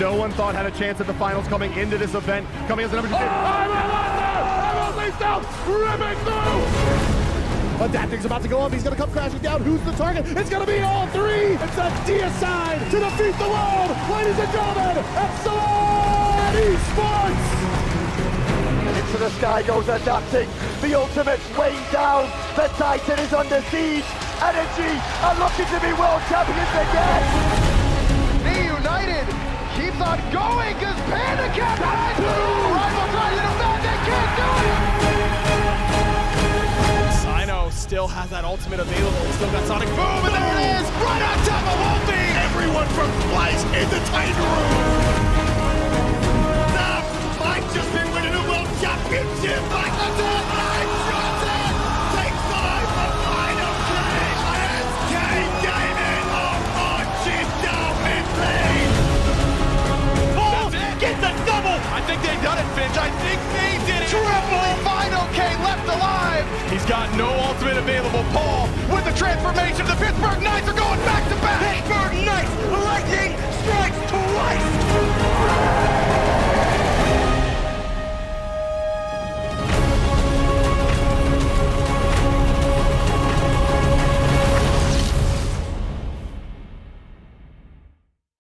no one thought had a chance at the finals coming into this event. Coming as the number 2 seed. Everyone lays down, ripping through! Adapting's about to go up, he's gonna come crashing down. Who's the target? It's gonna be all three! It's a deicide to defeat the world! Ladies and gentlemen, SMITE Esports! Into the sky goes Adapting. The ultimate's weighing down. The Titan is under siege. Energy are looking to be world champions again. Be United keeps on going because Panda can't find Rival tries in a bad, they can't do it. Sino still has that ultimate available. Still got Sonic Boom, and there it is! Right on top of Wolfie! Everyone from Splice in the Titan room! I've just been winning a world championship like the top 9 Johnson takes the life of Final K. SK Gaming of down in lane. Oh, get the double! I think they done it, Finch. I think they did it. Triple Final K left alive. He's got no ultimate available. Paul with the transformation. The Pittsburgh Knights are going back to back. Pittsburgh Knights, lightning strikes twice.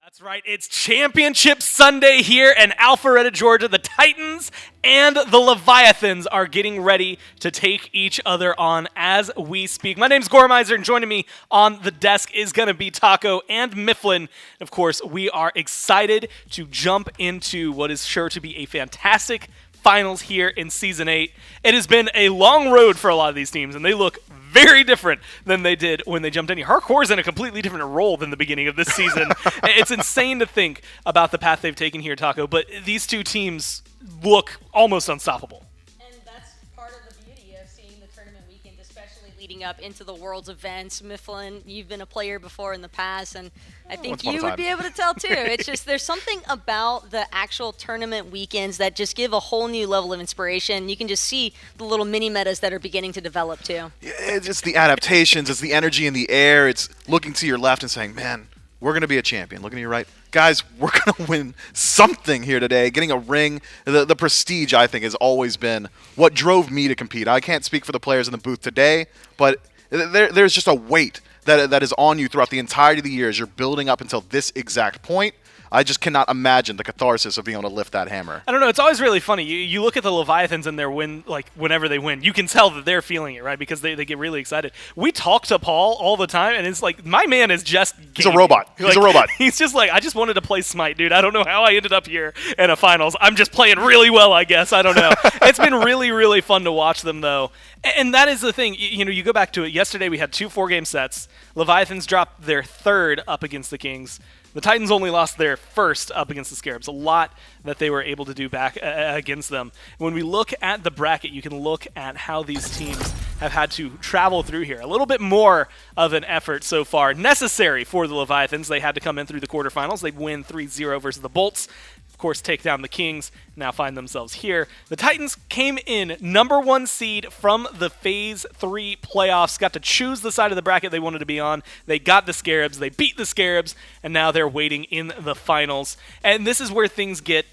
That's right, it's Championship Sunday here in Alpharetta, Georgia. The Titans and the Leviathans are getting ready to take each other on as we speak. My name's Gormizer, and joining me on the desk is going to be Taco and Mifflin. Of course, we are excited to jump into what is sure to be a fantastic finals here in Season 8. It has been a long road for a lot of these teams, and they look very different than they did when they jumped in here. Hardcore's in a completely different role than the beginning of this season. It's insane to think about the path they've taken here, Taco, but these two teams look almost unstoppable. And that's part of the beauty of seeing the tournament weekend, especially leading up into the World's events. Mifflin, you've been a player before in the past, and I think you would be able to tell too. It's just there's something about the actual tournament weekends that just give a whole new level of inspiration. You can just see the little mini metas that are beginning to develop too. It's the adaptations, it's the energy in the air, it's looking to your left and saying, man, we're going to be a champion. Looking to your right, guys, we're going to win something here today. Getting a ring, the prestige, I think, has always been what drove me to compete. I can't speak for the players in the booth today, but there's just a weight that is on you throughout the entirety of the year as you're building up until this exact point. I just cannot imagine the catharsis of being able to lift that hammer. I don't know. It's always really funny. You look at the Leviathans and their win, like whenever they win, you can tell that they're feeling it, right? Because they get really excited. We talk to Paul all the time, and it's like, my man is just gaming. He's a robot. He's a robot. He's just like, I just wanted to play Smite, dude. I don't know how I ended up here in a finals. I'm just playing really well, I guess. I don't know. It's been really, really fun to watch them, though. And that is the thing. You go back to it. Yesterday we had 2 4-game sets. Leviathans dropped their third up against the Kings. The Titans only lost their first up against the Scarabs. A lot that they were able to do back against them. When we look at the bracket, you can look at how these teams have had to travel through here. A little bit more of an effort so far necessary for the Leviathans. They had to come in through the quarterfinals. They win 3-0 versus the Bolts. Of course, take down the Kings, now find themselves here. The Titans came in #1 seed from the Phase 3 playoffs, got to choose the side of the bracket they wanted to be on. They got the Scarabs, they beat the Scarabs, and now they're waiting in the finals. And this is where things get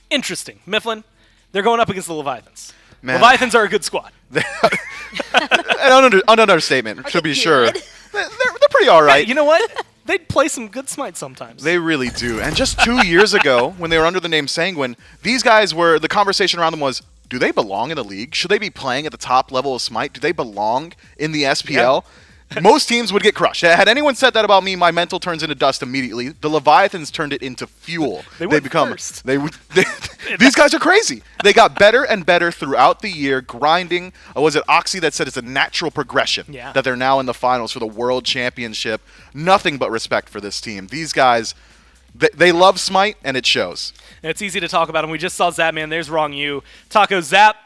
interesting. Mifflin, they're going up against the Leviathans. Man. Leviathans are a good squad. An understatement, to be sure. They're pretty all right. Hey, you know what? They'd play some good Smite sometimes. They really do. And just 2 years ago, when they were under the name Sanguine, these guys were, the conversation around them was, do they belong in the league? Should they be playing at the top level of Smite? Do they belong in the SPL? Yeah. Most teams would get crushed. Had anyone said that about me, my mental turns into dust immediately. The Leviathans turned it into fuel. They become first. These guys are crazy. They got better and better throughout the year, grinding. Was it Oxy that said it's a natural progression that they're now in the finals for the World Championship? Nothing but respect for this team. These guys, they love Smite, and it shows. And it's easy to talk about them. We just saw Zapman. There's Wrong You. Taco Zap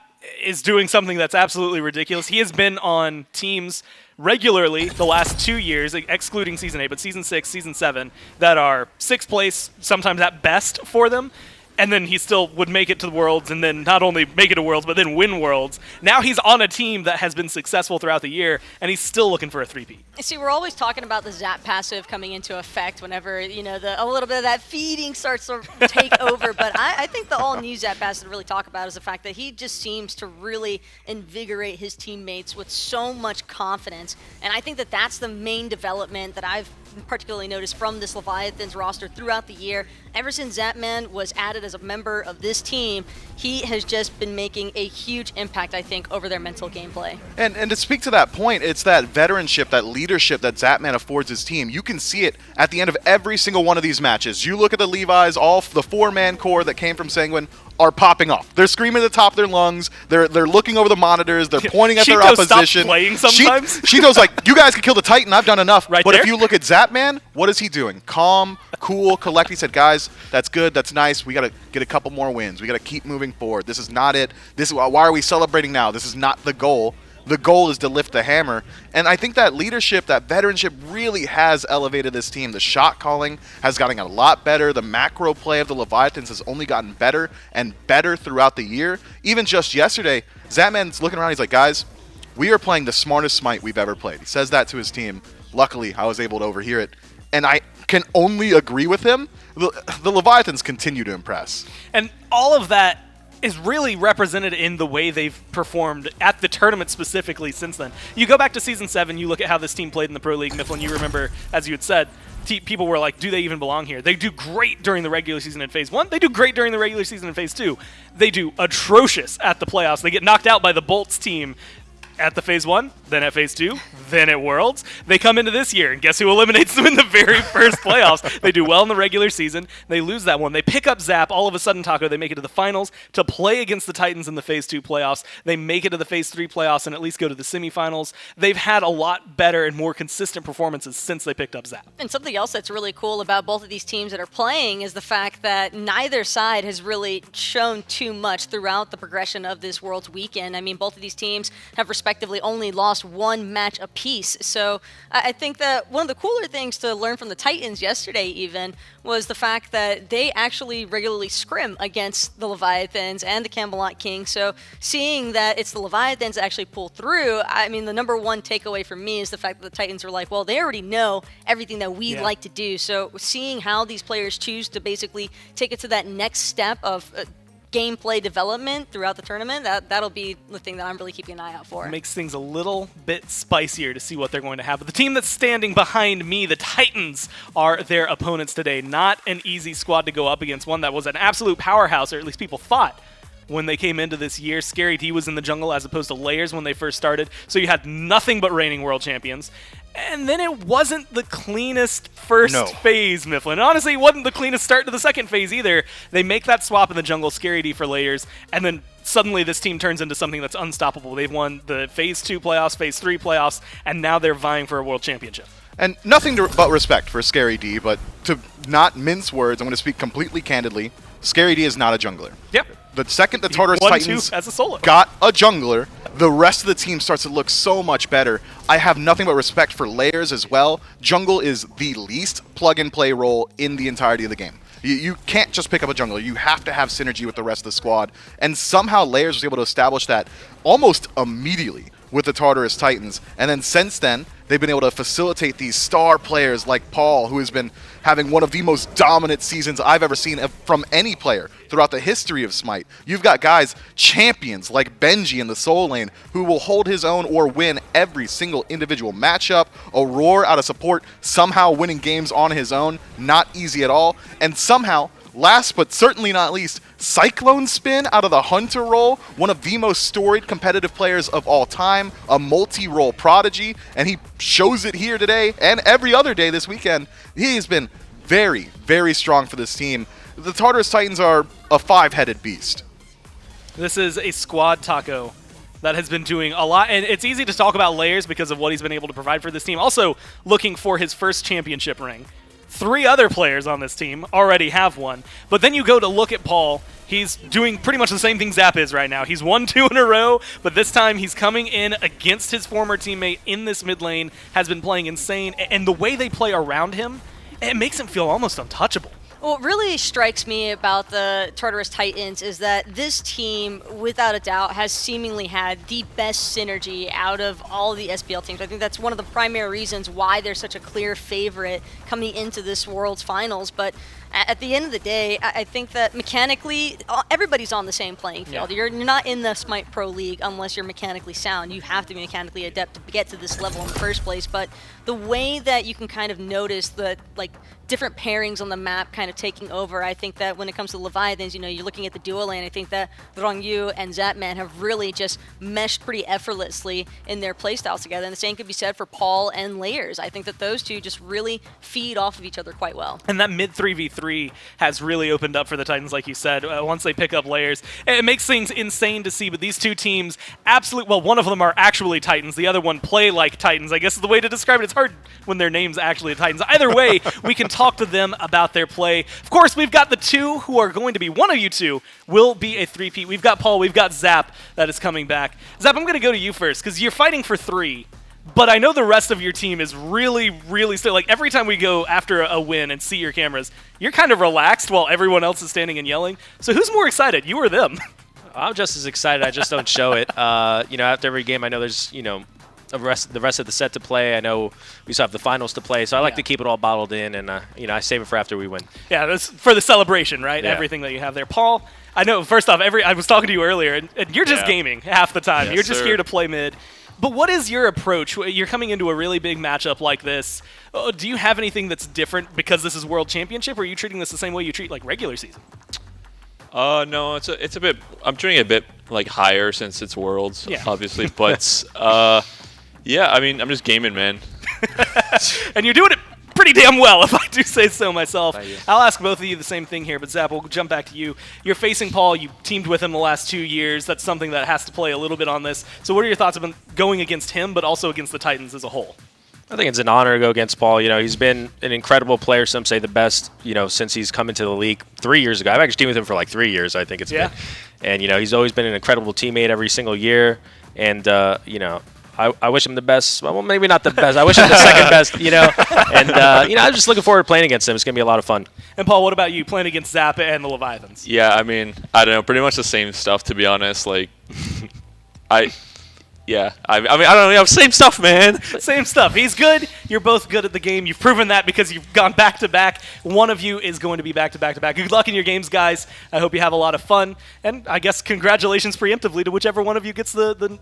is doing something that's absolutely ridiculous. He has been on teams regularly the last 2 years, excluding Season 8, but Season 6, Season 7, that are 6th place, sometimes at best for them. and then he still would make it to the Worlds, and then not only make it to Worlds, but then win Worlds. Now he's on a team that has been successful throughout the year, and he's still looking for a 3-peat. See, we're always talking about the Zap passive coming into effect whenever, you know, a little bit of that feeding starts to take over, but I think the all-new Zap passive to really talk about is the fact that he just seems to really invigorate his teammates with so much confidence, and I think that that's the main development that I've particularly noticed from this Leviathans roster throughout the year. Ever since Zapman was added as a member of this team, he has just been making a huge impact, I think, over their mental gameplay. And to speak to that point, it's that veteranship, that leadership that Zapman affords his team. You can see it at the end of every single one of these matches. You look at the Levi's, all the 4-man core that came from Sanguine are popping off. They're screaming at the top of their lungs. They're looking over the monitors. They're pointing at their opposition. Stop playing sometimes. Shito's like, you guys can kill the Titan. I've done enough. Right but there? If you look at Zapman, what is he doing? Calm, cool, collect. He said, guys, that's good. That's nice. We got to get a couple more wins. We got to keep moving forward. This is not it. Why are we celebrating now? This is not the goal. The goal is to lift the hammer. And I think that leadership, that veteranship really has elevated this team. The shot calling has gotten a lot better. The macro play of the Leviathans has only gotten better and better throughout the year. Even just yesterday, Zapman's looking around. He's like, guys, we are playing the smartest Smite we've ever played. He says that to his team. Luckily, I was able to overhear it. And I can only agree with him. The Leviathans continue to impress. And all of that is really represented in the way they've performed at the tournament specifically since then. You go back to Season 7, you look at how this team played in the Pro League, Mifflin, you remember, as you had said, people were like, do they even belong here? They do great during the regular season in Phase 1. They do great during the regular season in Phase 2. They do atrocious at the playoffs. They get knocked out by the Bolts team at the Phase 1, then at Phase 2, then at Worlds. They come into this year, and guess who eliminates them in the very first playoffs? They do well in the regular season. They lose that one. They pick up Zap. All of a sudden, Taco, they make it to the finals to play against the Titans in the Phase 2 playoffs. They make it to the Phase 3 playoffs and at least go to the semifinals. They've had a lot better and more consistent performances since they picked up Zap. And something else that's really cool about both of these teams that are playing is the fact that neither side has really shown too much throughout the progression of this Worlds weekend. I mean, both of these teams have respectively only lost one match apiece. So I think that one of the cooler things to learn from the Titans yesterday even was the fact that they actually regularly scrim against the Leviathans and the Camelot King. So seeing that it's the Leviathans that actually pull through, I mean, the number one takeaway for me is the fact that the Titans are like, well, they already know everything that we like to do. So seeing how these players choose to basically take it to that next step of gameplay development throughout the tournament, that'll be the thing that I'm really keeping an eye out for. It makes things a little bit spicier to see what they're going to have. But the team that's standing behind me, the Titans, are their opponents today. Not an easy squad to go up against, one that was an absolute powerhouse, or at least people thought when they came into this year. Scary D was in the jungle as opposed to Layers when they first started, so you had nothing but reigning world champions. And then it wasn't the cleanest first phase, Mifflin. Honestly, it wasn't the cleanest start to the second phase either. They make that swap in the jungle, Scary D for Layers, and then suddenly this team turns into something that's unstoppable. They've won the Phase 2 playoffs, Phase 3 playoffs, and now they're vying for a world championship. And nothing but respect for Scary D, but to not mince words, I'm going to speak completely candidly. Scary D is not a jungler. Yep. The second the Tartarus Titans as a solo got a jungler, the rest of the team starts to look so much better. I have nothing but respect for Layers as well. Jungle is the least plug-and-play role in the entirety of the game. You can't just pick up a jungler. You have to have synergy with the rest of the squad. And somehow Layers was able to establish that almost immediately with the Tartarus Titans. And then since then, they've been able to facilitate these star players like Paul, who has been having one of the most dominant seasons I've ever seen from any player throughout the history of Smite. You've got guys, champions like Benji in the Soul Lane, who will hold his own or win every single individual matchup. Aurora out of support, somehow winning games on his own, not easy at all. And somehow, last but certainly not least, Cyclone Spin out of the Hunter role, one of the most storied competitive players of all time, a multi-role prodigy, and he shows it here today and every other day this weekend. He has been very, very strong for this team. The Tartarus Titans are a five-headed beast. This is a squad, Taco, that has been doing a lot, and it's easy to talk about Layers because of what he's been able to provide for this team. Also looking for his first championship ring. 3 other players on this team already have one. But then you go to look at Paul. He's doing pretty much the same thing Zap is right now. He's won 2 in a row, but this time he's coming in against his former teammate in this mid lane, has been playing insane, and the way they play around him, it makes him feel almost untouchable. What really strikes me about the Tartarus Titans is that this team, without a doubt, has seemingly had the best synergy out of all the SPL teams. I think that's one of the primary reasons why they're such a clear favorite coming into this World's Finals. But at the end of the day, I think that mechanically, everybody's on the same playing field. Yeah. You're not in the SMITE Pro League unless you're mechanically sound. You have to be mechanically adept to get to this level in the first place. But the way that you can kind of notice the different pairings on the map kind of taking over, I think that when it comes to Leviathans, you're looking at the duo lane. I think that Rongyu and Zapman have really just meshed pretty effortlessly in their playstyles together. And the same could be said for Paul and Layers. I think that those two just really feed off of each other quite well. And that mid 3v3 has really opened up for the Titans, like you said, once they pick up Layers. It makes things insane to see, but these two teams, well, one of them are actually Titans. The other one play like Titans, I guess is the way to describe it. It's hard when their name's actually Titans. Either way, we can talk to them about their play. Of course, we've got the two who are going to be, one of you two will be a three-peat. We've got Paul, we've got Zap that is coming back. Zap, I'm going to go to you first because you're fighting for 3. But I know the rest of your team is really, really still. Like, every time we go after a win and see your cameras, you're kind of relaxed while everyone else is standing and yelling. So who's more excited, you or them? I'm just as excited. I just don't show it. After every game, I know there's, the rest of the set to play. I know we still have the finals to play, so I like to keep it all bottled in, and I save it for after we win. Yeah, that's for the celebration, right? Yeah. Everything that you have there. Paul, I know, first off, I was talking to you earlier, and you're just gaming half the time. Yes, you're just here to play mid. But what is your approach? You're coming into a really big matchup like this. Do you have anything that's different because this is World Championship, or are you treating this the same way you treat like regular season? No, it's a bit. I'm treating it a bit like higher since it's Worlds, obviously. But yeah, I mean, I'm just gaming, man. And you're doing it pretty damn well, if I do say so myself. I'll ask both of you the same thing here, but Zap, we'll jump back to you. You're facing Paul. You teamed with him the last 2 years. That's something that has to play a little bit on this. So what are your thoughts about going against him, but also against the Titans as a whole? I think it's an honor to go against Paul. He's been an incredible player. Some say the best, since he's come into the league 3 years ago. I've actually teamed with him for like 3 years, I think it's been. And, he's always been an incredible teammate every single year. And, I wish him the best. Well, maybe not the best. I wish him the second best, And, I'm just looking forward to playing against him. It's going to be a lot of fun. And, Paul, what about you playing against Zappa and the Leviathans? Yeah, I mean, I don't know. Pretty much the same stuff, to be honest. Like, I don't know. Same stuff, man. Same stuff. He's good. You're both good at the game. You've proven that because you've gone back-to-back. One of you is going to be back-to-back-to-back. Good luck in your games, guys. I hope you have a lot of fun. And I guess congratulations preemptively to whichever one of you gets the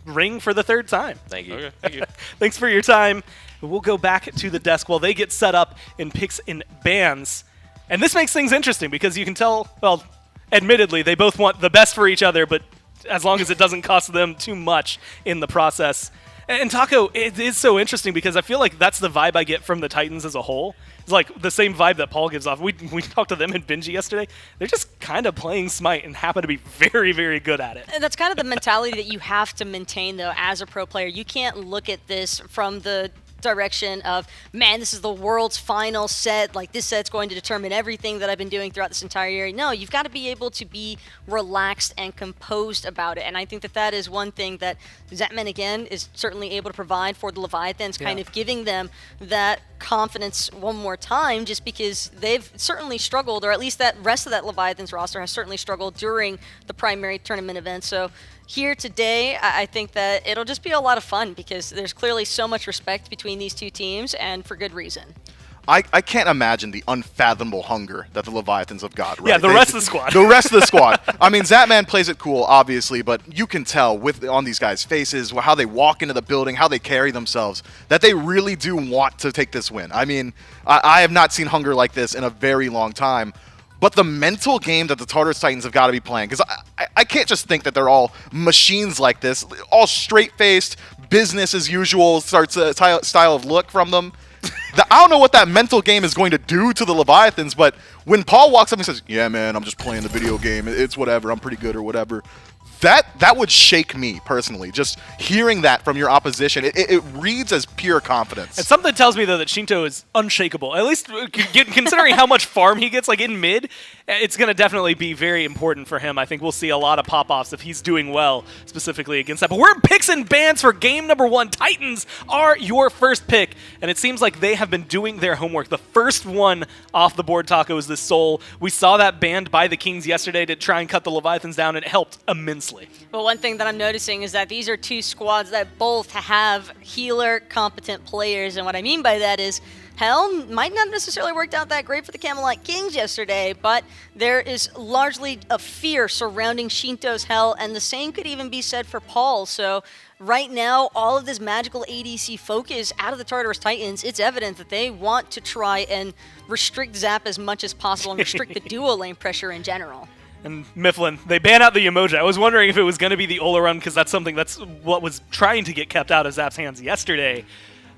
ring for the 3rd time. Thank you. Okay, thank you. Thanks for your time. We'll go back to the desk while they get set up in picks and bans. And this makes things interesting because you can tell, well, admittedly, they both want the best for each other, but as long as it doesn't cost them too much in the process. And Taco, it is so interesting because I feel like that's the vibe I get from the Titans as a whole. It's like the same vibe that Paul gives off. We talked to them in Benji yesterday. They're just kind of playing Smite and happen to be very, very good at it. And that's kind of the mentality that you have to maintain, though, as a pro player. You can't look at this from the direction of, man, this is the world's final set, like this set's going to determine everything that I've been doing throughout this entire year. No, you've got to be able to be relaxed and composed about it, and I think that that is one thing that Zapman, again, is certainly able to provide for the Leviathans, kind of giving them that confidence one more time, just because they've certainly struggled, or at least that rest of that Leviathans roster has certainly struggled during the primary tournament event. So here today, I think that it'll just be a lot of fun because there's clearly so much respect between these two teams, and for good reason. I can't imagine the unfathomable hunger that the Leviathans have got. Right? Yeah, the rest of the squad. The rest of the squad. I mean, Zapman plays it cool, obviously, but you can tell on these guys' faces, how they walk into the building, how they carry themselves, that they really do want to take this win. I mean, I have not seen hunger like this in a very long time. But the mental game that the Tartarus Titans have got to be playing, because I can't just think that they're all machines like this, all straight-faced, business as usual style of look from them. I don't know what that mental game is going to do to the Leviathans, but when Paul walks up and says, yeah, man, I'm just playing the video game, it's whatever, I'm pretty good or whatever, that would shake me personally. Just hearing that from your opposition, it reads as pure confidence. And something tells me though that Shinto is unshakable. At least considering how much farm he gets, like in mid, it's going to definitely be very important for him. I think we'll see a lot of pop-offs if he's doing well, specifically against that. But we're in picks and bans for game number 1. Titans are your first pick, and it seems like they have been doing their homework. The first one off the board, Taco, is the Soul. We saw that banned by the Kings yesterday to try and cut the Leviathans down, and it helped immensely. Well, one thing that I'm noticing is that these are 2 squads that both have healer-competent players, and what I mean by that is Hell might not necessarily worked out that great for the Camelot Kings yesterday, but there is largely a fear surrounding Shinto's Hell, and the same could even be said for Paul. So right now, all of this magical ADC focus out of the Tartarus Titans, it's evident that they want to try and restrict Zap as much as possible and restrict the duo lane pressure in general. And Mifflin, they ban out the emoji. I was wondering if it was going to be the Ola run, because that's what was trying to get kept out of Zap's hands yesterday.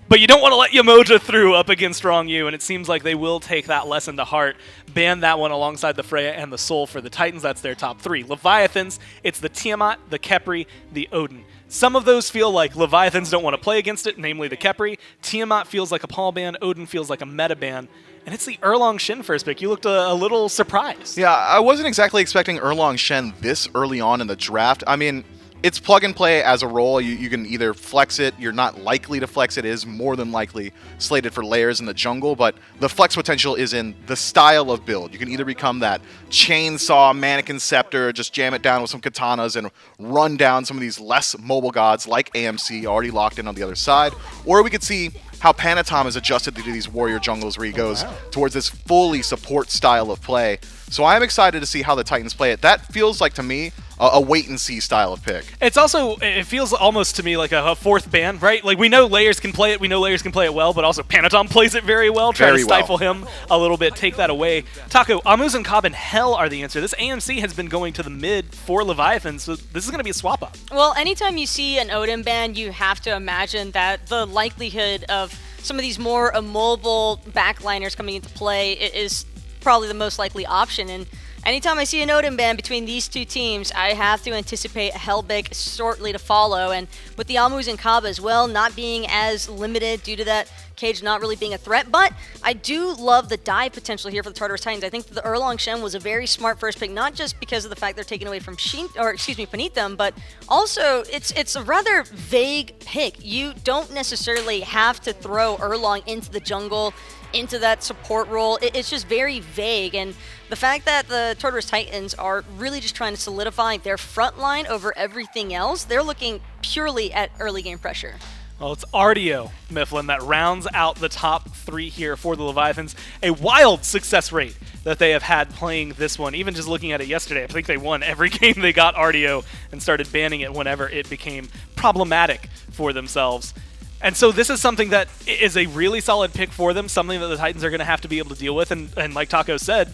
But you don't want to let Yamoja through up against Strong U, and it seems like they will take that lesson to heart. Ban that one alongside the Freya and the Soul for the Titans. That's their top 3. Leviathans, it's the Tiamat, the Khepri, the Odin. Some of those feel like Leviathans don't want to play against it, namely the Khepri. Tiamat feels like a Paul ban. Odin feels like a meta ban. And it's the Erlong Shen first pick. You looked a little surprised. Yeah, I wasn't exactly expecting Erlong Shen this early on in the draft. I mean, it's plug and play as a role. You can either flex it, you're not likely to flex it, is more than likely slated for layers in the jungle, but the flex potential is in the style of build. You can either become that chainsaw, mannequin scepter, just jam it down with some katanas and run down some of these less mobile gods like AMC already locked in on the other side, or we could see how Panatom is adjusted to these warrior jungles where he goes towards this fully support style of play. So I am excited to see how the Titans play it. That feels like, to me, a wait-and-see style of pick. It's also, it feels almost to me like a fourth ban, right? Like, we know Layers can play it, we know Layers can play it well, but also Panatom plays it very well, try to stifle him a little bit, take that away. Taco, Amuz and Cobb and Hell are the answer. This AMC has been going to the mid for Leviathan, so this is going to be a swap-up. Well, anytime you see an Odin ban, you have to imagine that the likelihood of some of these more immobile backliners coming into play is probably the most likely option. And anytime I see an Odin ban between these two teams, I have to anticipate a Hellbig shortly to follow. And with the Amuz and Kaba as well, not being as limited due to that cage not really being a threat, but I do love the dive potential here for the Tartarus Titans. I think the Erlong Shen was a very smart first pick, not just because of the fact they're taking away from Panitham, but also it's a rather vague pick. You don't necessarily have to throw Erlong into the jungle, into that support role. It's just very vague, and the fact that the Tartarus Titans are really just trying to solidify their front line over everything else, they're looking purely at early game pressure. Well, it's Artio, Mifflin, that rounds out the top 3 here for the Leviathans. A wild success rate that they have had playing this one. Even just looking at it yesterday, I think they won every game they got Artio and started banning it whenever it became problematic for themselves. And so this is something that is a really solid pick for them, something that the Titans are going to have to be able to deal with. And like Taco said,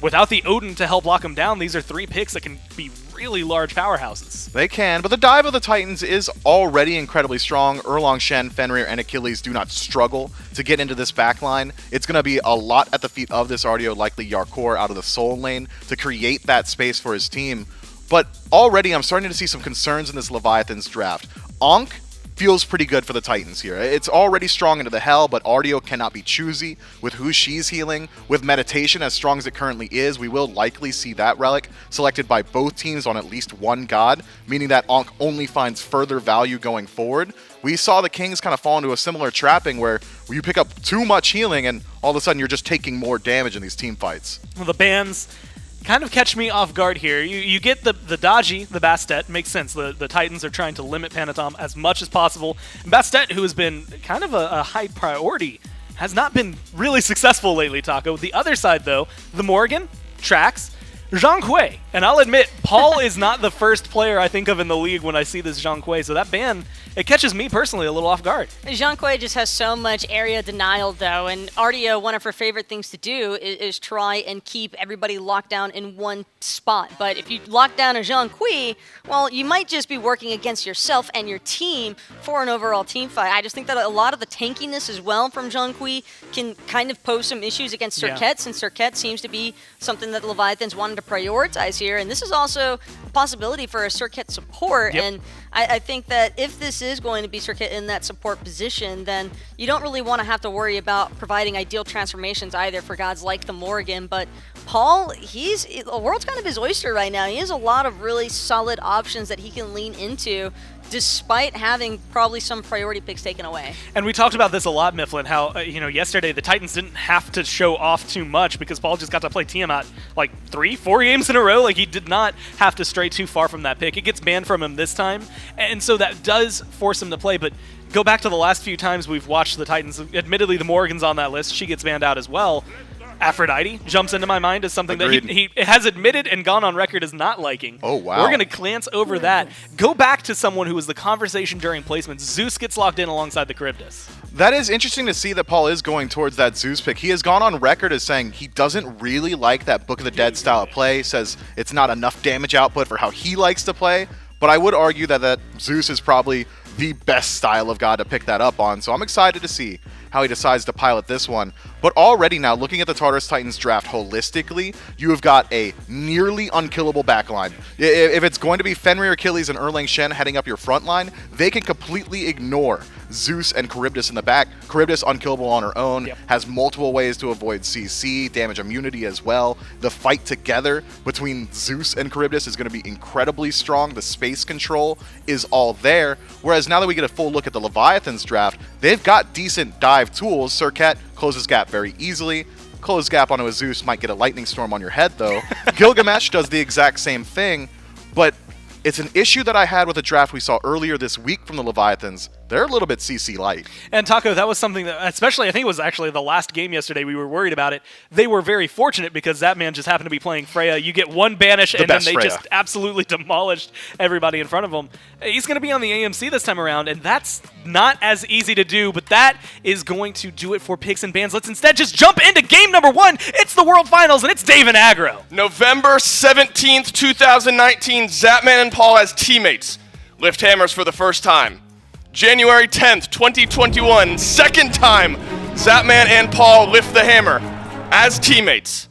without the Odin to help lock them down, these are 3 picks that can be really large powerhouses. They can, but the dive of the Titans is already incredibly strong. Erlong Shen, Fenrir, and Achilles do not struggle to get into this backline. It's going to be a lot at the feet of this Artio, likely Yarkor out of the Soul lane, to create that space for his team. But already I'm starting to see some concerns in this Leviathans draft. Ankh feels pretty good for the Titans here. It's already strong into the Hell, but Artio cannot be choosy with who she's healing. With Meditation as strong as it currently is, we will likely see that relic selected by both teams on at least one god, meaning that Ankh only finds further value going forward. We saw the Kings kind of fall into a similar trapping where you pick up too much healing and all of a sudden you're just taking more damage in these team fights. Well, the bans kind of catch me off guard here. You get the Dodgy, the Bastet, makes sense. The Titans are trying to limit Panatom as much as possible. And Bastet, who has been kind of a high priority, has not been really successful lately, Taco. The other side, though, the Morgan, Trax, Zhang Kui. And I'll admit, Paul is not the first player I think of in the league when I see this Zhang Kui, so that ban, it catches me personally a little off guard. Zhang Kui just has so much area denial, though, and Artio, one of her favorite things to do is try and keep everybody locked down in one spot. But if you lock down a Zhang Kui, well, you might just be working against yourself and your team for an overall team fight. I just think that a lot of the tankiness as well from Zhang Kui can kind of pose some issues against Serket, since Serket seems to be something that the Leviathans wanted to to prioritize here. And this is also a possibility for a Serket support. Yep. And I think that if this is going to be Serket in that support position, then you don't really want to have to worry about providing ideal transformations either for gods like the Morgan. But Paul, the world's kind of his oyster right now. He has a lot of really solid options that he can lean into, despite having probably some priority picks taken away. And we talked about this a lot, Mifflin, how, yesterday the Titans didn't have to show off too much because Paul just got to play Tiamat like 3-4 games in a row. Like, he did not have to stray too far from that pick. It gets banned from him this time, and so that does force him to play. But go back to the last few times we've watched the Titans. Admittedly, the Morgan's on that list. She gets banned out as well. Aphrodite jumps into my mind as something Agreed. that he has admitted and gone on record as not liking. Oh, wow. We're going to glance over that. Go back to someone who was the conversation during placements. Zeus gets locked in alongside the Charybdis. That is interesting to see that Paul is going towards that Zeus pick. He has gone on record as saying he doesn't really like that Book of the Dead style of play, says it's not enough damage output for how he likes to play, but I would argue that Zeus is probably the best style of god to pick that up on, so I'm excited to see how he decides to pilot this one. But already now, looking at the Tartarus Titans draft holistically, you have got a nearly unkillable backline. If it's going to be Fenrir, Achilles, and Erlang Shen heading up your front line, they can completely ignore Zeus and Charybdis in the back. Charybdis unkillable on her own, has multiple ways to avoid CC, damage immunity as well. The fight together between Zeus and Charybdis is going to be incredibly strong. The space control is all there. Whereas now that we get a full look at the Leviathans draft, they've got decent dive tools. Serket closes gap very easily. Close gap onto a Zeus might get a lightning storm on your head though. Gilgamesh does the exact same thing, but it's an issue that I had with a draft we saw earlier this week from the Leviathans. They're a little bit CC light. And Taco, that was something that, especially I think it was actually the last game yesterday, we were worried about it. They were very fortunate because that man just happened to be playing Freya. You get one banish and then they Freya. just absolutely demolished everybody in front of him. He's going to be on the AMC this time around, and that's not as easy to do, but that is going to do it for picks and bans. Let's instead just jump into game number 1. It's the World Finals, and it's Dave and Aggro. November 17th, 2019, Zapman and Paul as teammates lift hammers for the first time. January 10th, 2021, second time Zapman and Paul lift the hammer as teammates.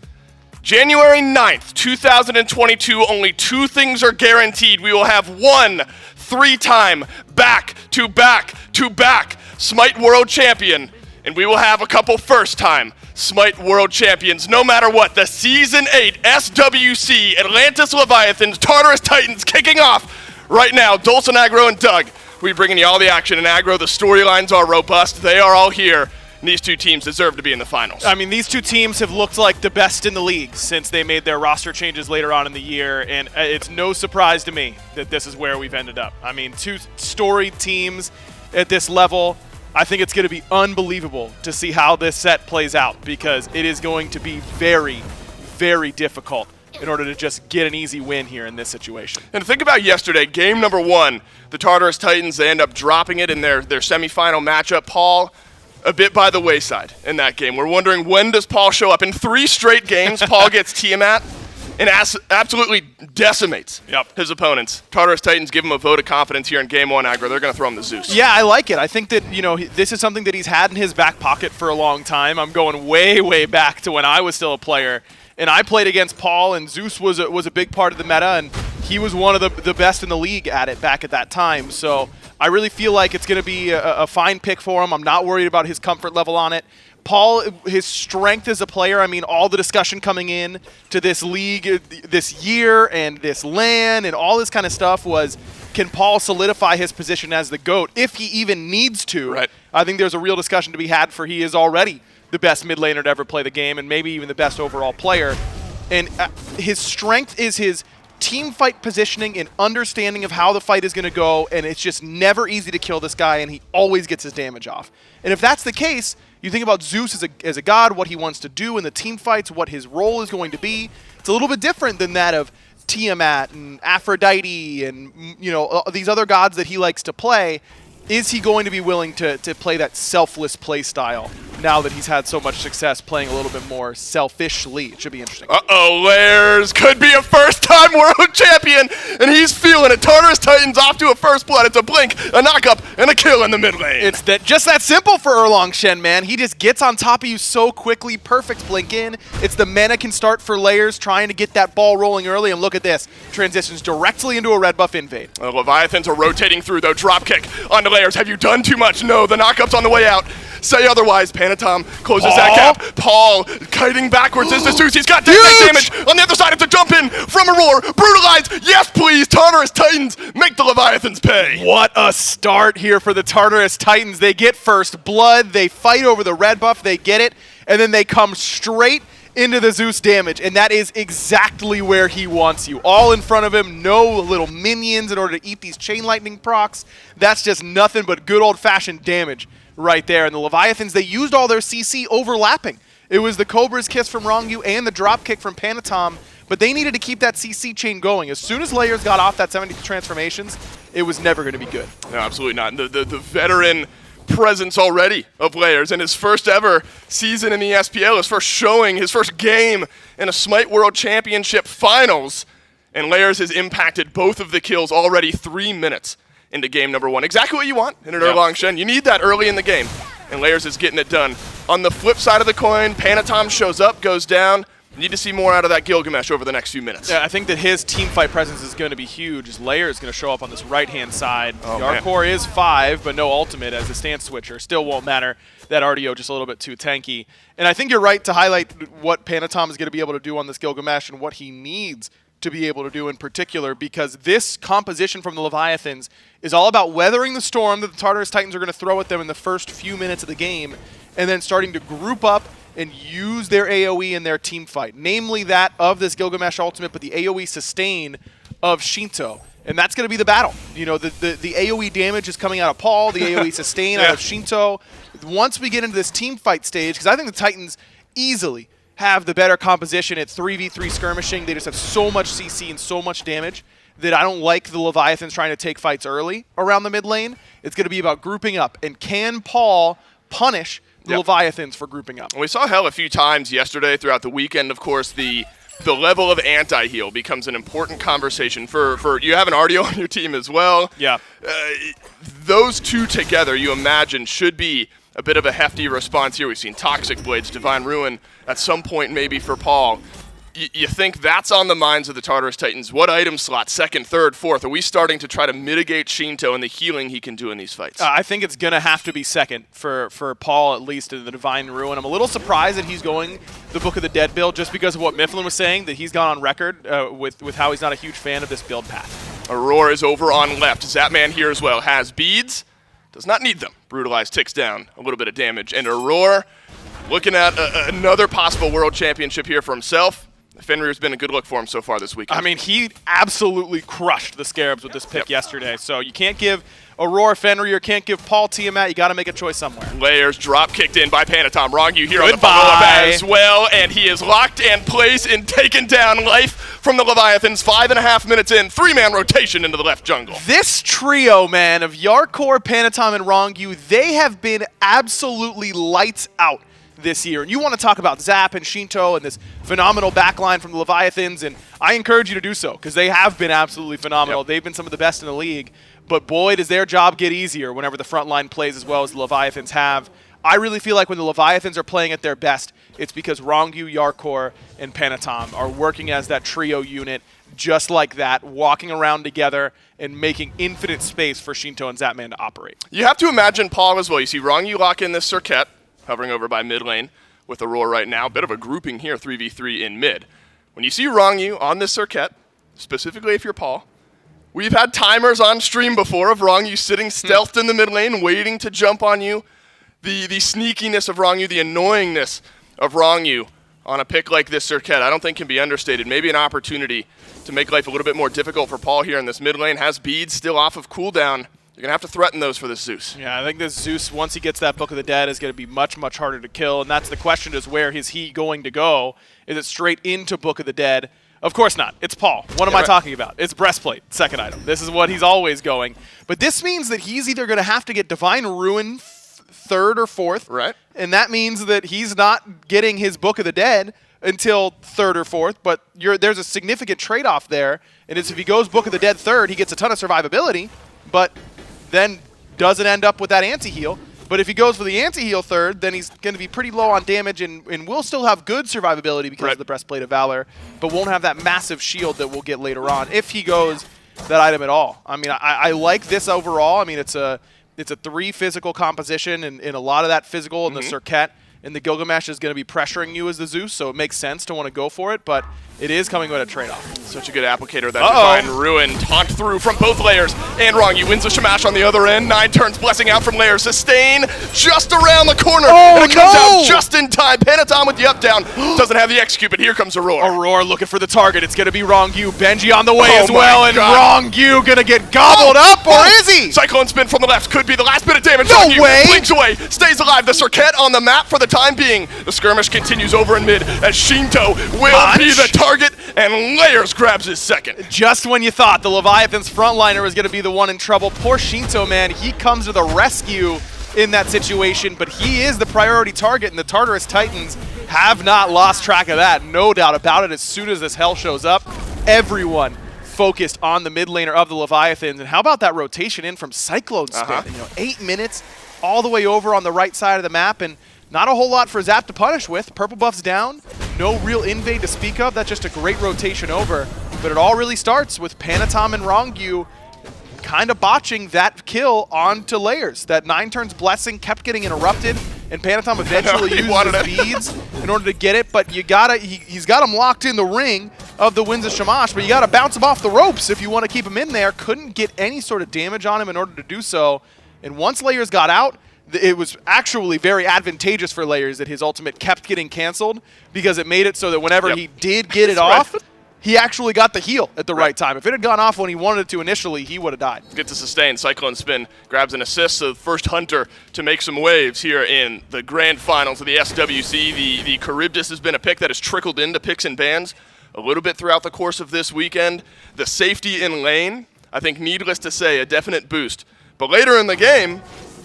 January 9th, 2022, only 2 things are guaranteed. We will have one 3-time back-to-back-to-back SMITE World Champion, and we will have a couple first-time SMITE World Champions. No matter what, the Season 8 SWC Atlantis Leviathans Tartarus Titans kicking off right now. Dolson, Aggro, and Doug, we're bringing you all the action. In Aggro, the storylines are robust. They are all here. And these two teams deserve to be in the finals. I mean, these two teams have looked like the best in the league since they made their roster changes later on in the year, and it's no surprise to me that this is where we've ended up. I mean, 2 storied teams at this level. I think it's going to be unbelievable to see how this set plays out because it is going to be very, very difficult in order to just get an easy win here in this situation. And think about yesterday, game number 1, the Tartarus Titans, they end up dropping it in their semifinal matchup. Paul, a bit by the wayside in that game. We're wondering, when does Paul show up? In 3 straight games, Paul gets Tiamat and absolutely decimates his opponents. Tartarus Titans give him a vote of confidence here in game 1, Aggro. They're going to throw him the Zeus. Yeah, I like it. I think that, this is something that he's had in his back pocket for a long time. I'm going way, way back to when I was still a player. And I played against Paul, and Zeus was a big part of the meta, and he was one of the best in the league at it back at that time. So I really feel like it's going to be a fine pick for him. I'm not worried about his comfort level on it. Paul, his strength as a player, I mean, all the discussion coming in to this league this year and this LAN and all this kind of stuff was, can Paul solidify his position as the GOAT if he even needs to? Right. I think there's a real discussion to be had for he is already the best mid laner to ever play the game and maybe even the best overall player. And his strength is his team fight positioning and understanding of how the fight is going to go, and it's just never easy to kill this guy, and he always gets his damage off. And if that's the case, you think about Zeus as a god, what he wants to do in the team fights, what his role is going to be. It's a little bit different than that of Tiamat and Aphrodite and these other gods that he likes to play. Is he going to be willing to play that selfless play style now that he's had so much success playing a little bit more selfishly. It should be interesting. Uh-oh, Layers could be a first-time world champion, and he's feeling it. Tartarus Titans off to a first blood. It's a blink, a knock-up, and a kill in the mid lane. It's just that simple for Erlang Shen, man. He just gets on top of you so quickly. Perfect blink in. It's the mana can start for Layers, trying to get that ball rolling early, and look at this. Transitions directly into a red buff invade. Leviathans are rotating through, though. Drop kick onto Layers. Have you done too much? No, the knockup's on the way out. Say otherwise. Panatom closes that gap. Paul kiting backwards is the Zeus. He's got damage. On the other side, it's a jump in from Aurora. Brutalize. Yes, please. Tartarus Titans make the Leviathans pay. What a start here for the Tartarus Titans. They get first blood. They fight over the red buff. They get it. And then they come straight into the Zeus damage. And that is exactly where he wants you. All in front of him. No little minions in order to eat these chain lightning procs. That's just nothing but good old-fashioned damage right there. And the Leviathans, they used all their CC overlapping. It was the Cobra's Kiss from Rongyu and the drop kick from Panatom, but they needed to keep that CC chain going. As soon as Layers got off that 70 transformations, it was never going to be good. No, absolutely not. The veteran presence already of Layers in his first ever season in the SPL, his first showing, his first game in a SMITE World Championship Finals, and Layers has impacted both of the kills already 3 minutes into game number 1. Exactly what you want in an Erlang Shen. You need that early in the game, and Layers is getting it done. On the flip side of the coin, Panatom shows up, goes down. Need to see more out of that Gilgamesh over the next few minutes. Yeah, I think that his team fight presence is going to be huge, as Layers is going to show up on this right-hand side. Yarkor is 5, but no ultimate as a stance switcher. Still won't matter. That RDO just a little bit too tanky. And I think you're right to highlight what Panatom is going to be able to do on this Gilgamesh and what he needs to be able to do in particular, because this composition from the Leviathans is all about weathering the storm that the Tartarus Titans are going to throw at them in the first few minutes of the game, and then starting to group up and use their AoE in their team fight, namely that of this Gilgamesh ultimate, but the AoE sustain of Shinto. And that's going to be the battle. You know, the AoE damage is coming out of Paul, the AoE sustain out of Shinto. Once we get into this team fight stage, because I think the Titans easily have the better composition at 3v3 skirmishing. They just have so much CC and so much damage that I don't like the Leviathans trying to take fights early around the mid lane. It's going to be about grouping up. And can Paul punish the Leviathans for grouping up? We saw Hell a few times yesterday throughout the weekend. Of course, the level of anti-heal becomes an important conversation for you have an RDO on your team as well. Yeah. Those two together, you imagine, should be a bit of a hefty response here. We've seen Toxic Blades, Divine Ruin at some point maybe for Paul. You think that's on the minds of the Tartarus Titans? What item slot, second, third, fourth? Are we starting to try to mitigate Shinto and the healing he can do in these fights? I think it's going to have to be second for Paul, at least, in the Divine Ruin. I'm a little surprised that he's going the Book of the Dead build just because of what Mifflin was saying, that he's gone on record with how he's not a huge fan of this build path. Aurora is over on left. Zapman here as well. Has beads. Does not need them. Brutalize ticks down a little bit of damage. And Aurora looking at another possible world championship here for himself. Fenrir's been a good look for him so far this weekend. I mean, he absolutely crushed the Scarabs with this pick yesterday. So you can't give Aurora Fenrir, can't give Paul Tiamat. You got to make a choice somewhere. Layers drop kicked in by Panatom. Rongyu here on the follow-up as well. And he is locked in place and taken down. Life from the Leviathans. 5.5 minutes in. 3-man rotation into the left jungle. This trio, man, of Yarkor, Panatom, and Rongyu, they have been absolutely lights out this year. And you want to talk about Zap and Shinto and this phenomenal backline from the Leviathans, and I encourage you to do so, because they have been absolutely phenomenal. They've been some of the best in the league, but boy, does their job get easier whenever the front line plays as well as the Leviathans have. I really feel like when the Leviathans are playing at their best, it's because Rongyu, Yarkor, and Panatom are working as that trio unit, just like that, walking around together and making infinite space for Shinto and Zapman to operate. You have to imagine Paul as well. You see Rongyu lock in this Circuit, hovering over by mid lane with Aurora right now. Bit of a grouping here, 3v3 in mid. When you see Rongyu on this Circuit, specifically if you're Paul, we've had timers on stream before of Rongyu sitting stealthed in the mid lane, waiting to jump on you. The sneakiness of Rongyu, the annoyingness of Rongyu on a pick like this Circuit, I don't think can be understated. Maybe an opportunity to make life a little bit more difficult for Paul here in this mid lane. Has beads still off of cooldown. You're going to have to threaten those for this Zeus. Yeah, I think this Zeus, once he gets that Book of the Dead, is going to be much, much harder to kill. And that's the question, is where is he going to go? Is it straight into Book of the Dead? Of course not. It's Paul. What am I talking about? It's Breastplate, second item. This is what he's always going. But this means that he's either going to have to get Divine Ruin 3rd or 4th. Right. And that means that he's not getting his Book of the Dead until 3rd or 4th, but there's a significant trade-off there. And it's if he goes Book of the Dead 3rd, he gets a ton of survivability, but then doesn't end up with that anti-heal. But if he goes for the anti-heal 3rd, then he's going to be pretty low on damage and will still have good survivability because of the Breastplate of Valor, but won't have that massive shield that we'll get later on if he goes that item at all. I mean, I like this overall. I mean, it's a 3 physical composition, and a lot of that physical in the Circuit and the Gilgamesh is going to be pressuring you as the Zeus, so it makes sense to want to go for it, but it is coming with a trade-off. Such a good applicator, that Divine Ruin. Taunt through from both layers. And Rongu wins the Shamash on the other end. 9 turns blessing out from layers. Sustain just around the corner. And it comes out just in time. Panatom with the up down. Doesn't have the execute, but here comes Aurora. Aurora looking for the target. It's going to be Rongu. Benji on the way as well, and Rongu going to get gobbled up, or is he? Cyclone Spin from the left could be the last bit of damage. No Rongu way! blinks away, stays alive. The Circuit on the map for the time being. The skirmish continues over in mid as Shinto will be the target, and Layers grabs his second. Just when you thought the Leviathan's frontliner was going to be the one in trouble, poor Shinto, man, he comes to the rescue in that situation, but he is the priority target, and the Tartarus Titans have not lost track of that, no doubt about it. As soon as this hell shows up, everyone focused on the mid laner of the Leviathans. And how about that rotation in from Cyclone Spin? 8 minutes all the way over on the right side of the map, and not a whole lot for Zap to punish with. Purple buff's down, no real invade to speak of. That's just a great rotation over. But it all really starts with Panatom and Rongu kind of botching that kill onto Layers. That 9 turns blessing kept getting interrupted, and Panatom eventually used his beads in order to get it. But you gotta, he's got him locked in the ring of the Winds of Shamash, but you gotta bounce him off the ropes if you want to keep him in there. Couldn't get any sort of damage on him in order to do so. And once Layers got out, it was actually very advantageous for Layers that his ultimate kept getting canceled, because it made it so that whenever he did get it off, he actually got the heal at the right time. If it had gone off when he wanted it to initially, he would have died. Get to sustain. Cyclone Spin grabs an assist, so the first Hunter to make some waves here in the grand finals of the SWC. The Charybdis has been a pick that has trickled into picks and bans a little bit throughout the course of this weekend. The safety in lane, I think, needless to say, a definite boost. But later in the game,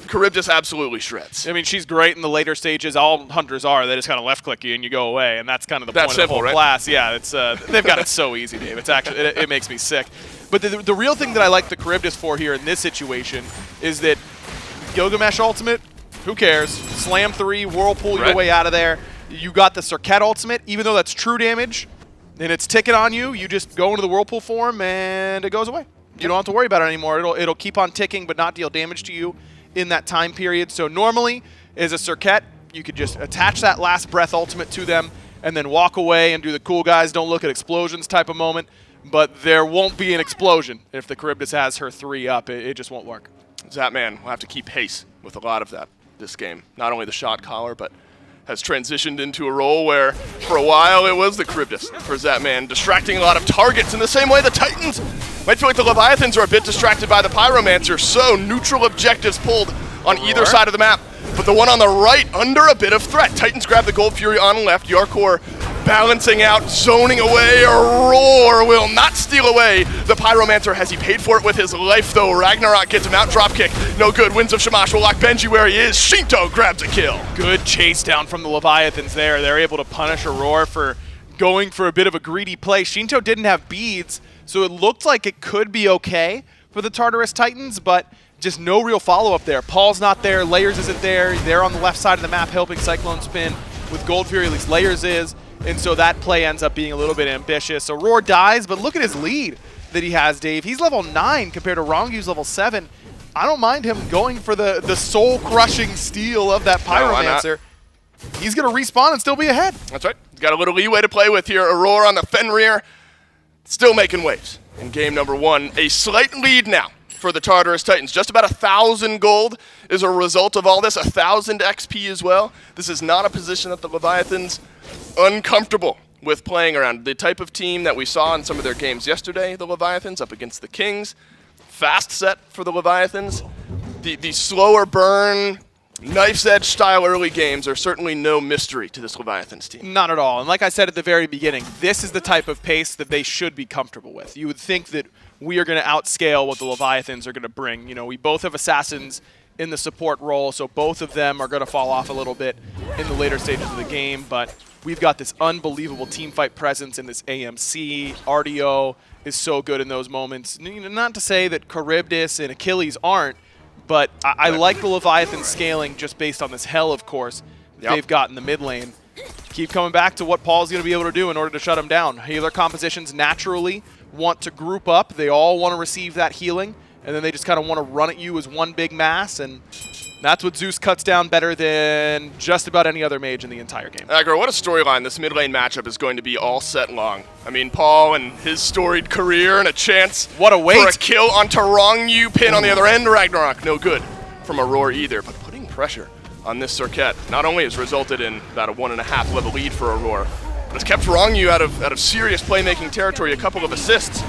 Charybdis absolutely shreds. I mean, she's great in the later stages. All Hunters are. They just kind of left-click you and you go away, and that's kind of the point of the whole class. Yeah, it's they've got it so easy, Dave. It's actually it makes me sick. But the real thing that I like the Charybdis for here in this situation is that Gilgamesh ultimate, who cares? Slam 3, Whirlpool your way out of there. You got the Circuit ultimate, even though that's true damage, and it's ticking on you. You just go into the Whirlpool form, and it goes away. You don't have to worry about it anymore. It'll keep on ticking, but not deal damage to you in that time period. So normally, as a Circuit, you could just attach that last breath ultimate to them and then walk away and do the cool guys don't look at explosions type of moment. But there won't be an explosion if the Charybdis has her 3 up. It just won't work. Zapman will have to keep pace with a lot of that this game. Not only the shot caller, but has transitioned into a role where, for a while, it was the Charybdis for Zapman, distracting a lot of targets in the same way the Titans might feel like the Leviathans are a bit distracted by the Pyromancer, so neutral objectives pulled on either side of the map. But the one on the right under a bit of threat. Titans grab the Gold Fury on left. Yarkor balancing out, zoning away. Roar will not steal away the Pyromancer. Has he paid for it with his life, though? Ragnarok gets him out. Dropkick. No good. Winds of Shamash will lock Benji where he is. Shinto grabs a kill. Good chase down from the Leviathans there. They're able to punish Aurora for going for a bit of a greedy play. Shinto didn't have beads, so it looked like it could be okay for the Tartarus Titans, but just no real follow-up there. Paul's not there. Layers isn't there. They're on the left side of the map helping Cyclone Spin with Gold Fury. At least Layers is. And so that play ends up being a little bit ambitious. Aurora dies, but look at his lead that he has, Dave. He's level 9 compared to Rongu's level 7. I don't mind him going for the soul-crushing steal of that Pyromancer. No, he's going to respawn and still be ahead. That's right. He's got a little leeway to play with here. Aurora on the Fenrir, still making waves in game number 1. A slight lead now for the Tartarus Titans. Just about 1,000 gold is a result of all this, 1,000 XP as well. This is not a position that the Leviathans uncomfortable with playing around. The type of team that we saw in some of their games yesterday, the Leviathans up against the Kings. Fast set for the Leviathans. The slower burn, knife's edge style early games are certainly no mystery to this Leviathans team. Not at all. And like I said at the very beginning, this is the type of pace that they should be comfortable with. You would think that we are going to outscale what the Leviathans are going to bring. You know, we both have assassins in the support role, so both of them are going to fall off a little bit in the later stages of the game, but we've got this unbelievable team fight presence in this AMC. RDO is so good in those moments. Not to say that Charybdis and Achilles aren't, but I like the Leviathan scaling just based on this hell, of course, that they've got in the mid lane. Keep coming back to what Paul's going to be able to do in order to shut him down. Healer compositions naturally want to group up. They all want to receive that healing, and then they just kind of want to run at you as one big mass, and that's what Zeus cuts down better than just about any other mage in the entire game. Aggro, what a storyline this mid lane matchup is going to be all set long. I mean, Paul and his storied career and a chance what a wait. For a kill onto Rongyu, pin on the other end. Ragnarok, no good from Aurora either, but putting pressure on this Circuit not only has resulted in about a 1.5 level lead for Aurora, but it's kept Rongyu out of serious playmaking territory, a couple of assists.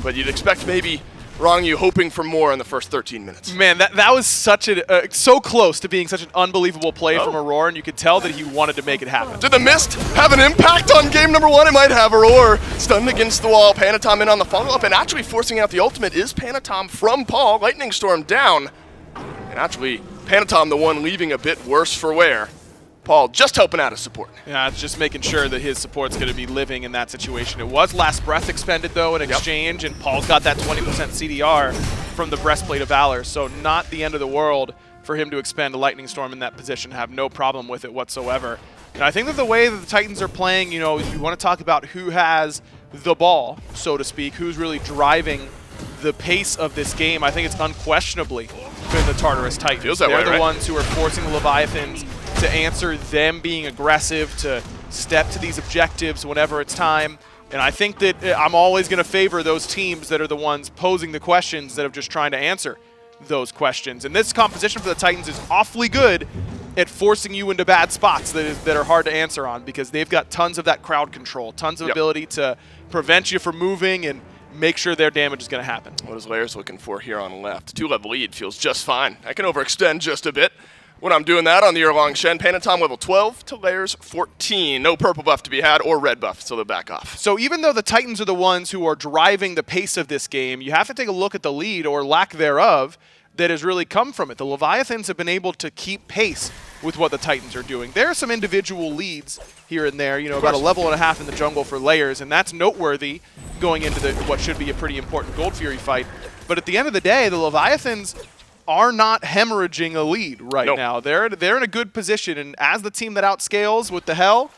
But you'd expect maybe Rongyu hoping for more in the first 13 minutes. Man, that was such a so close to being such an unbelievable play from Aurora, and you could tell that he wanted to make it happen. Did the mist have an impact on game number 1? It might have. Aurora stunned against the wall, Panatom in on the follow-up, and actually forcing out the ultimate is Panatom from Paul. Lightning Storm down, and actually Panatom the one leaving a bit worse for wear. Paul just helping out his support. Yeah, it's just making sure that his support's going to be living in that situation. It was Last Breath expended, though, in exchange, and Paul's got that 20% CDR from the Breastplate of Valor, so not the end of the world for him to expend a Lightning Storm in that position, have no problem with it whatsoever. And I think that the way that the Titans are playing, you know, you want to talk about who has the ball, so to speak, who's really driving the pace of this game. I think it's unquestionably been the Tartarus Titans. Feels that They're way, the right? ones who are forcing the Leviathans to answer them being aggressive, to step to these objectives whenever it's time. And I think that I'm always going to favor those teams that are the ones posing the questions instead of just trying to answer those questions. And this composition for the Titans is awfully good at forcing you into bad spots that are hard to answer on, because they've got tons of that crowd control, tons of ability to prevent you from moving and make sure their damage is going to happen. What is Layers looking for here on left? 2-level lead feels just fine. I can overextend just a bit when I'm doing that on the year-long Shen. Panatom level 12 to Layers 14. No purple buff to be had or red buff, so they'll back off. So even though the Titans are the ones who are driving the pace of this game, you have to take a look at the lead, or lack thereof, that has really come from it. The Leviathans have been able to keep pace with what the Titans are doing. There are some individual leads here and there, you know, about a level and a half in the jungle for Layers, and that's noteworthy going into what should be a pretty important Gold Fury fight. But at the end of the day, the Leviathans are not hemorrhaging a lead right now. They're in a good position, and as the team that outscales with the hell,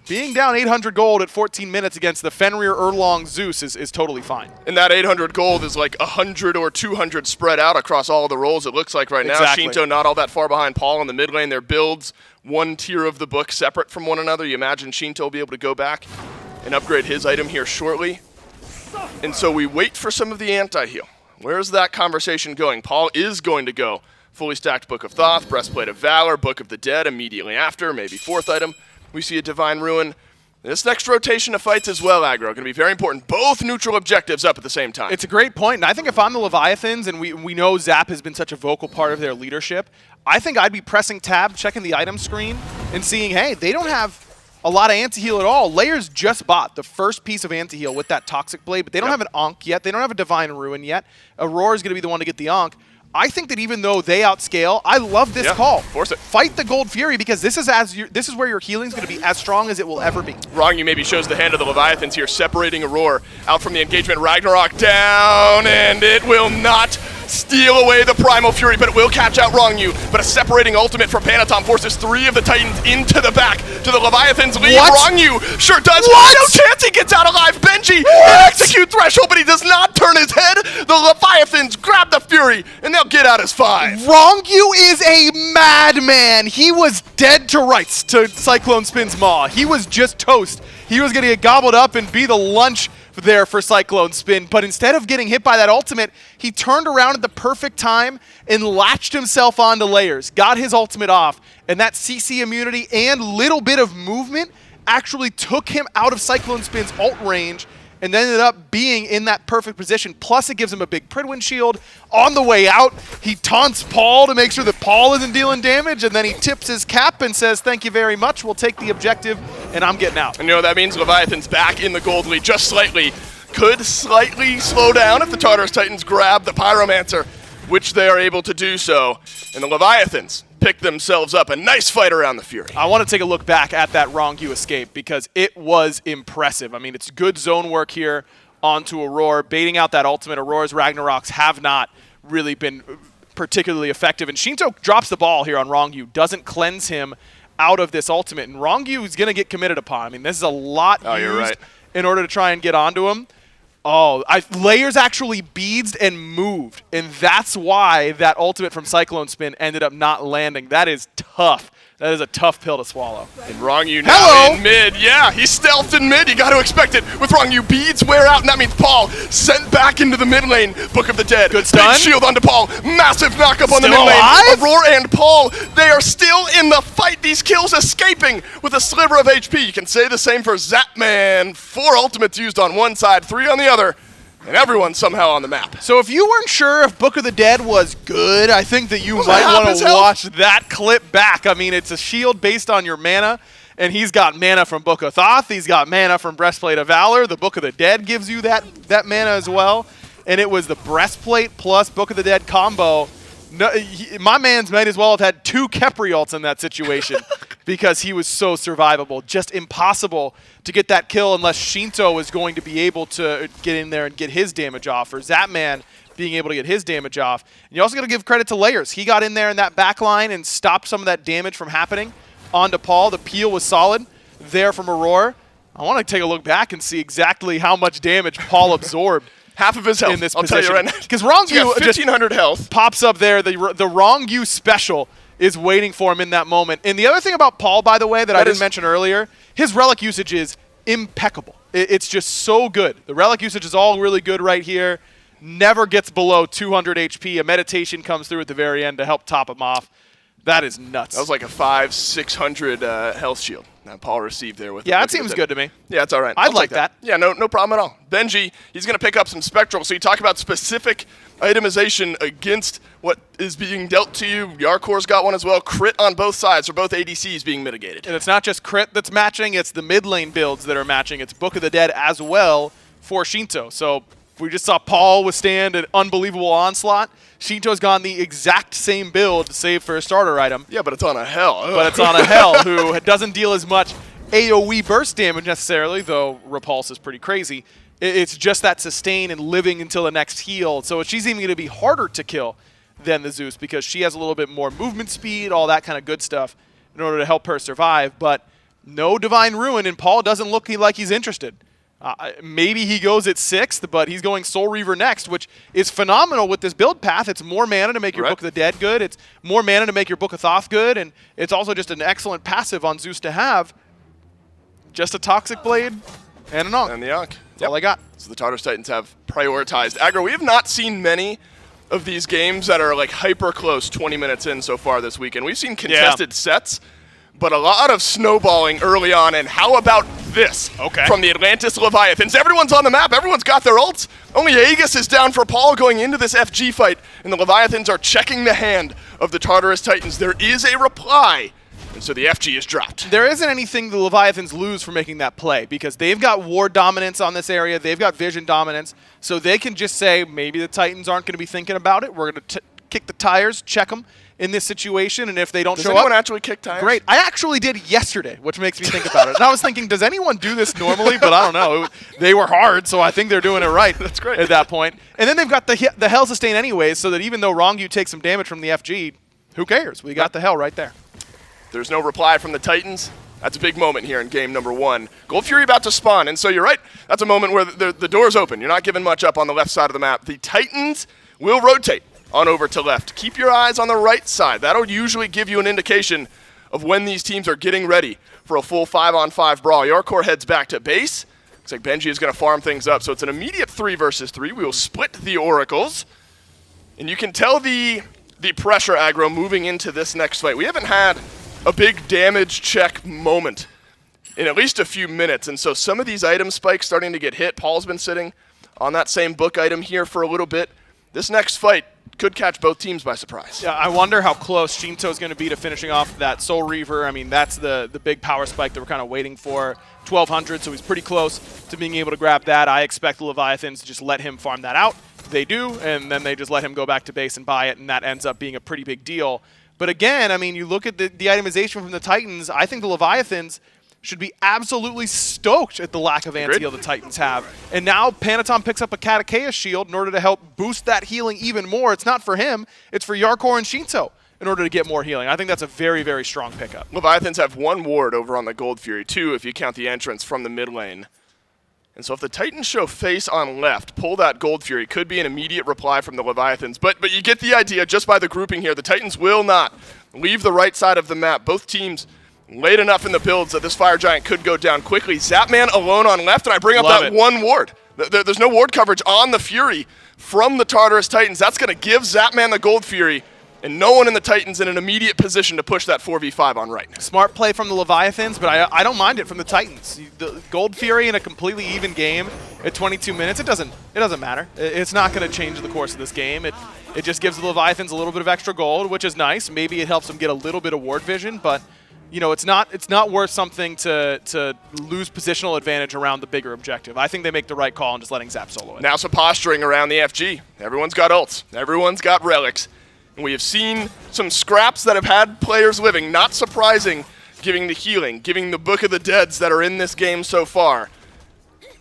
being down 800 gold at 14 minutes against the Fenrir Erlong Zeus is totally fine. And that 800 gold is like 100 or 200 spread out across all the roles, it looks like right now. Shinto not all that far behind Paul in the mid lane. Their builds one tier of the book separate from one another. You imagine Shinto will be able to go back and upgrade his item here shortly. And so we wait for some of the anti-heal. Where's that conversation going? Paul is going to go fully stacked Book of Thoth, Breastplate of Valor, Book of the Dead immediately after, maybe fourth item. We see a Divine Ruin. This next rotation of fights as well, Aggro, going to be very important. Both neutral objectives up at the same time. It's a great point, and I think if I'm the Leviathans, and we know Zap has been such a vocal part of their leadership, I think I'd be pressing tab, checking the item screen, and seeing, hey, they don't have a lot of anti-heal at all. Layers just bought the first piece of anti-heal with that Toxic Blade, but they don't have an Ankh yet. They don't have a Divine Ruin yet. Aurora's going to be the one to get the Ankh. I think that even though they outscale, I love this call. Force it. Fight the Gold Fury, because this is where your healing is going to be as strong as it will ever be. Rongyu maybe shows the hand of the Leviathans here, separating Aurora out from the engagement. Ragnarok down, and it will not steal away the Primal Fury, but it will catch out Rongyu. But a separating ultimate from Panatom forces 3 of the Titans into the back to the Leviathans lead. Rongyu sure does. No chance he gets out alive. Benji in execute threshold, but he does not turn his head. The Leviathans grab the Fury, and they'll get out as 5. Rongyu is a madman. He was dead to rights to Cyclone Spin's maw. He was just toast. He was going to get gobbled up and be the lunch there for Cyclone Spin, but instead of getting hit by that ultimate, he turned around at the perfect time and latched himself onto Layers, got his ultimate off, and that CC immunity and little bit of movement actually took him out of Cyclone Spin's ult range and ended up being in that perfect position. Plus, it gives him a big Pridwin shield. On the way out, he taunts Paul to make sure that Paul isn't dealing damage, and then he tips his cap and says, thank you very much, we'll take the objective, and I'm getting out. And you know what that means? Leviathan's back in the gold lead just slightly. Could slightly slow down if the Tartarus Titans grab the Pyromancer. which they are able to do so. And the Leviathans pick themselves up. A nice fight around the Fury. I want to take a look back at that Rongu escape because it was impressive. I mean, it's good zone work here onto Aurora, baiting out that ultimate. Aurora's Ragnaroks have not really been particularly effective. And Shinto drops the ball here on Rongu, doesn't cleanse him out of this ultimate. And Rongu is going to get committed upon. I mean, this is a lot used in order to try and get onto him. Oh, Layers actually beads and moved, and that's why that ultimate from Cyclone Spin ended up not landing. That is tough. That is a tough pill to swallow. And Rongu now in mid. Yeah, he's stealthed in mid. You got to expect it. With Rongu, beads wear out, and that means Paul sent back into the mid lane. Book of the Dead. Good stun. Big shield onto Paul. Massive knockup on the mid alive? lane. Aurora and Paul, they are still in the fight. These kills escaping with a sliver of HP. You can say the same for Zapman. 4 ultimates used on one side, 3 on the other. And everyone's somehow on the map. So if you weren't sure if Book of the Dead was good, I think that you might want to watch that clip back. I mean, it's a shield based on your mana, and he's got mana from Book of Thoth. He's got mana from Breastplate of Valor. The Book of the Dead gives you that mana as well. And it was the Breastplate plus Book of the Dead combo. No, my man's might as well have had 2 Kepri ults in that situation because he was so survivable. Just impossible to get that kill unless Shinto is going to be able to get in there and get his damage off, or Zapman being able to get his damage off. And you also got to give credit to Layers. He got in there in that back line and stopped some of that damage from happening onto Paul. The peel was solid there from Aurora. I want to take a look back and see exactly how much damage Paul absorbed. Half of his health, in this I'll position. tell you right now. Because Rongu 1,500 health. Pops up there. The Rongu special is waiting for him in that moment. And the other thing about Paul, by the way, that I didn't mention earlier, his relic usage is impeccable. It's just so good. The relic usage is all really good right here. Never gets below 200 HP. A meditation comes through at the very end to help top him off. That is nuts. That was like a 500-600 health shield that Paul received there. With that seems good to me. Yeah, it's all right. I'd like that. Yeah, no problem at all. Benji, he's going to pick up some Spectral. So you talk about specific itemization against what is being dealt to you. Yarkor's got one as well. Crit on both sides for both ADCs being mitigated. And it's not just crit that's matching. It's the mid lane builds that are matching. It's Book of the Dead as well for Shinto. So we just saw Paul withstand an unbelievable onslaught. Shinto's gone the exact same build, save for a starter item. Yeah, but it's on a Hell. But it's on a Hell, who doesn't deal as much AoE burst damage necessarily, though Repulse is pretty crazy. It's just that sustain and living until the next heal. So she's even going to be harder to kill than the Zeus because she has a little bit more movement speed, all that kind of good stuff in order to help her survive. But no Divine Ruin, and Paul doesn't look like he's interested. Maybe he goes at 6th, but he's going Soul Reaver next, which is phenomenal with this build path. It's more mana to make your Book of the Dead good. It's more mana to make your Book of Thoth good, and it's also just an excellent passive on Zeus to have. Just a Toxic Blade and an Ankh. And the Ankh. That's all I got. So the Tartarus Titans have prioritized aggro. We have not seen many of these games that are like hyper close 20 minutes in so far this weekend. We've seen contested sets, but a lot of snowballing early on. And how about this from the Atlantis Leviathans? Everyone's on the map. Everyone's got their ults. Only Aegis is down for Paul going into this FG fight, and the Leviathans are checking the hand of the Tartarus Titans. There is a reply, and so the FG is dropped. There isn't anything the Leviathans lose for making that play because they've got ward dominance on this area. They've got vision dominance, so they can just say maybe the Titans aren't going to be thinking about it. We're going to kick the tires, check them in this situation, and if they don't show up... Does anyone actually kick tires? Great. I actually did yesterday, which makes me think about it. And I was thinking, does anyone do this normally? But I don't know. They were hard, so I think they're doing it right. That's great. At that point. And then they've got the Hell Sustain anyways, so that even though Rongu takes some damage from the FG, who cares? We got the Hell right there. There's no reply from the Titans. That's a big moment here in game number 1. Gold Fury about to spawn, and so you're right. That's a moment where the door's open. You're not giving much up on the left side of the map. The Titans will rotate on over to left. Keep your eyes on the right side. That'll usually give you an indication of when these teams are getting ready for a full 5-on-5 brawl. Yarkor heads back to base. Looks like Benji is going to farm things up, so it's an immediate 3 versus 3. We will split the Oracles, and you can tell the pressure aggro moving into this next fight. We haven't had a big damage check moment in at least a few minutes, and so some of these item spikes starting to get hit. Paul's been sitting on that same book item here for a little bit. This next fight could catch both teams by surprise. Yeah, I wonder how close Shinto's going to be to finishing off that Soul Reaver. I mean, that's the big power spike that we're kind of waiting for. 1,200, so he's pretty close to being able to grab that. I expect the Leviathans to just let him farm that out they do, and then they just let him go back to base and buy it, and that ends up being a pretty big deal. But again, I mean, you look at the itemization from the Titans, I think the Leviathans should be absolutely stoked at the lack of anti-heal the Titans have. And now Panatom picks up a Katakeya shield in order to help boost that healing even more. It's not for him, it's for Yarkor and Shinto in order to get more healing. I think that's a very, very strong pickup. Leviathans have 1 ward over on the Gold Fury, 2 if you count the entrance from the mid lane. And so if the Titans show face on left, pull that Gold Fury, could be an immediate reply from the Leviathans. But you get the idea just by the grouping here. The Titans will not leave the right side of the map. Both teams late enough in the builds that this Fire Giant could go down quickly. Zapman alone on left, and I bring up that 1 ward. There's no ward coverage on the Fury from the Tartarus Titans. That's going to give Zapman the Gold Fury, and no one in the Titans in an immediate position to push that 4v5 on right now. Smart play from the Leviathans, but I don't mind it from the Titans. The Gold Fury in a completely even game at 22 minutes, it doesn't matter. It's not going to change the course of this game. It just gives the Leviathans a little bit of extra gold, which is nice. Maybe it helps them get a little bit of ward vision, but you know, it's not worth something to lose positional advantage around the bigger objective. I think they make the right call in just letting Zap solo it. Now some posturing around the FG. Everyone's got ults. Everyone's got relics. And we have seen some scraps that have had players living. Not surprising, giving the healing, giving the Book of the Deads that are in this game so far.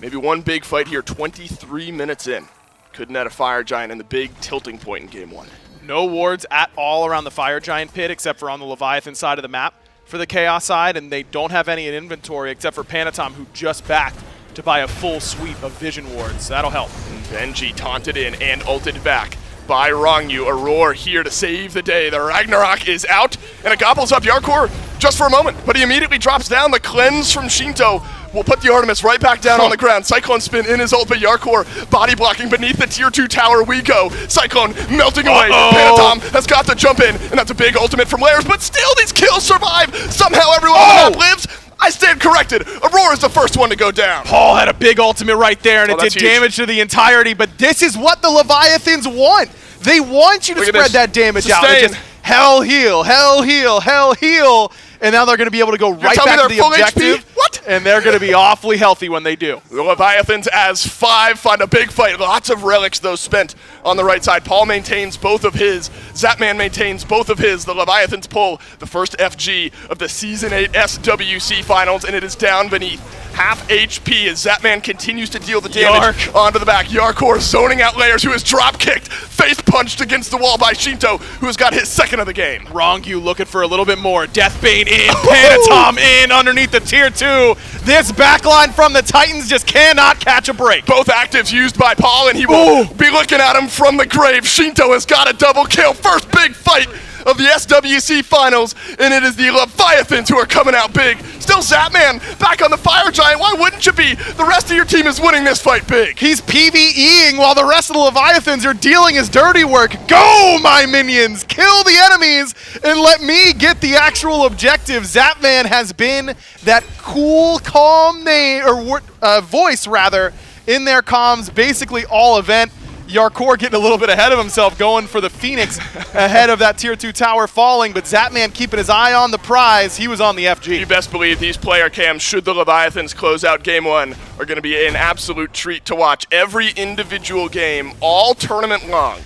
Maybe one big fight here, 23 minutes in. Could net a Fire Giant in the big tilting point in game 1. No wards at all around the Fire Giant pit except for on the Leviathan side of the map for the Chaos side, and they don't have any in inventory except for Panatom, who just backed to buy a full suite of vision wards. That'll help. Benji taunted in and ulted back by Rongyu. Aurora here to save the day. The Ragnarok is out, and it gobbles up Yarkor just for a moment, but he immediately drops down. The cleanse from Shinto will put the Artemis right back down on the ground. Cyclone spin in his ult, but Yarkor body blocking beneath the tier 2 tower. We go. Cyclone melting away. Panatom has got to jump in, and that's a big ultimate from Layers, but still these kills survive. Somehow everyone on the map lives. I stand corrected. Aurora's the first one to go down. Paul had a big ultimate right there, and it did damage to the entirety, but this is what the Leviathans want. They want you to spread that damage out. It's just hell heal, hell heal, hell heal, and now they're going to be able to go right back to the objective. What? And they're going to be awfully healthy when they do. The Leviathans as 5 find a big fight. Lots of relics, though, spent on the right side. Paul maintains both of his. Zapman maintains both of his. The Leviathans pull the first FG of the Season 8 SWC Finals, and it is down beneath half HP as Zapman continues to deal the damage onto the back. Yarkor zoning out Layers, who is drop-kicked, face-punched against the wall by Shinto, who has got his second of the game. Rongyu looking for a little bit more. Deathbane in, Panatom in underneath the tier 2. This backline from the Titans just cannot catch a break. Both actives used by Paul, and he will be looking at him from the grave. Shinto has got a double kill. First big fight of the SWC Finals, and it is the Leviathans who are coming out big. Still Zapman back on the Fire Giant. Why wouldn't you be? The rest of your team is winning this fight big. He's PvEing while the rest of the Leviathans are dealing his dirty work. Go, my minions! Kill the enemies and let me get the actual objective. Zapman has been that cool, calm voice rather in their comms basically all event. Yarkor getting a little bit ahead of himself, going for the Phoenix ahead of that tier 2 tower falling, but Zapman keeping his eye on the prize. He was on the FG. You best believe these player cams, should the Leviathans close out game 1, are going to be an absolute treat to watch. Every individual game, all tournament long,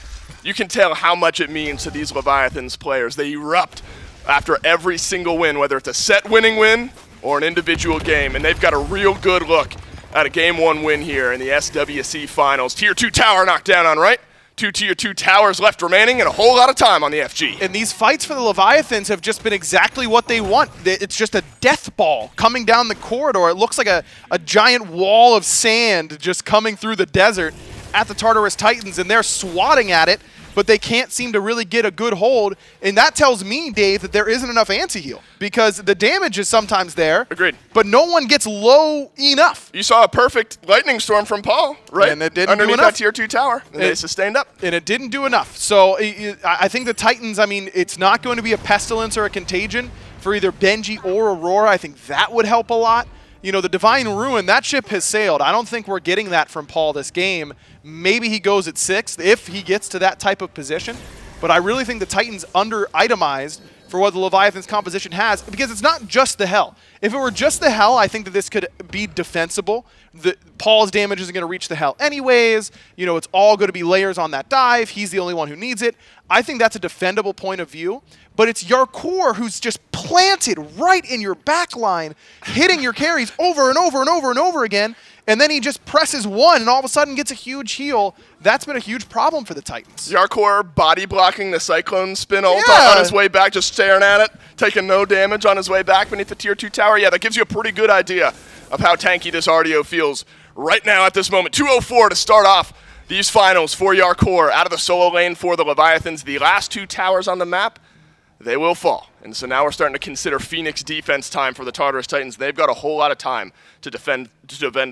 you can tell how much it means to these Leviathans players. They erupt after every single win, whether it's a set-winning win or an individual game, and they've got a real good look at a game 1 win here in the SWC Finals. Tier 2 tower knocked down on right. 2 tier 2 towers left remaining, and a whole lot of time on the FG. And these fights for the Leviathans have just been exactly what they want. It's just a death ball coming down the corridor. It looks like a giant wall of sand just coming through the desert at the Tartarus Titans, and they're swatting at it, but they can't seem to really get a good hold. And that tells me, Dave, that there isn't enough anti-heal because the damage is sometimes there. Agreed. But no one gets low enough. You saw a perfect lightning storm from Paul, right? And it didn't underneath do enough. that tier 2 tower. And they sustained up. And it didn't do enough. So I think the Titans, I mean, it's not going to be a pestilence or a contagion for either Benji or Aurora. I think that would help a lot. You know, the Divine Ruin, that ship has sailed. I don't think we're getting that from Paul this game. Maybe he goes at 6th if he gets to that type of position. But I really think the Titans under-itemized for what the Leviathan's composition has, because it's not just the Hell. If it were just the Hell, I think that this could be defensible. Paul's damage isn't going to reach the Hell anyways. You know, it's all going to be layers on that dive. He's the only one who needs it. I think that's a defendable point of view. But it's Yarkor who's just planted right in your back line, hitting your carries over and over and over and over again. And then he just presses one and all of a sudden gets a huge heal. That's been a huge problem for the Titans. Yarkor body blocking the Cyclone spin ult on his way back, just staring at it, taking no damage on his way back beneath the tier 2 tower. Yeah, that gives you a pretty good idea of how tanky this RDO feels right now at this moment. 2:04 to start off these finals for Yarkor out of the solo lane for the Leviathans. The last 2 towers on the map, they will fall. And so now we're starting to consider Phoenix defense time for the Tartarus Titans. They've got a whole lot of time to defend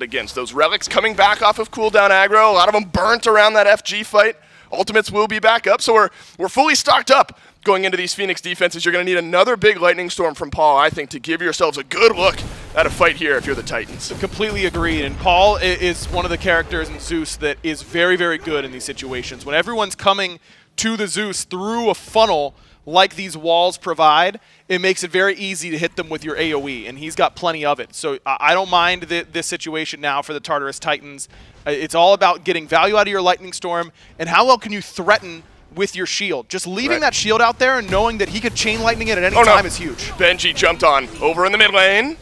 against. Those relics coming back off of cooldown aggro, a lot of them burnt around that FG fight. Ultimates will be back up, so we're fully stocked up going into these Phoenix defenses. You're going to need another big lightning storm from Paul, I think, to give yourselves a good look at a fight here if you're the Titans. Completely agreed. And Paul is one of the characters in Zeus that is very, very good in these situations. When everyone's coming to the Zeus through a funnel like these walls provide, it makes it very easy to hit them with your AoE, and he's got plenty of it. So I don't mind this situation now for the Tartarus Titans. It's all about getting value out of your Lightning Storm, and how well can you threaten with your shield. Just leaving that shield out there and knowing that he could chain lightning it at any time is huge. Benji jumped on over in the mid lane,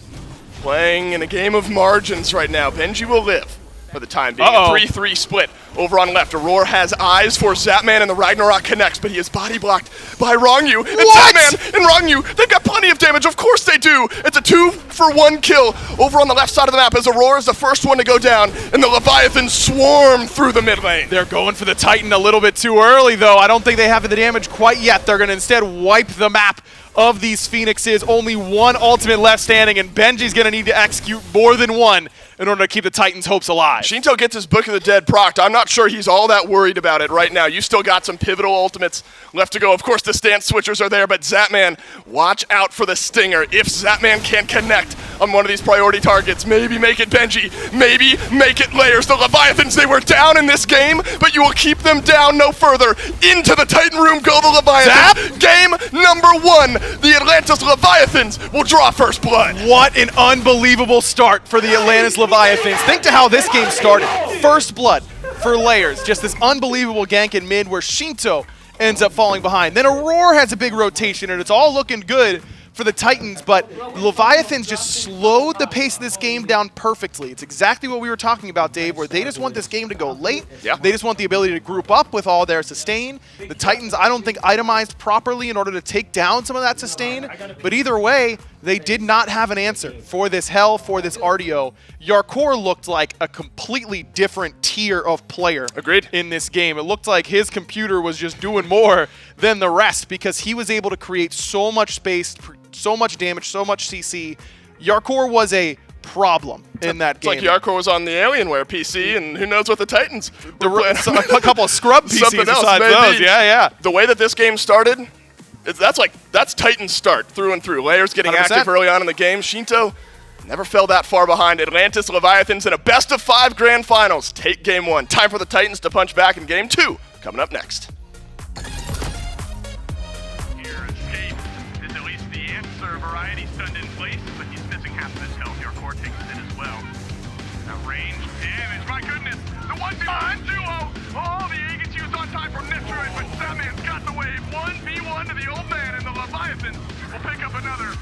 playing in a game of margins right now. Benji will live for the time being. A 3-3 split over on left. Aurora has eyes for Zapman, and the Ragnarok connects, but he is body blocked by Rongyu. And Zapman and Rongyu, they've got plenty of damage. Of course they do. It's a 2-for-1 kill over on the left side of the map as Aurora is the first one to go down, and the Leviathans swarm through the mid lane. They're going for the Titan a little bit too early, though. I don't think they have the damage quite yet. They're going to instead wipe the map of these Phoenixes. Only one ultimate left standing, and Benji's going to need to execute more than one in order to keep the Titans' hopes alive. Shinto gets his Book of the Dead procced. I'm not sure he's all that worried about it right now. You still got some pivotal ultimates left to go. Of course, the stance switchers are there, but Zapman, watch out for the Stinger. If Zapman can't connect on one of these priority targets, maybe make it Benji, maybe make it Layers. The Leviathans, they were down in this game, but you will keep them down no further. Into the Titan room go the Leviathans. Game number 1, the Atlantis Leviathans will draw first blood. What an unbelievable start for the Atlantis Leviathans. Think to how this game started. First blood for Layers. Just this unbelievable gank in mid where Shinto ends up falling behind. Then Aurora has a big rotation, and it's all looking good for the Titans, but Leviathans just slowed the pace of this game down perfectly. It's exactly what we were talking about, Dave, where they just want this game to go late. Yeah. They just want the ability to group up with all their sustain. The Titans, I don't think, itemized properly in order to take down some of that sustain, but either way, they did not have an answer for this Hell, for this RDO. Yarkor looked like a completely different tier of player. Agreed. In this game. It looked like his computer was just doing more than the rest because he was able to create so much space, so much damage, so much CC. Yarkor was a problem in that game. It's like Yarkor was on the Alienware PC, and who knows what the Titans were playing. A couple of scrub PCs besides those. Yeah. The way that this game started, that's Titan's start through and through. Layers getting 100%. Active early on in the game. Shinto never fell that far behind. Atlantis Leviathans in a best-of-5 grand finals. Take game 1. Time for the Titans to punch back in game 2. Coming up next. Variety stunned in place, but he's missing half of his health. Yarkor takes it in as well. That range damage, my goodness! The one behind duo! Oh, the A gets used on time from Netroid, but Satman's got the wave. 1v1 to the old man, and the Leviathans will pick up another.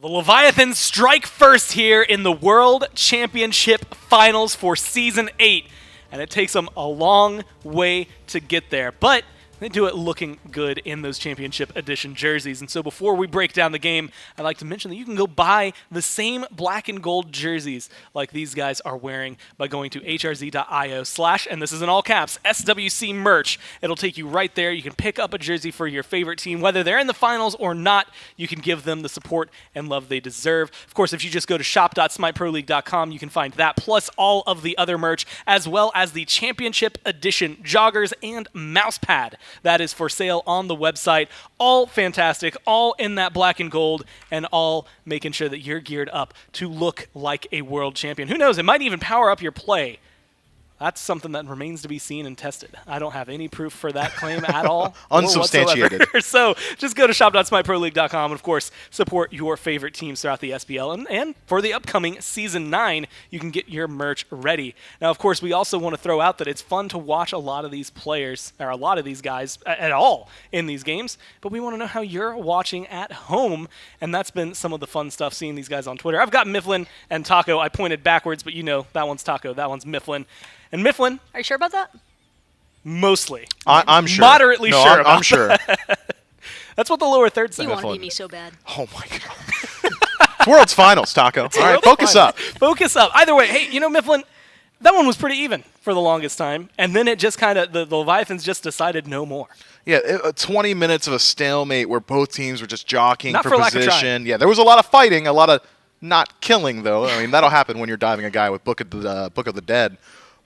The Leviathans strike first here in the World Championship Finals for Season 8, and it takes them a long way to get there, but they do it looking good in those Championship Edition jerseys. And so before we break down the game, I'd like to mention that you can go buy the same black and gold jerseys like these guys are wearing by going to hrz.io/ and this is in all caps, SWC merch. It'll take you right there. You can pick up a jersey for your favorite team. Whether they're in the finals or not, you can give them the support and love they deserve. Of course, if you just go to shop.smiteproleague.com, you can find that, plus all of the other merch, as well as the Championship Edition joggers and mouse pad. That is for sale on the website. All fantastic, all in that black and gold, and all making sure that you're geared up to look like a world champion. Who knows, it might even power up your play. That's something that remains to be seen and tested. I don't have any proof for that claim at all. Unsubstantiated. So just go to shop.smiteproleague.com and, of course, support your favorite teams throughout the SPL. And for the upcoming Season 9, you can get your merch ready. Now, of course, we also want to throw out that it's fun to watch a lot of these players, or a lot of these guys at all in these games, but we want to know how you're watching at home, and that's been some of the fun stuff, seeing these guys on Twitter. I've got Mifflin and Taco. I pointed backwards, but you know that one's Taco, that one's Mifflin. And Mifflin. Are you sure about that? Mostly. I'm sure. Moderately sure. I'm sure. That's what the lower third said. You want to beat me so bad. Oh, my God. World's finals, Taco. All right, focus up. Focus up. Either way, hey, you know, Mifflin, that one was pretty even for the longest time. And then it just kind of, the Leviathans just decided no more. Yeah, 20 minutes of a stalemate where both teams were just jockeying Not for lack of position. Yeah, there was a lot of fighting, a lot of not killing, though. I mean, that'll happen when you're diving a guy with Book of the Dead.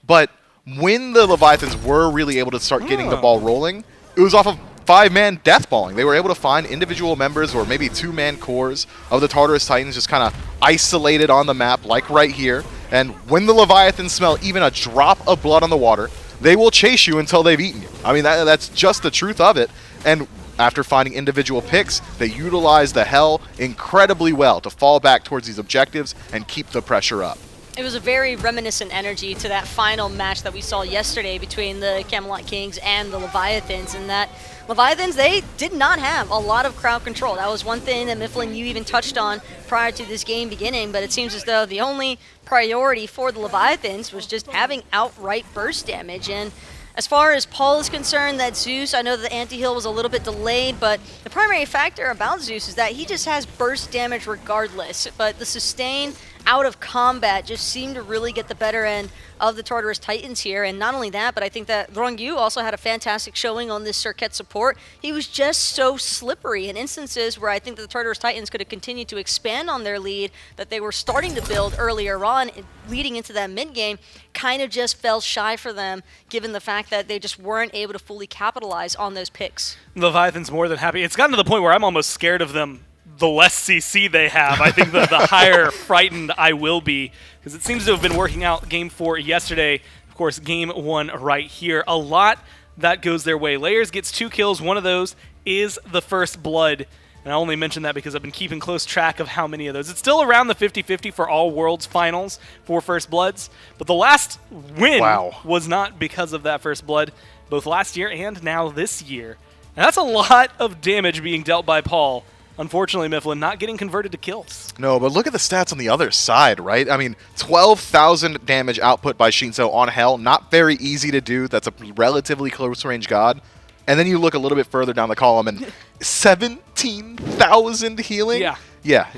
But when the Leviathans were really able to start getting the ball rolling, it was off of 5-man deathballing. They were able to find individual members or maybe 2-man cores of the Tartarus Titans just kind of isolated on the map, like right here. And when the Leviathans smell even a drop of blood on the water, they will chase you until they've eaten you. I mean, that's just the truth of it. And after finding individual picks, they utilize the Hell incredibly well to fall back towards these objectives and keep the pressure up. It was a very reminiscent energy to that final match that we saw yesterday between the Camelot Kings and the Leviathans, and that Leviathans, they did not have a lot of crowd control. That was one thing that Mifflin, you even touched on prior to this game beginning, but it seems as though the only priority for the Leviathans was just having outright burst damage. And as far as Paul is concerned, that Zeus, I know that the anti-heal was a little bit delayed, but the primary factor about Zeus is that he just has burst damage regardless, but the sustain out of combat just seemed to really get the better end of the Tartarus Titans here. And not only that, but I think that Rongyu also had a fantastic showing on this Circuit support. He was just so slippery in instances where I think that the Tartarus Titans could have continued to expand on their lead that they were starting to build earlier on, leading into that mid-game, kind of just fell shy for them, given the fact that they just weren't able to fully capitalize on those picks. Leviathan's more than happy. It's gotten to the point where I'm almost scared of them. The less CC they have, I think the higher frightened I will be, because it seems to have been working out Game 4 yesterday. Of course, Game 1 right here. A lot that goes their way. Layers gets 2 kills. One of those is the first blood. And I only mention that because I've been keeping close track of how many of those. It's still around the 50-50 for all Worlds finals for First Bloods. But the last win was not because of that First Blood, both last year and now this year. And that's a lot of damage being dealt by Paul. Unfortunately, Mifflin not getting converted to kills. No, but look at the stats on the other side, right? I mean, 12,000 damage output by Shinzo on Hell. Not very easy to do. That's a relatively close-range god. And then you look a little bit further down the column, and 17,000 healing? Yeah. Yeah.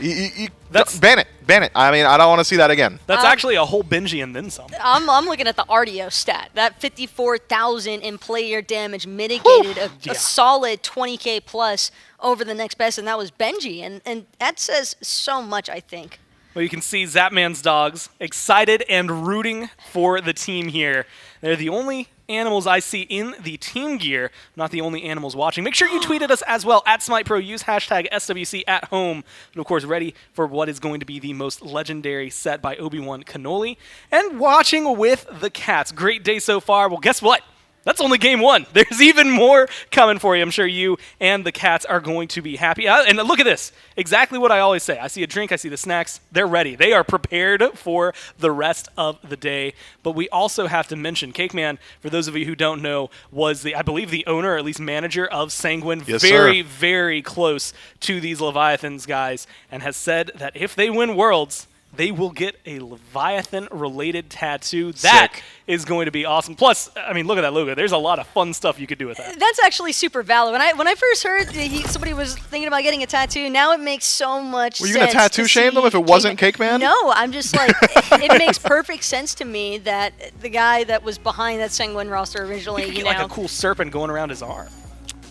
Ban it. Ban it. I mean, I don't want to see that again. That's actually a whole Benji and then some. I'm looking at the RDO stat. That 54,000 in player damage mitigated a solid 20k plus over the next best, and that was Benji. And that says so much, I think. Well, you can see Zapman's dogs excited and rooting for the team here. They're the only animals I see in the team gear, not the only animals watching. Make sure you tweet at us as well, at SmitePro. Use hashtag SWC at home. And, of course, ready for what is going to be the most legendary set by Obi-Wan Cannoli. And watching with the cats. Great day so far. Well, guess what? That's only game one. There's even more coming for you. I'm sure you and the cats are going to be happy. And look at this. Exactly what I always say. I see a drink, I see the snacks. They're ready. They are prepared for the rest of the day. But we also have to mention Cake Man, for those of you who don't know, was I believe the owner, or at least manager of Sanguine. Yes, very, sir. very close to these Leviathans guys, and has said that if they win Worlds, they will get a Leviathan-related tattoo. That is going to be awesome. Plus, I mean, look at that logo. There's a lot of fun stuff you could do with that. That's actually super valid. When I first heard somebody was thinking about getting a tattoo, now it makes so much sense. Were you going to tattoo shame them if it wasn't Cake Man? No, I'm just like, it makes perfect sense to me that the guy that was behind that Sanguine roster originally, You could get like a cool serpent going around his arm.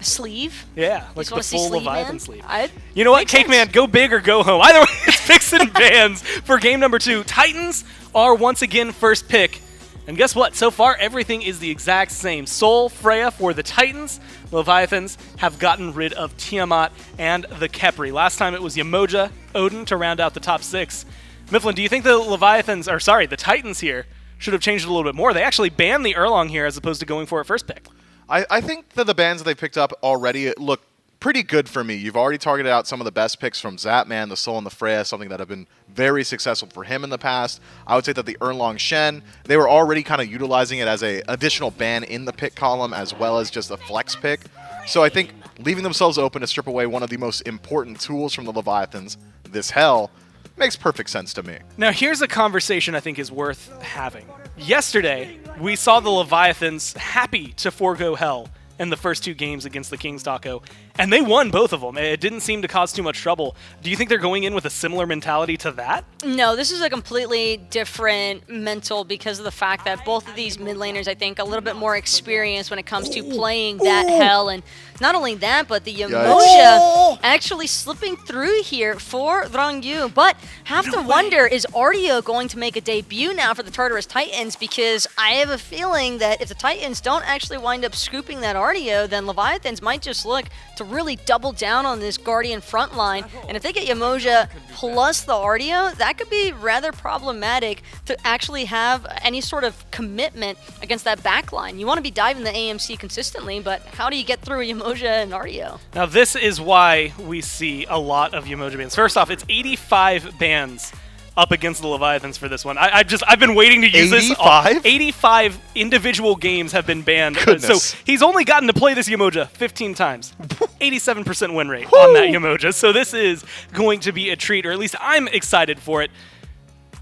Sleeve? Yeah, like the full Leviathan sleeve. You know what, Cake Man, go big or go home. Either way, it's picks and bans for game number 2. Titans are once again first pick. And guess what? So far, everything is the exact same. Sol, Freya for the Titans. Leviathans have gotten rid of Tiamat and the Khepri. Last time it was Yamoja, Odin to round out the top 6. Mifflin, do you think the Titans here should have changed it a little bit more? They actually banned the Erlong here as opposed to going for it first pick. I think that the bans that they picked up already look pretty good for me. You've already targeted out some of the best picks from Zapman, the Sol, and the Freya, something that have been very successful for him in the past. I would say that the Erlong Shen, they were already kind of utilizing it as an additional ban in the pick column as well as just a flex pick. So I think leaving themselves open to strip away one of the most important tools from the Leviathans, this Hell, makes perfect sense to me. Now, here's a conversation I think is worth having. Yesterday, we saw the Leviathans happy to forego Hell in the first 2 games against the King's Taco, and they won both of them. It didn't seem to cause too much trouble. Do you think they're going in with a similar mentality to that? No, this is a completely different mental because of the fact that both of these mid laners, I think, a little bit more experienced when it comes to playing that Hell. And not only that, but the Yamoja actually slipping through here for Rangyu. But have to wonder, is Artio going to make a debut now for the Tartarus Titans? Because I have a feeling that if the Titans don't actually wind up scooping that Artio, then Leviathans might just look to really double down on this Guardian front line. And if they get Yamoja plus the Artio, that could be rather problematic to actually have any sort of commitment against that back line. You want to be diving the AMC consistently, but how do you get through Yamoja and Artio? Now, this is why we see a lot of Yamoja bans. First off, it's 85 bans up against the Leviathans for this one. I've been waiting to use 85? this. 85 individual games have been banned. Goodness. So he's only gotten to play this Yamoja 15 times. 87% win rate on that Yamoja. So this is going to be a treat, or at least I'm excited for it.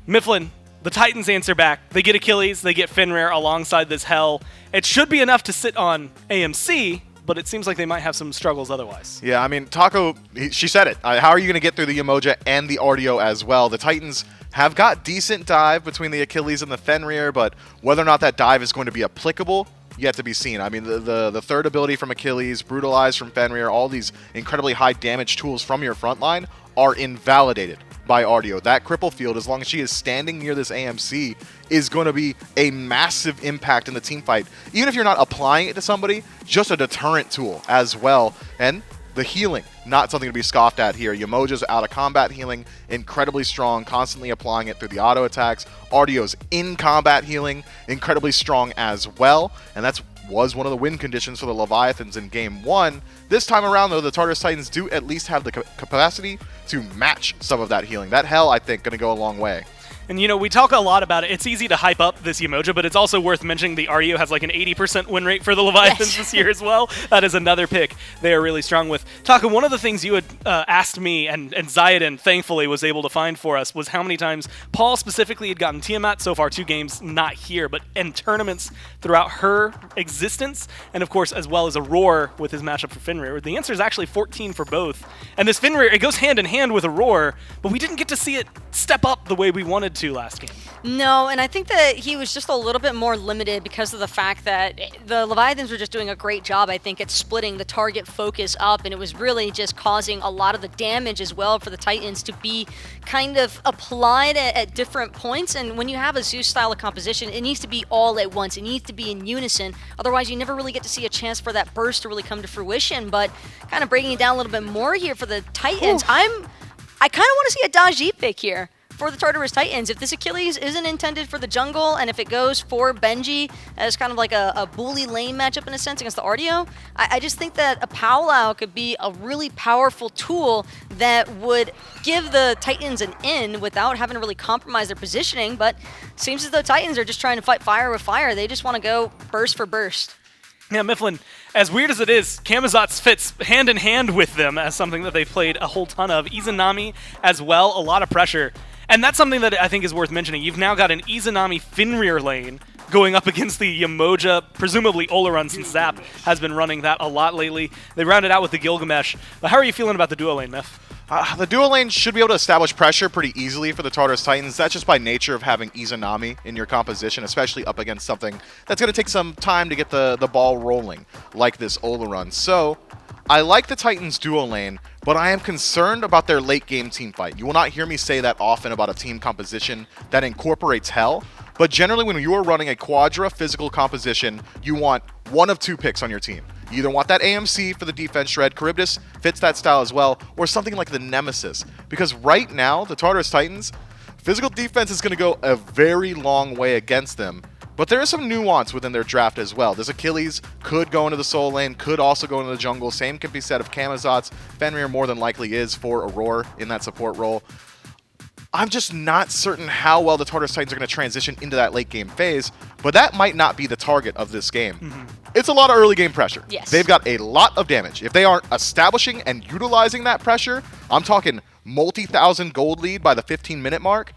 Mifflin, the Titans answer back. They get Achilles, they get Fenrir alongside this Hell. It should be enough to sit on AMC, but it seems like they might have some struggles otherwise. Yeah, I mean, Taco, she said it. How are you going to get through the Yamoja and the Artio as well? The Titans have got decent dive between the Achilles and the Fenrir, but whether or not that dive is going to be applicable, yet to be seen. I mean, the third ability from Achilles, Brutalize from Fenrir, all these incredibly high damage tools from your front line are invalidated by Artio. That cripple field, as long as she is standing near this AMC, is going to be a massive impact in the team fight. Even if you're not applying it to somebody, just a deterrent tool as well. And the healing, not something to be scoffed at here. Yamoja's out of combat healing, incredibly strong, constantly applying it through the auto attacks. Artio's in combat healing, incredibly strong as well. And that's was one of the win conditions for the Leviathans in Game 1. This time around, though, the Tartarus Titans do at least have the capacity to match some of that healing. That Hell, I think, going to go a long way. And, you know, we talk a lot about it. It's easy to hype up this Yamoja, but it's also worth mentioning the Artio has like an 80% win rate for the Leviathans this year as well. That is another pick they are really strong with. Taka, one of the things you had asked me, and Zayden thankfully was able to find for us, was how many times Paul specifically had gotten Tiamat. So far, 2 games, not here, but in tournaments throughout her existence, and of course, as well as Aurora with his matchup for Fenrir. The answer is actually 14 for both. And this Fenrir, it goes hand in hand with Aurora, but we didn't get to see it step up the way we wanted to last game. No, and I think that he was just a little bit more limited because of the fact that the Leviathans were just doing a great job, I think, at splitting the target focus up, and it was really just causing a lot of the damage as well for the Titans to be kind of applied at different points. And when you have a Zeus style of composition, it needs to be all at once. It needs to be in unison. Otherwise, you never really get to see a chance for that burst to really come to fruition. But kind of breaking it down a little bit more here for the Titans, I kind of want to see a Daji pick here. for the Tartarus Titans, if this Achilles isn't intended for the jungle, and if it goes for Benji as kind of like a bully lane matchup in a sense against the RDO, I just think that a Powwow could be a really powerful tool that would give the Titans an in without having to really compromise their positioning, but seems as though Titans are just trying to fight fire with fire. They just want to go burst for burst. Yeah, Mifflin, as weird as it is, Camazotz fits hand in hand with them as something that they've played a whole ton of. Izanami as well, a lot of pressure. And that's something that I think is worth mentioning. You've now got an Izanami Fenrir lane going up against the Yamoja, presumably Olorun, since Zap has been running that a lot lately. They rounded out with the Gilgamesh. But how are you feeling about the duo lane, Miff? The duo lane should be able to establish pressure pretty easily for the Tartarus Titans. That's just by nature of having Izanami in your composition, especially up against something that's going to take some time to get the ball rolling, like this Olorun. So, I like the Titans duo lane, but I am concerned about their late game team fight. You will not hear me say that often about a team composition that incorporates Hell, but generally when you are running a Quadra physical composition, you want one of two picks on your team. You either want that AMC for the defense shred, Charybdis fits that style as well, or something like the Nemesis. Because right now, the Tartarus Titans, physical defense is going to go a very long way against them. But there is some nuance within their draft as well. This Achilles could go into the soul lane, could also go into the jungle. Same can be said of Camazotz. Fenrir more than likely is for Aurora in that support role. I'm just not certain how well the Tartarus Titans are going to transition into that late game phase, but that might not be the target of this game. It's a lot of early game pressure. Yes. They've got a lot of damage. If they aren't establishing and utilizing that pressure, I'm talking multi-thousand gold lead by the 15-minute mark,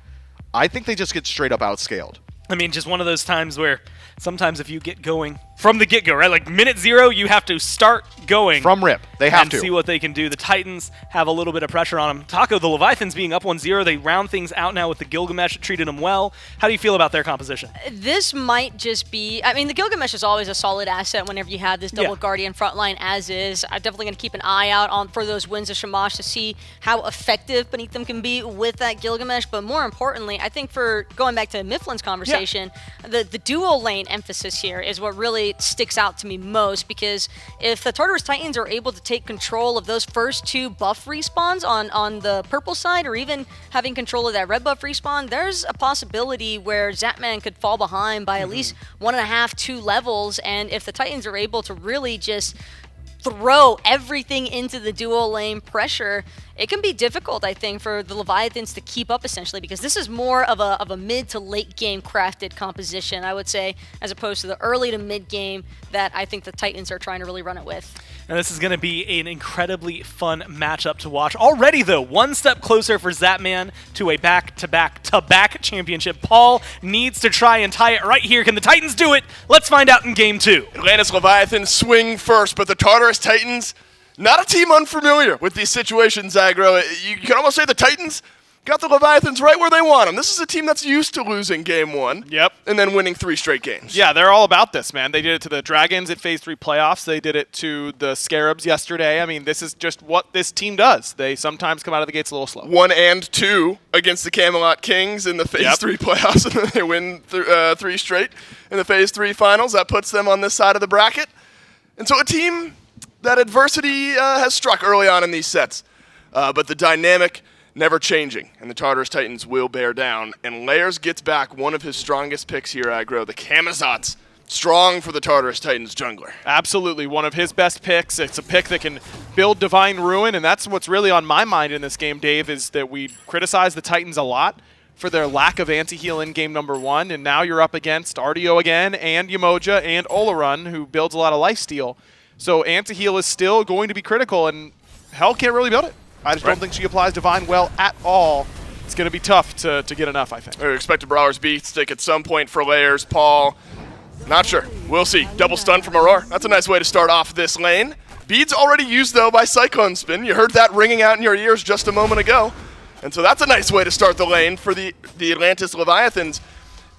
I think they just get straight up outscaled. I mean, just one of those times where sometimes if you get going from the get-go, right? Like minute 0, you have to start going. From rip. They have and to. see what they can do. The Titans have a little bit of pressure on them. Taco, the Leviathans being up 1-0, they round things out now with the Gilgamesh, treated them well. How do you feel about their composition? This might just be, I mean, the Gilgamesh is always a solid asset whenever you have this double Guardian frontline as is. I'm definitely going to keep an eye out on for those wins of Shamash to see how effective beneath them can be with that Gilgamesh. But more importantly, I think for going back to Mifflin's conversation, the dual lane emphasis here is what really sticks out to me most, because if the Tartarus Titans are able to take control of those first 2 buff respawns on the purple side, or even having control of that red buff respawn, there's a possibility where Zapman could fall behind by at least 1.5, 2 levels. And if the Titans are able to really just throw everything into the dual lane pressure, it can be difficult, I think, for the Leviathans to keep up, essentially, because this is more of a mid to late game crafted composition, I would say, as opposed to the early to mid game that I think the Titans are trying to really run it with. And this is going to be an incredibly fun matchup to watch. Already, though, one step closer for Zapman to a back-to-back-to-back championship. Paul needs to try and tie it right here. Can the Titans do it? Let's find out in Game 2. Atlantis Leviathans swing first, but the Tartarus Titans, not a team unfamiliar with these situations, Aggro. You can almost say the Titans got the Leviathans right where they want them. This is a team that's used to losing Game 1. Yep. And then winning 3 straight games. Yeah, they're all about this, man. They did it to the Dragons at Phase 3 playoffs. They did it to the Scarabs yesterday. I mean, this is just what this team does. They sometimes come out of the gates a little slow. 1 and 2 against the Camelot Kings in the Phase 3 playoffs, and then they win 3 straight in the Phase 3 finals. That puts them on this side of the bracket. And so a team that adversity has struck early on in these sets. But the dynamic never changing, and the Tartarus Titans will bear down. And Layers gets back one of his strongest picks here, Aggro, the Camazotz. Strong for the Tartarus Titans jungler. Absolutely, one of his best picks. It's a pick that can build Divine Ruin, and that's what's really on my mind in this game, Dave, is that we criticize the Titans a lot for their lack of anti-heal in game number 1, and now you're up against RDO again, and Yamoja, and Olorun, who builds a lot of lifesteal. So anti-heal is still going to be critical, and Hell can't really build it. I just don't think she applies Divine well at all. It's going to be tough to get enough, I think. We expect a Brawler's Beat stick at some point for Layers. Paul, not sure. We'll see. Double stun from Aurora. That's a nice way to start off this lane. Bead's already used, though, by Cyclone Spin. You heard that ringing out in your ears just a moment ago. And so that's a nice way to start the lane for the Atlantis Leviathans.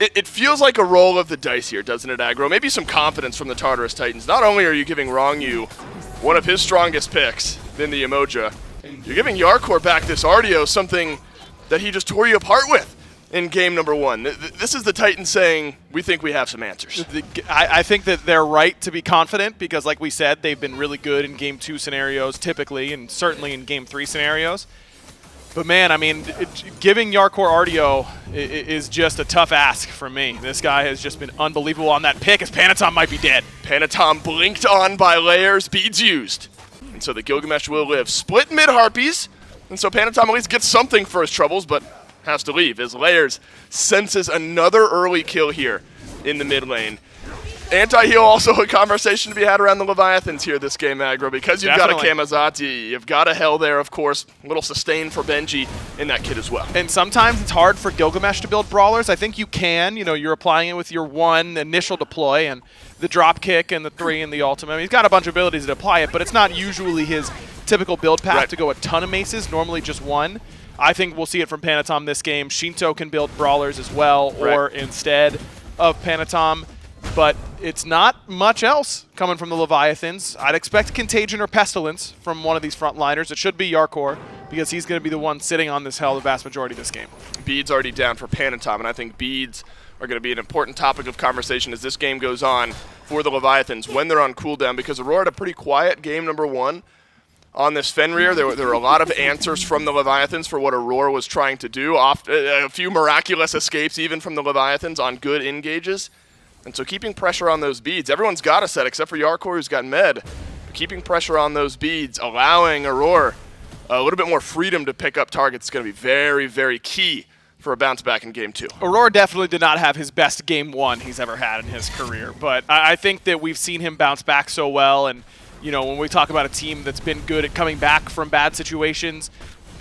It feels like a roll of the dice here, doesn't it, Aggro? Maybe some confidence from the Tartarus Titans. Not only are you giving Rongyu one of his strongest picks in the Yamoja, you're giving Yarkor back this RDO, something that he just tore you apart with in game number 1. This is the Titans saying, we think we have some answers. I think that they're right to be confident because, like we said, they've been really good in game 2 scenarios typically, and certainly in game 3 scenarios. But man, I mean, giving Yarkor Artio is just a tough ask for me. This guy has just been unbelievable on that pick as Panatom might be dead. Panatom blinked on by Layers, beads used. And so the Gilgamesh will live. Split mid Harpies, and so Panatom at least gets something for his troubles, but has to leave as Layers senses another early kill here in the mid lane. Anti-heal also a conversation to be had around the Leviathans here this game, Aggro, because you've got a Kamazati, you've got a Hell there, of course, a little sustain for Benji in that kit as well. And sometimes it's hard for Gilgamesh to build brawlers. I think you can, you're applying it with your one initial deploy and the drop kick and the 3 and the ultimate. I mean, he's got a bunch of abilities to apply it, but it's not usually his typical build path to go a ton of maces, normally just one. I think we'll see it from Panatom this game. Shinto can build brawlers as well, or instead of Panatom. But it's not much else coming from the Leviathans. I'd expect Contagion or Pestilence from one of these frontliners. It should be Yarkor, because he's going to be the one sitting on this Hell the vast majority of this game. Beads already down for Panatom, and I think beads are going to be an important topic of conversation as this game goes on for the Leviathans when they're on cooldown, because Aurora had a pretty quiet game number 1 on this Fenrir. There were a lot of answers from the Leviathans for what Aurora was trying to do. A few miraculous escapes even from the Leviathans on good engages. And so keeping pressure on those beads, everyone's got a set except for Yarkor, who's got med. Keeping pressure on those beads, allowing Aurora a little bit more freedom to pick up targets is going to be very, very key for a bounce back in Game 2. Aurora definitely did not have his best Game 1 he's ever had in his career, but I think that we've seen him bounce back so well, and when we talk about a team that's been good at coming back from bad situations,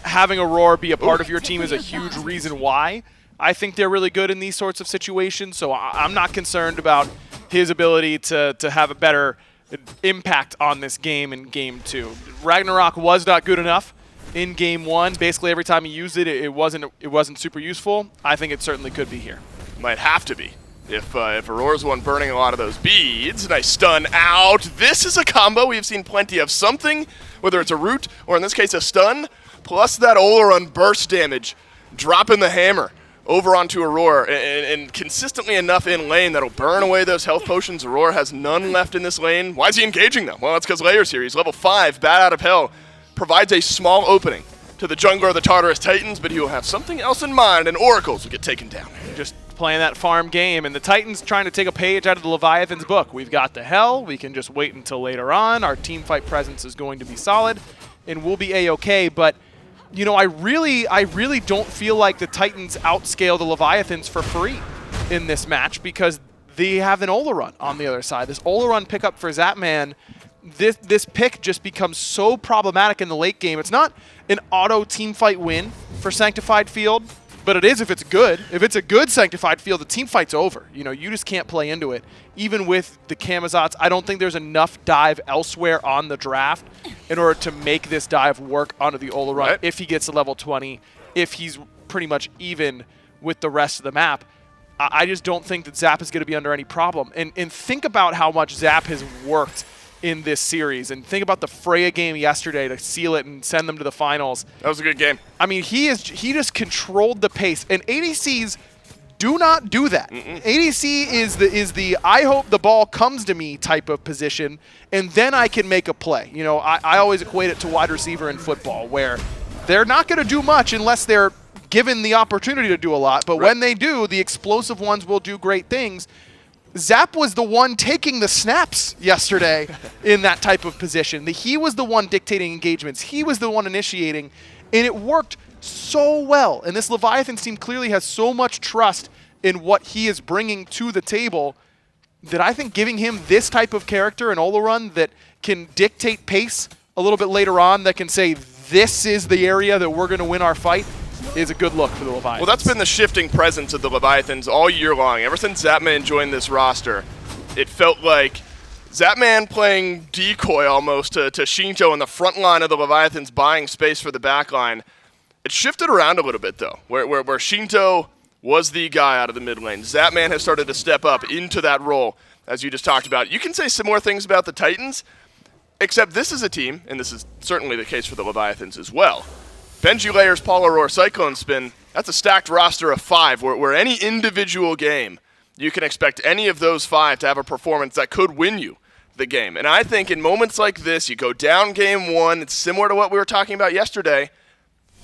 having Aurora be a part of your team is a huge reason why. I think they're really good in these sorts of situations, so I'm not concerned about his ability to have a better impact on this game in Game 2. Ragnarok was not good enough in Game 1. Basically, every time he used it, it wasn't super useful. I think it certainly could be here. Might have to be. If Aurora's the one burning a lot of those beads. Nice stun out. This is a combo we've seen plenty of. Something, whether it's a root or in this case a stun, plus that Oleron burst damage, dropping the hammer over onto Aurora, and consistently enough in lane that'll burn away those health potions. Aurora has none left in this lane. Why is he engaging them? Well, it's because Layers here. He's level 5, Bat Out of Hell, provides a small opening to the jungler of the Tartarus Titans, but he will have something else in mind, and Oracles will get taken down. Just playing that farm game, and the Titans trying to take a page out of the Leviathan's book. We've got the Hell. We can just wait until later on. Our team fight presence is going to be solid, and we'll be A-okay, but I really don't feel like the Titans outscale the Leviathans for free in this match, because they have an Oleron on the other side. This Oleron pickup for Zapman, this pick just becomes so problematic in the late game. It's not an auto team fight win for Sanctified Field, but it is if it's good. If it's a good Sanctified Field, the team fight's over. You just can't play into it. Even with the Kamazats, I don't think there's enough dive elsewhere on the draft in order to make this dive work onto the Oleron if he gets to level 20, if he's pretty much even with the rest of the map. I just don't think that Zap is going to be under any problem. And think about how much Zap has worked in this series, and think about the Freya game yesterday to seal it and send them to the finals. That was a good game. I mean, he just controlled the pace, and ADCs do not do that. ADC is the I hope the ball comes to me type of position, and then I can make a play. I always equate it to wide receiver in football, where they're not going to do much unless they're given the opportunity to do a lot, but when they do, the explosive ones will do great things. Zap was the one taking the snaps yesterday in that type of position. He was the one dictating engagements. He was the one initiating, and it worked so well. And this Leviathan team clearly has so much trust in what he is bringing to the table that I think giving him this type of character, an Oleron that can dictate pace a little bit later on, that can say, this is the area that we're going to win our fight, is a good look for the Leviathans. Well, that's been the shifting presence of the Leviathans all year long. Ever since Zapman joined this roster, it felt like Zapman playing decoy almost to Shinto in the front line of the Leviathans, buying space for the back line. It shifted around a little bit, though, where Shinto was the guy out of the mid lane. Zapman has started to step up into that role, as you just talked about. You can say similar things about the Titans, except this is a team, and this is certainly the case for the Leviathans as well. Benji, Layers, Paul Aurora, Cyclone Spin, that's a stacked roster of 5, where any individual game, you can expect any of those 5 to have a performance that could win you the game. And I think in moments like this, you go down Game 1, it's similar to what we were talking about yesterday,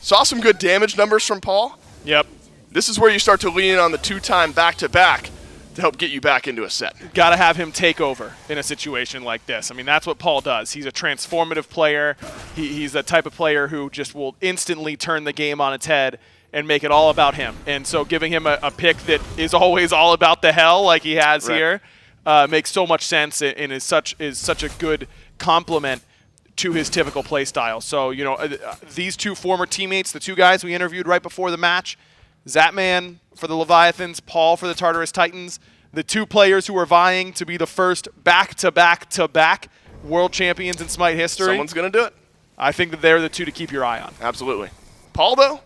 Saw some good damage numbers from Paul. Yep. This is where you start to lean on the 2-time back-to-back to help get you back into a set. Got to have him take over in a situation like this. I mean, that's what Paul does. He's a transformative player. He's the type of player who just will instantly turn the game on its head and make it all about him. And so giving him a pick that is always all about the hell like he has here makes so much sense and is such a good complement to his typical play style. So, you know, these two former teammates, the two guys we interviewed right before the match, Zatman for the Leviathans, Paul for the Tartarus Titans, the two players who are vying to be the first back-to-back-to-back world champions in SMITE history. Someone's going to do it. I think that they're the two to keep your eye on. Absolutely. Paul, though,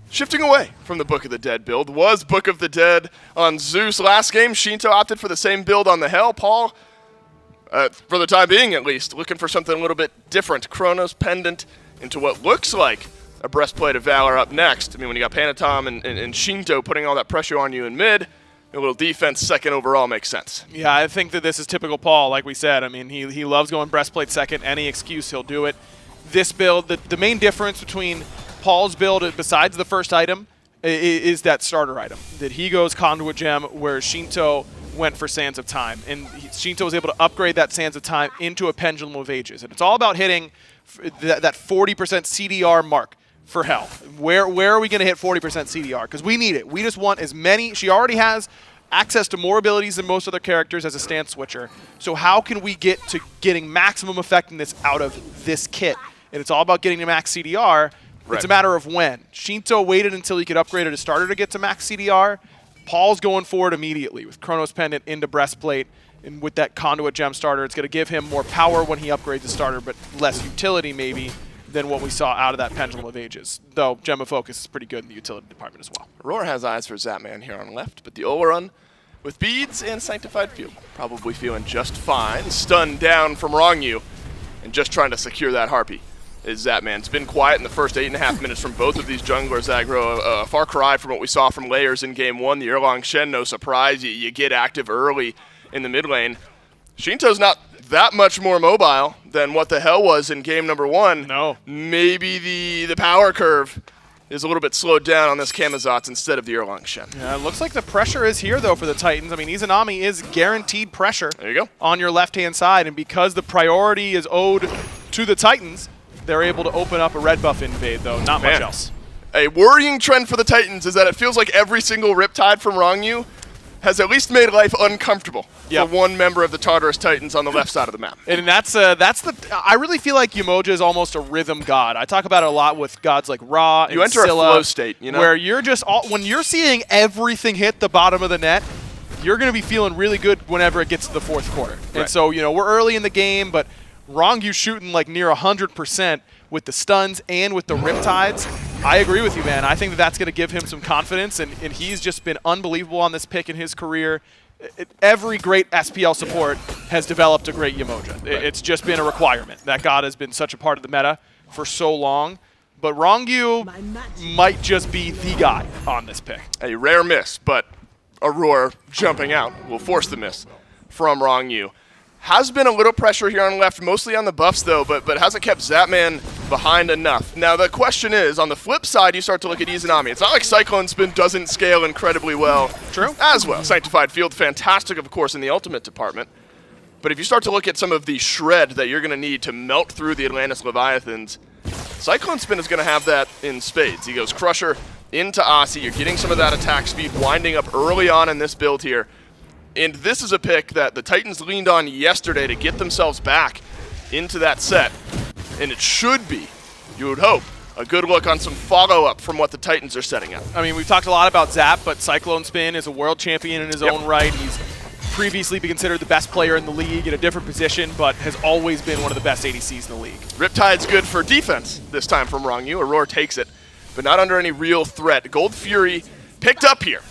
shifting away from the Book of the Dead build, was Book of the Dead on Zeus last game. Shinto opted for the same build on the Hell. Paul, for the time being at least, looking for something a little bit different. Chronos Pendant into what looks like a Breastplate of Valor up next. I mean, when you got Panatom and Shinto putting all that pressure on you in mid, a little defense second overall makes sense. Yeah, I think that this is typical Paul, like we said. I mean, he loves going Breastplate second. Any excuse, he'll do it. This build, the main difference between Paul's build, besides the first item, is that starter item. That he goes Conduit Gem, where Shinto went for Sands of Time. And Shinto was able to upgrade that Sands of Time into a Pendulum of Ages. And it's all about hitting that 40% CDR mark for Hell. Where are we going to hit 40% CDR? Because we need it. We just want as many. She already has access to more abilities than most other characters as a stance switcher. So how can we get to getting maximum effectiveness out of this kit? And it's all about getting to max CDR. Right. It's a matter of when. Shinto waited until he could upgrade it as starter to get to max CDR. Paul's going for it immediately with Chronos Pendant into Breastplate. And with that Conduit Gem starter, it's going to give him more power when he upgrades the starter, but less utility maybe than what we saw out of that Pendulum of Ages. Though Gem of Focus is pretty good in the utility department as well. Aurora has eyes for Zatman here on left, but the Oleron with Beads and Sanctified Field probably feeling just fine. Stunned down from Wrong-You and just trying to secure that Harpy is Zatman. It's been quiet in the first 8.5 minutes from both of these junglers, Aggro. A far cry from what we saw from Layers in Game 1. The Erlang Shen, no surprise. You get active early in the mid lane. Shinto's not that much more mobile than what the Hell was in game number 1. No. Maybe the power curve is a little bit slowed down on this Kamazotz instead of the Erlang Shen. Yeah, it looks like the pressure is here, though, for the Titans. I mean, Izanami is guaranteed pressure there you go. On your left-hand side, and because the priority is owed to the Titans, they're able to open up a red buff invade, though. Not much else. A worrying trend for the Titans is that it feels like every single Riptide from Wrong-You has at least made life uncomfortable for one member of the Tartarus Titans on the left side of the map. And that's I really feel like Umoja is almost a rhythm god. I talk about it a lot with gods like Ra and you enter Scylla, a flow state, you know, where you're just when you're seeing everything hit the bottom of the net, you're going to be feeling really good whenever it gets to the fourth quarter. Right. And so, you know, we're early in the game, but Wrong-You shooting like near 100% with the stuns and with the Riptides. I agree with you, man. I think that's going to give him some confidence, and he's just been unbelievable on this pick in his career. Every great SPL support has developed a great Umoja. Right. It's just been a requirement. That god has been such a part of the meta for so long. But Wrong-You might just be the guy on this pick. A rare miss, but Aurora jumping out will force the miss from Wrong-You. Has been a little pressure here on left, mostly on the buffs though, but hasn't kept Zatman behind enough. Now the question is, on the flip side, you start to look at Izanami. It's not like Cyclone Spin doesn't scale incredibly well. True. As well. Sanctified Field, fantastic of course in the ultimate department. But if you start to look at some of the shred that you're going to need to melt through the Atlantis Leviathans, Cyclone Spin is going to have that in spades. He goes Crusher into Asi. You're getting some of that attack speed winding up early on in this build here. And this is a pick that the Titans leaned on yesterday to get themselves back into that set. And it should be, you would hope, a good look on some follow-up from what the Titans are setting up. I mean, we've talked a lot about Zap, but Cyclone Spin is a world champion in his own right. He's previously been considered the best player in the league at a different position, but has always been one of the best ADCs in the league. Riptide's good for defense this time from Wrong-You. Aurora takes it, but not under any real threat. Gold Fury picked up here.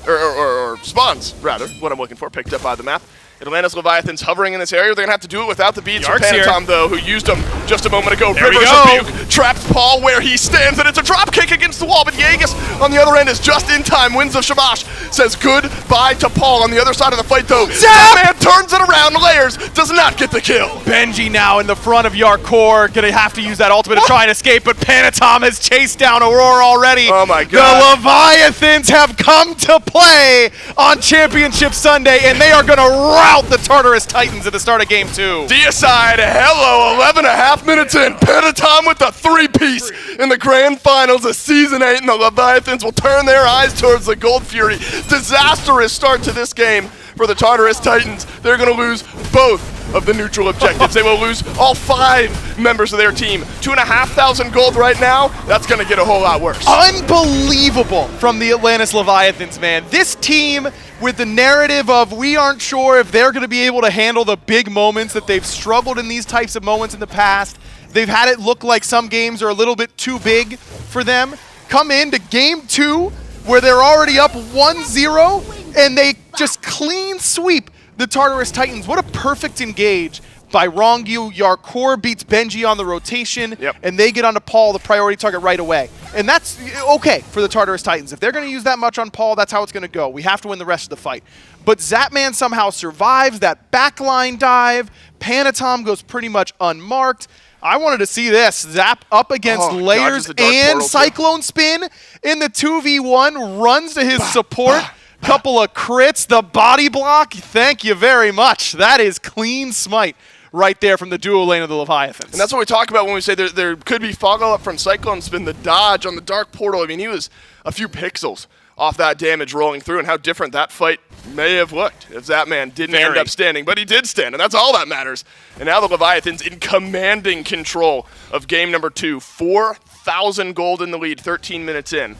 Or spawns, rather, what I'm looking for, picked up by the map. Atlantis Leviathans hovering in this area. They're going to have to do it without the beads from Yark's here. Panatom, though, who used them just a moment ago. There we Rivers go. Rebuke traps Paul where he stands, and it's a drop kick against the wall, but Jaeger on the other end is just in time. Winds of Shamash says goodbye to Paul. On the other side of the fight, though, Zap Man turns it around. Layers does not get the kill. Benji now in the front of Yarkor, gonna have to use that ultimate to try and escape, but Panatom has chased down Aurora already. Oh my god. The Leviathans have come to play on Championship Sunday, and they are gonna rout the Tartarus Titans at the start of Game 2. Deicide, hello, 11.5 minutes in. Panatom with the 3-piece in the grand finals of Season 8, and the Leviathans will turn their eyes towards the Gold Fury. Disastrous start to this game for the Tartarus Titans. They're going to lose both of the neutral objectives. They will lose all 5 members of their team. 2,500 gold right now. That's going to get a whole lot worse. Unbelievable from the Atlantis Leviathans, man. This team with the narrative of we aren't sure if they're going to be able to handle the big moments, that they've struggled in these types of moments in the past. They've had it look like some games are a little bit too big for them. Come into Game 2 where they're already up 1-0 and they just clean sweep the Tartarus Titans. What a perfect engage by Rongyu. Yarkor beats Benji on the rotation, and they get onto Paul, the priority target, right away. And that's okay for the Tartarus Titans. If they're going to use that much on Paul, that's how it's going to go. We have to win the rest of the fight. But Zapman somehow survives that backline dive. Panatom goes pretty much unmarked. I wanted to see this. Zap up against Layers and Cyclone Spin in the 2v1, runs to his support. Couple of crits, the body block. Thank you very much. That is clean smite right there from the duo lane of the Leviathans. And that's what we talk about when we say there could be follow-up from Cyclone Spin. The dodge on the Dark Portal, I mean, he was a few pixels off that damage rolling through, and how different that fight may have looked if Zapman didn't end up standing. But he did stand, and that's all that matters. And now the Leviathans in commanding control of game number 2. 4,000 gold in the lead, 13 minutes in.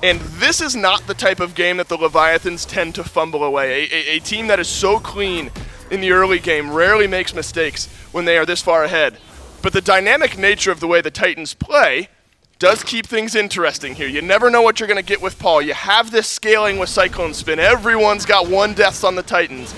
And this is not the type of game that the Leviathans tend to fumble away. A team that is so clean in the early game rarely makes mistakes when they are this far ahead. But the dynamic nature of the way the Titans play does keep things interesting here. You never know what you're going to get with Paul. You have this scaling with Cyclone Spin. Everyone's got 1 deaths on the Titans.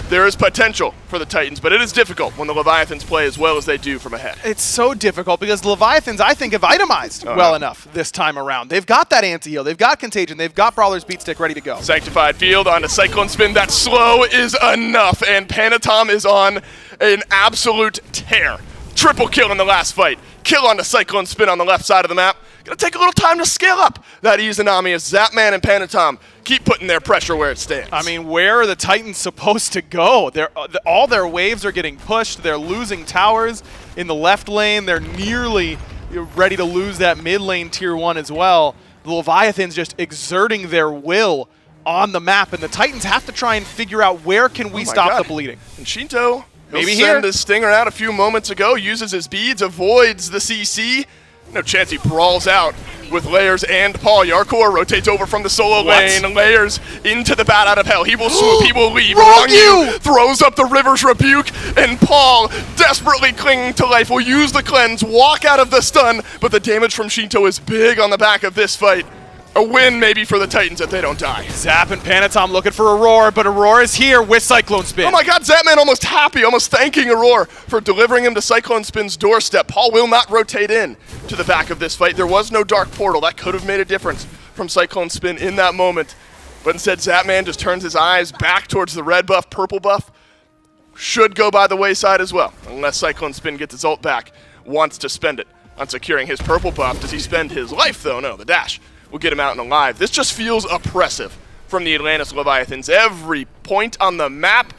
There is potential for the Titans, but it is difficult when the Leviathans play as well as they do from ahead. It's so difficult because the Leviathans, I think, have itemized well enough this time around. They've got that anti-heal, they've got Contagion, they've got Brawler's Beat Stick ready to go. Sanctified Field on a Cyclone Spin. That slow is enough, and Panatom is on an absolute tear. Triple kill in the last fight. Kill on the Cyclone Spin on the left side of the map. Gonna take a little time to scale up that Izanami as Zapman and Panatom keep putting their pressure where it stands. I mean, where are the Titans supposed to go? All their waves are getting pushed. They're losing towers in the left lane. They're nearly ready to lose that mid lane tier 1 as well. The Leviathans just exerting their will on the map, and the Titans have to try and figure out where can we stop the bleeding. And Shinto, maybe he'll send his stinger out a few moments ago, uses his beads, avoids the CC. No chance he brawls out with Layers and Paul. Yarkor rotates over from the solo lane. Layers into the bat out of hell. He will swoop, he will leave. Rongyu throws up the River's Rebuke, and Paul, desperately clinging to life, will use the cleanse, walk out of the stun, but the damage from Shinto is big on the back of this fight. A win maybe for the Titans if they don't die. Zap and Panatom looking for Aurora, but Aurora's here with Cyclone Spin. Oh my god, Zapman almost happy, almost thanking Aurora for delivering him to Cyclone Spin's doorstep. Paul will not rotate in to the back of this fight. There was no Dark Portal. That could have made a difference from Cyclone Spin in that moment. But instead, Zapman just turns his eyes back towards the red buff, purple buff. Should go by the wayside as well, unless Cyclone Spin gets his ult back, wants to spend it on securing his purple buff. Does he spend his life, though? No, the dash will get him out and alive. This just feels oppressive from the Atlantis Leviathans. Every point on the map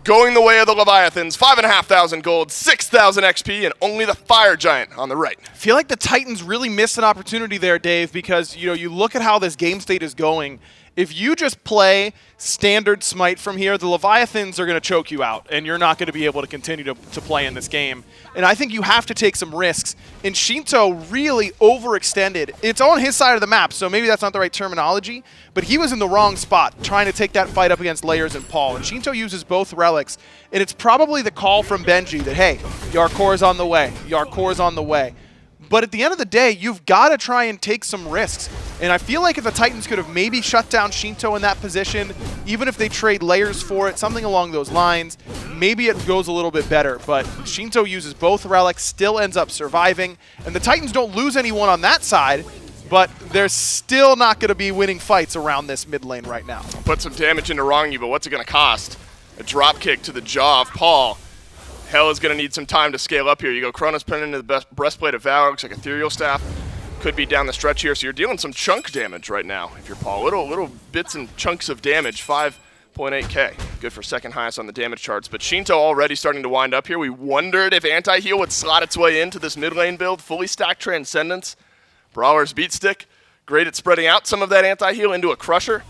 going the way of the Leviathans. 5,500 gold, 6,000 XP, and only the Fire Giant on the right. I feel like the Titans really missed an opportunity there, Dave, because you look at how this game state is going. If you just play standard Smite from here, the Leviathans are going to choke you out, and you're not going to be able to continue to play in this game. And I think you have to take some risks. And Shinto really overextended. It's on his side of the map, so maybe that's not the right terminology, but he was in the wrong spot trying to take that fight up against Layers and Paul. And Shinto uses both relics, and it's probably the call from Benji that, hey, Yarkor's on the way. Yarkor's on the way. But at the end of the day, you've got to try and take some risks. And I feel like if the Titans could have maybe shut down Shinto in that position, even if they trade layers for it, something along those lines, maybe it goes a little bit better. But Shinto uses both relics, still ends up surviving, and the Titans don't lose anyone on that side, but they're still not going to be winning fights around this mid lane right now. Put some damage into Wrongy, but what's it going to cost? A drop kick to the jaw of Paul. Hell is going to need some time to scale up here. You go Chronos Pen into the breastplate of Valor, looks like Ethereal Staff. Could be down the stretch here, so you're dealing some chunk damage right now if you're Paul. Little bits and chunks of damage, 5.8k. Good for second highest on the damage charts. But Shinto already starting to wind up here. We wondered if Anti-Heal would slot its way into this mid lane build. Fully stacked Transcendence. Brawler's Beat Stick. Great at spreading out some of that Anti-Heal into a Crusher.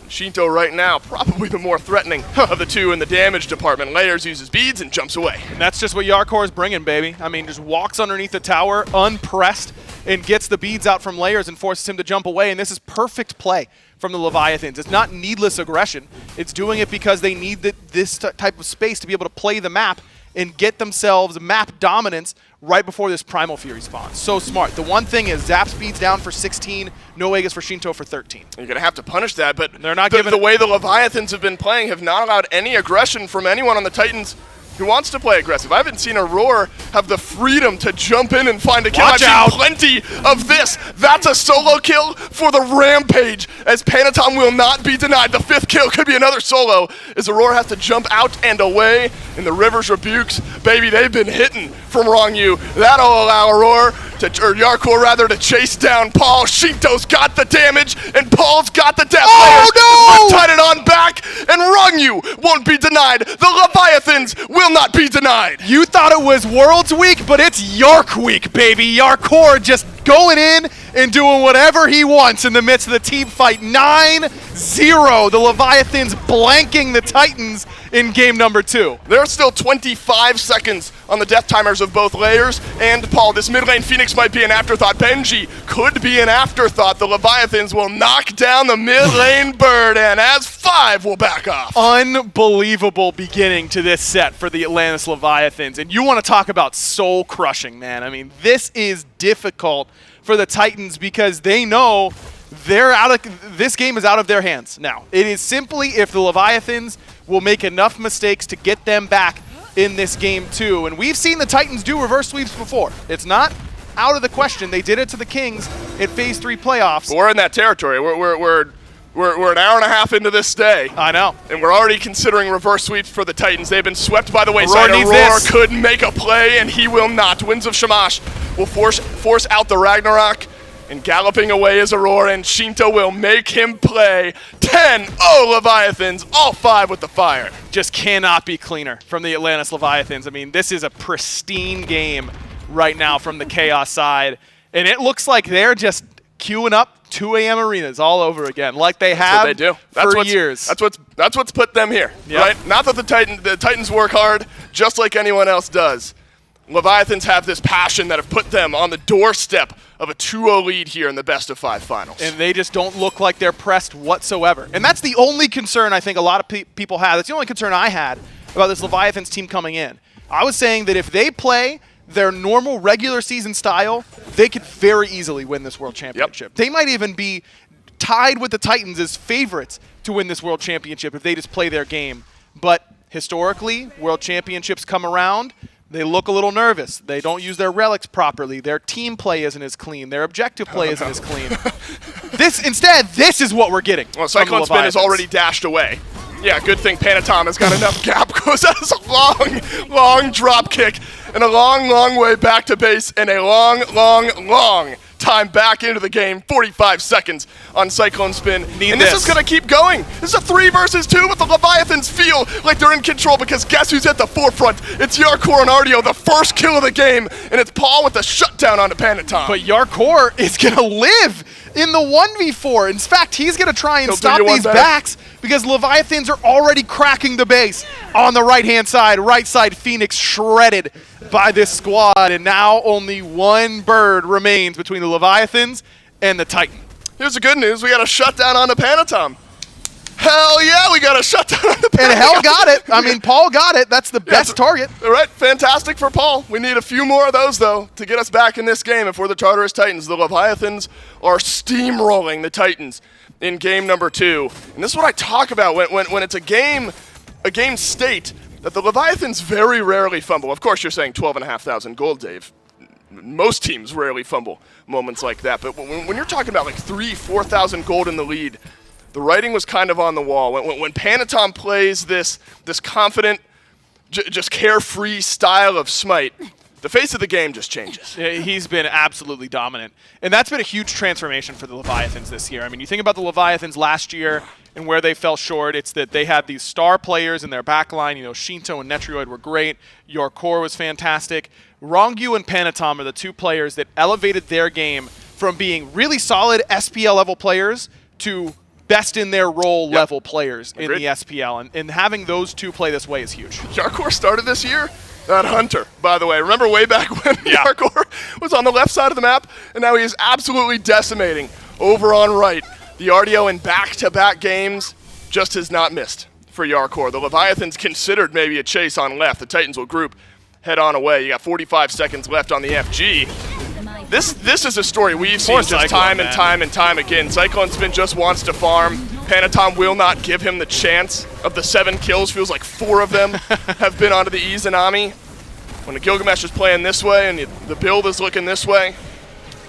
Shinto right now, probably the more threatening of the two in the damage department. Layers uses beads and jumps away. And that's just what Yarkor is bringing, baby. I mean, just walks underneath the tower, unpressed, and gets the beads out from Layers and forces him to jump away. And this is perfect play from the Leviathans. It's not needless aggression. It's doing it because they need this type of space to be able to play the map and get themselves map dominance right before this Primal Fury spawns. So smart. The one thing is Zap speeds down for 16, no Aegis for Shinto for 13. You're going to have to punish that, but they're not the way the Leviathans have been playing have not allowed any aggression from anyone on the Titans who wants to play aggressive. I haven't seen Aurora have the freedom to jump in and find a kill. Watch out. I've seen plenty of this. That's a solo kill for the Rampage, as Panatom will not be denied. The 5th kill could be another solo, as Aurora has to jump out and away. And the Rivers Rebukes, baby, they've been hitting from Wrong You. That'll allow Aurora, or Yarkor rather, to chase down Paul. Shinto's got the damage, and Paul's got the death. Oh, no! Tied it on back, and Wrong You won't be denied. The Leviathans will not be denied. You thought it was Worlds Week, but it's Yark Week, baby. Yarkor just going in and doing whatever he wants in the midst of the team fight. 9-0. The Leviathans blanking the Titans in game number 2. There are still 25 seconds on the death timers of both Layers and Paul. This mid lane Phoenix might be an afterthought. Benji could be an afterthought. The Leviathans will knock down the mid lane bird, and as 5 will back off. Unbelievable beginning to this set for the Atlantis Leviathans. And you want to talk about soul crushing, man. I mean, this is difficult for the Titans because they know this game is out of their hands now. It is simply if the Leviathans will make enough mistakes to get them back in this game too. And we've seen the Titans do reverse sweeps before. It's not out of the question. They did it to the Kings at Phase 3 playoffs. We're in that territory. We're an hour and a half into this day. I know. And we're already considering reverse sweeps for the Titans. They've been swept by the wayside. Aurora could make a play, and he will not. Winds of Shamash will force out the Ragnarok, and galloping away is Aurora, and Shinto will make him play. 10-0 Leviathans, all 5 with the fire. Just cannot be cleaner from the Atlantis Leviathans. I mean, this is a pristine game right now from the Chaos side, and it looks like they're just queuing up 2 a.m. arenas all over again, like they have for years. That's what's put them here, right? Not that the Titans work hard, just like anyone else does. Leviathans have this passion that have put them on the doorstep of a 2-0 lead here in the best-of-5 finals. And they just don't look like they're pressed whatsoever. And that's the only concern I think a lot of people have. That's the only concern I had about this Leviathans team coming in. I was saying that if they play their normal regular season style, they could very easily win this World Championship. They might even be tied with the Titans as favorites to win this World Championship if they just play their game. But historically, World Championships come around, they look a little nervous. They don't use their relics properly. Their team play isn't as clean. Their objective play isn't as clean. This is what we're getting. Well, Cyclone Spin is already dashed away. Yeah, good thing Panatom has got enough gap, because that's a long drop kick and a long way back to base and a long time back into the game. 45 seconds on Cyclone Spin. And this is going to keep going. This is a 3 versus 2, but the Leviathans feel like they're in control, because guess who's at the forefront? It's Yarkor and Ardio, the first kill of the game, and it's Paul with the shutdown onto Panatom. But Yarkor is going to live in the 1v4. In fact, he's going to try and stop these backs, because Leviathans are already cracking the base on the right-hand side. Right side, Phoenix shredded by this squad, and now only 1 bird remains between the Leviathans and the Titan. Here's the good news. We got a shutdown on the Panatom. Hell yeah, we got a shutdown on the And Hell got it. I mean, Paul got it. That's the best target. All right, fantastic for Paul. We need a few more of those, though, to get us back in this game. If we're the Tartarus Titans, the Leviathans are steamrolling the Titans in game number 2. And this is what I talk about when it's a game state, that the Leviathans very rarely fumble. Of course, you're saying 12,500 gold, Dave. Most teams rarely fumble moments like that. But when you're talking about like 3,000-4,000 gold in the lead, the writing was kind of on the wall. When Panatom plays this confident, just carefree style of Smite, the face of the game just changes. He's been absolutely dominant. And that's been a huge transformation for the Leviathans this year. I mean, you think about the Leviathans last year and where they fell short. It's that they had these star players in their backline. You know, Shinto and Netrioid were great. Your core was fantastic. Rongyu and Panatom are the two players that elevated their game from being really solid SPL level players to best in their role level players in the SPL. And having those two play this way is huge. Yarkor started this year at Hunter, by the way. Remember way back when Yarkor was on the left side of the map? And now he is absolutely decimating over on right. The RDO in back-to-back games just has not missed for Yarkor. The Leviathans considered maybe a chase on left. The Titans will group, head on away. You got 45 seconds left on the FG. This is a story we've seen just time and time again. Cyclone Spin just wants to farm. Panatom will not give him the chance. Of the 7 kills, feels like 4 of them have been onto the Izanami. When the Gilgamesh is playing this way and the build is looking this way,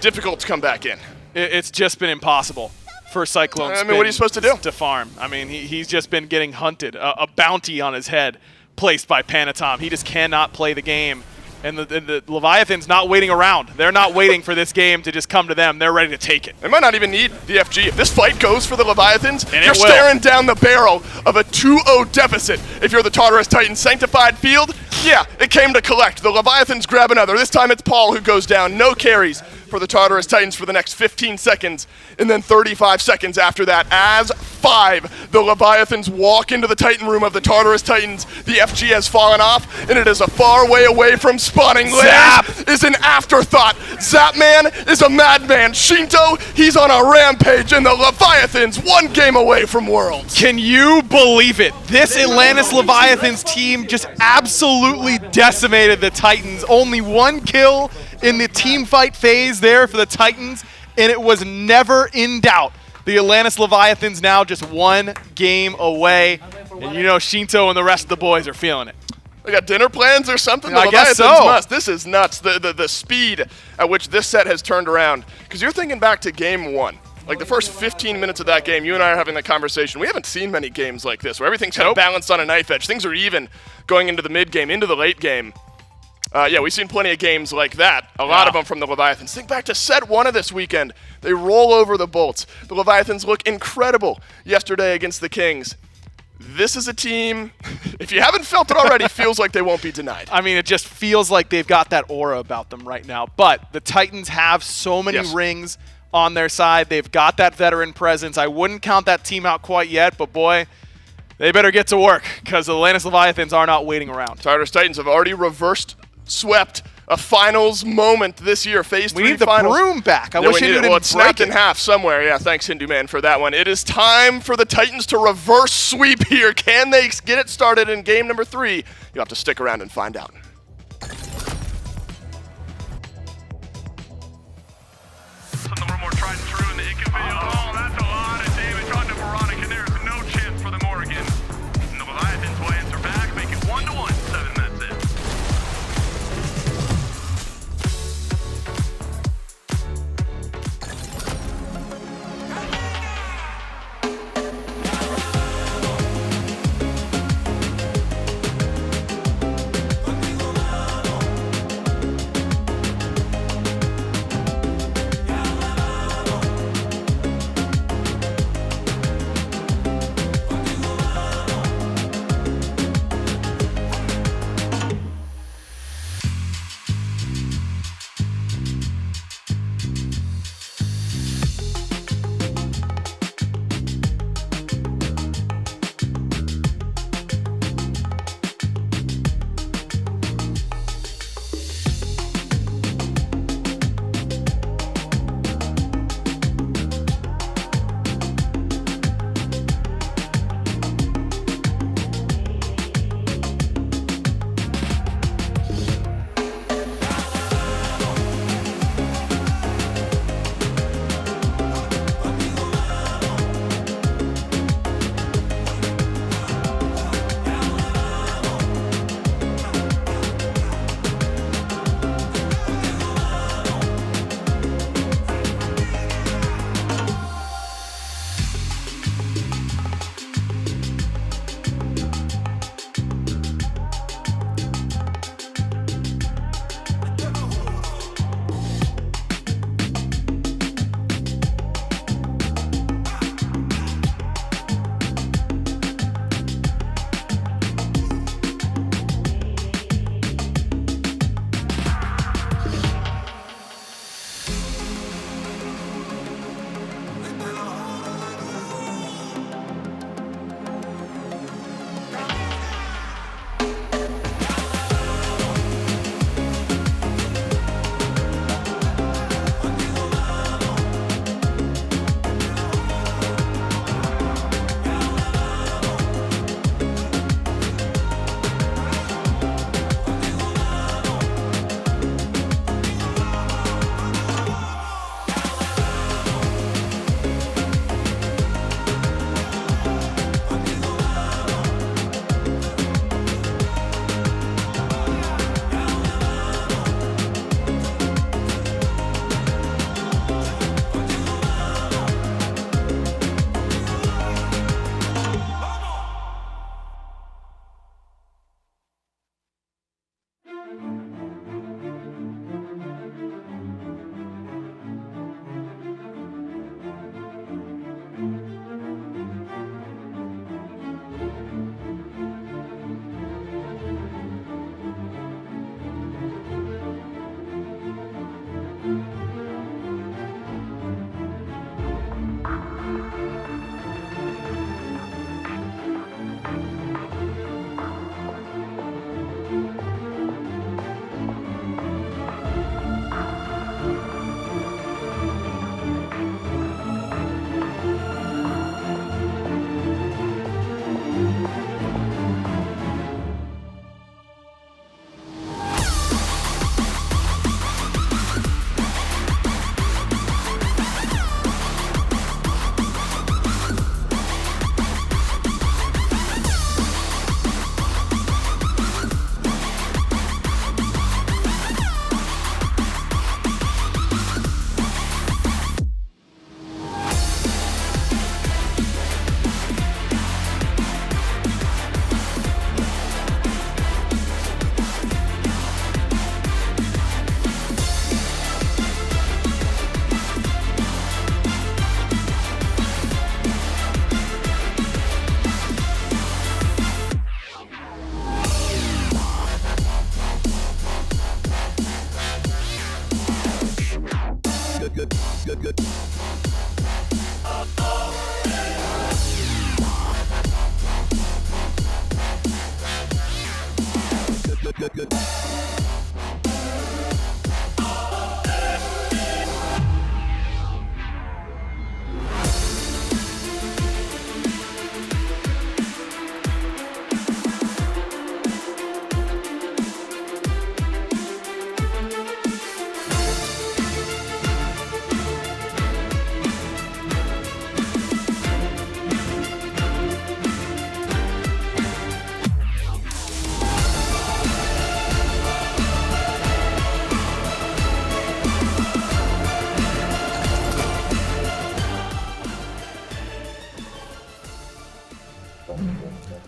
difficult to come back in. It's just been impossible for Cyclone Spin. I mean, what are you supposed to do? To farm. I mean, he's just been getting hunted. A bounty on his head placed by Panatom. He just cannot play the game. And the Leviathan's not waiting around. They're not waiting for this game to just come to them. They're ready to take it. They might not even need the FG. If this fight goes for the Leviathans, you're staring down the barrel of a 2-0 deficit. If you're the Tartarus Titans Sanctified Field, yeah, it came to collect. The Leviathans grab another. This time it's Paul who goes down. No carries for the Tartarus Titans for the next 15 seconds. And then 35 seconds after that, as 5, the Leviathans walk into the Titan room of the Tartarus Titans. The FG has fallen off, and it is a far way away from spawning. Zap is an afterthought. Zapman is a madman. Shinto, he's on a rampage, and the Leviathans 1 game away from Worlds. Can you believe it? This Atlantis Leviathans team just absolutely decimated the Titans. Only 1 kill in the team fight phase there for the Titans, and it was never in doubt. The Atlantis Leviathans now just 1 game away, and you know Shinto and the rest of the boys are feeling it. They got dinner plans or something? I guess so. Must. This is nuts, the speed at which this set has turned around. Because you're thinking back to game 1. Like the first 15 minutes of that game, you and I are having the conversation. We haven't seen many games like this where everything's kind of balanced on a knife edge. Things are even going into the mid game, into the late game. Yeah, we've seen plenty of games like that. A lot of them from the Leviathans. Think back to set 1 of this weekend. They roll over the Bolts. The Leviathans look incredible yesterday against the Kings. This is a team, if you haven't felt it already, feels like they won't be denied. I mean, it just feels like they've got that aura about them right now. But the Titans have so many rings on their side. They've got that veteran presence. I wouldn't count that team out quite yet, but boy, they better get to work because the Atlantis Leviathans are not waiting around. Tartarus Titans have already swept a finals moment this year, phase 3 We need the broom back. I wish Hindu didn't it's snapped in half somewhere. Yeah, thanks, Hindu Man, for that one. It is time for the Titans to reverse sweep here. Can they get it started in game number 3? You'll have to stick around and find out. Something a little more tried and true in the Ica video. Oh, that's a lot of damage onto Veronica. There is no chance for the Morrigan. And the Leviathans will answer back, make it 1-1. 7 minutes in.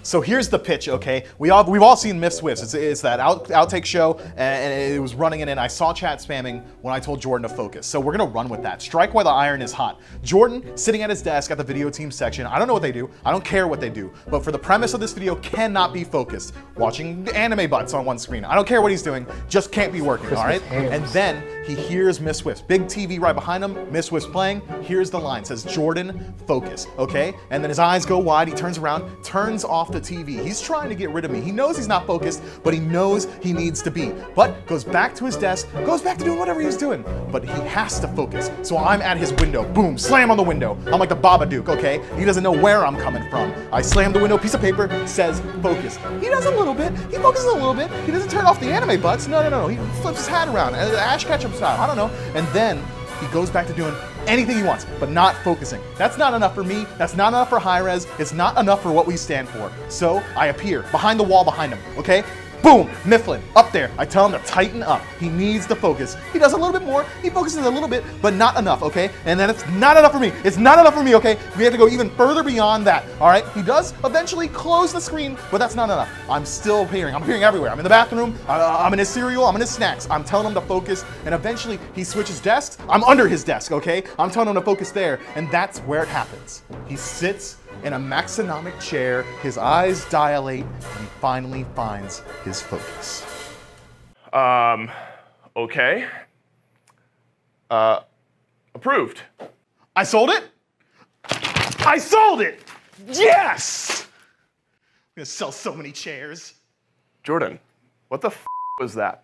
So here's the pitch, okay? We've all seen Myth Swifts. It's that outtake show, and it was running it in. I saw chat spamming when I told Jordan to focus. So we're gonna run with that. Strike while the iron is hot. Jordan sitting at his desk at the video team section. I don't know what they do. I don't care what they do. But for the premise of this video, cannot be focused. Watching anime butts on one screen. I don't care what he's doing. Just can't be working. All right. And then he hears Myth Swifts. Big TV right behind him. Myth Swifts playing. Here's the line. Says Jordan, focus. Okay. And then his eyes go wide. He turns around, turns off the TV. He's trying to get rid of me. He knows he's not focused, but he knows he needs to be. But goes back to his desk, goes back to doing whatever he was doing. But he has to focus. So I'm at his window. Boom, slam on the window. I'm like the Babadook, okay? He doesn't know where I'm coming from. I slam the window, piece of paper, says focus. He does a little bit. He focuses a little bit. He doesn't turn off the anime butts. No. He flips his hat around, Ash Ketchum style. I don't know. And then he goes back to doing anything he wants, but not focusing. That's not enough for me. That's not enough for hi-rez. It's not enough for what we stand for. So I appear behind the wall behind him, okay? Boom, Mifflin, up there. I tell him to tighten up. He needs to focus. He does a little bit more. He focuses a little bit, but not enough, okay? And then it's not enough for me. It's not enough for me, okay? We have to go even further beyond that, all right? He does eventually close the screen, but that's not enough. I'm still appearing. I'm appearing everywhere. I'm in the bathroom. I'm in his cereal. I'm in his snacks. I'm telling him to focus, and eventually he switches desks. I'm under his desk, okay? I'm telling him to focus there, and that's where it happens. He sits in a maxonomic chair, his eyes dilate, and he finally finds his focus. Okay. Approved. I sold it? I sold it! Yes! I'm gonna sell so many chairs. Jordan, what the f was that?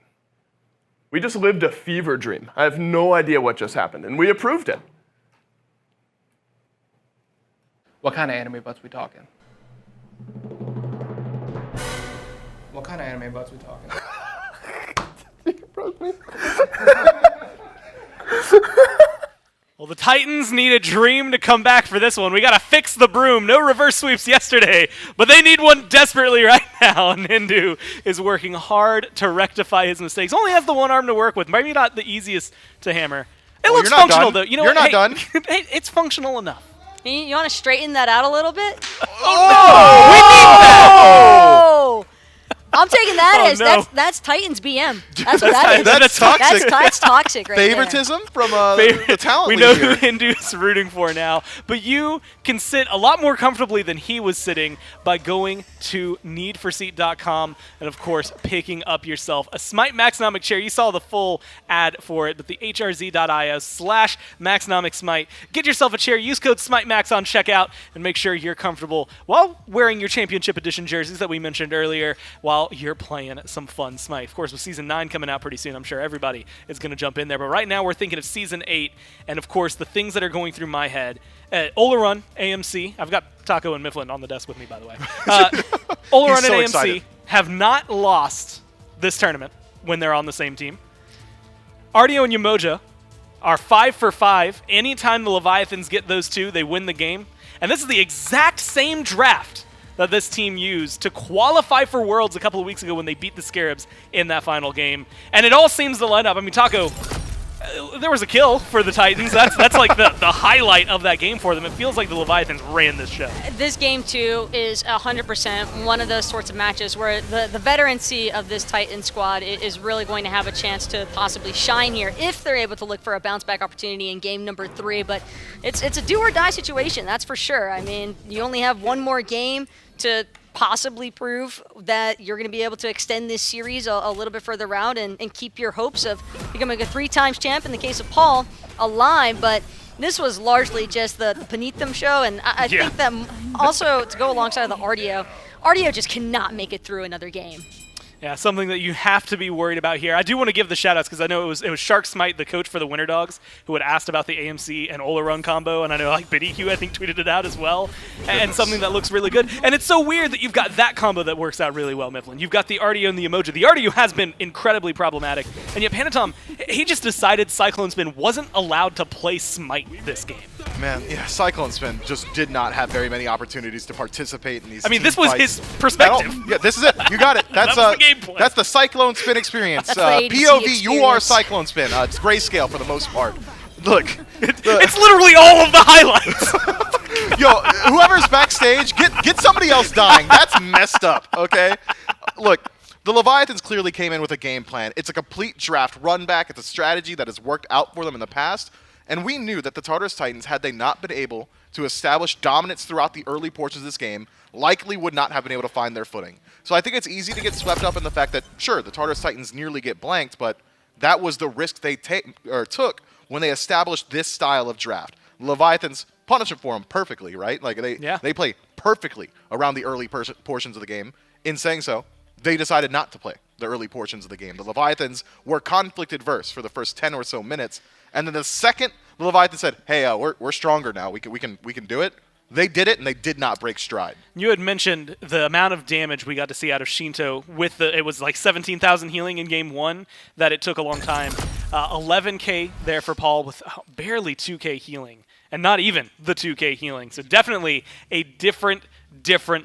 We just lived a fever dream. I have no idea what just happened, and we approved it. What kind of anime butts we talking? What kind of anime butts we talking? You broke me. Well, the Titans need a dream to come back for this one. We got to fix the broom. No reverse sweeps yesterday, but they need one desperately right now. And Hindu is working hard to rectify his mistakes. Only has the one arm to work with. Maybe not the easiest to hammer. It looks functional, though. You know You're what? not done. Hey, it's functional enough. You want to straighten that out a little bit? Oh, we need that! Oh! I'm taking that as no. that's Titans BM. That's what that is. That's toxic. That's toxic right Favoritism from the talent We league know here. who Hindu's rooting for now, but you can sit a lot more comfortably than he was sitting by going to needforseat.com and, of course, picking up yourself a SMITE Maxonomic chair. You saw the full ad for it, but the hrz.io/MaxonomicSmite. Get yourself a chair. Use code SMITEMAX on checkout and make sure you're comfortable while wearing your Championship Edition jerseys that we mentioned earlier while you're playing some fun Smite. Of course, with Season 9 coming out pretty soon, I'm sure everybody is going to jump in there. But right now, we're thinking of Season 8, and of course, the things that are going through my head. Olarun, AMC. I've got Taco and Mifflin on the desk with me, by the way. Olarun and AMC excited. have not lost this tournament when they're on the same team. Artio and Yamoja are 5 for 5. Anytime the Leviathans get those two, they win the game. And this is the exact same draft that this team used to qualify for Worlds a couple of weeks ago when they beat the Scarabs in that final game. And it all seems to line up. I mean, Taco, there was a kill for the Titans. That's like the highlight of that game for them. It feels like the Leviathans ran this show. This game, too, is 100% one of those sorts of matches where the veterancy of this Titan squad is really going to have a chance to possibly shine here if they're able to look for a bounce-back opportunity in game number 3. But it's a do-or-die situation, that's for sure. I mean, you only have one more game to possibly prove that you're going to be able to extend this series a little bit further around and keep your hopes of becoming a 3-time champ in the case of Paul alive. But this was largely just the Panitham show, and I think that also to go alongside the Artio just cannot make it through another game. Yeah, something that you have to be worried about here. I do want to give the shout-outs because I know it was Shark Smite, the coach for the Winter Dogs, who had asked about the AMC and Olarun combo, and I know like BidEQ, I think, tweeted it out as well, and something that looks really good. And it's so weird that you've got that combo that works out really well, Mifflin. You've got the Artio and the Emoji. The Artio has been incredibly problematic, and yet Panatom, he just decided Cyclone Spin wasn't allowed to play Smite this game. Man, yeah, Cyclone Spin just did not have very many opportunities to participate in these. I mean, this team was fights. his perspective. Yeah, this is it. You got it. That's That was the game plan. That's the Cyclone Spin experience. That's the ADC POV, you are experience. Cyclone Spin. It's grayscale for the most part. Look, It's literally all of the highlights. yo, whoever's backstage, get somebody else dying. That's messed up, okay? Look, the Leviathans clearly came in with a game plan. It's a complete draft run back. It's a strategy that has worked out for them in the past. And we knew that the Tartarus Titans, had they not been able to establish dominance throughout the early portions of this game, likely would not have been able to find their footing. So I think it's easy to get swept up in the fact that, sure, the Tartarus Titans nearly get blanked, but that was the risk they took when they established this style of draft. Leviathans punish it for them perfectly, right? Like they play perfectly around the early portions of the game. In saying so, they decided not to play the early portions of the game. The Leviathans were conflict adverse for the first 10 or so minutes, and then the second the Leviathans said, "Hey, we're stronger now. We can do it." They did it, and they did not break stride. You had mentioned the amount of damage we got to see out of Shinto with it was like 17,000 healing in game 1, that it took a long time. 11K there for Paul with barely 2K healing, and not even the 2K healing. So definitely a different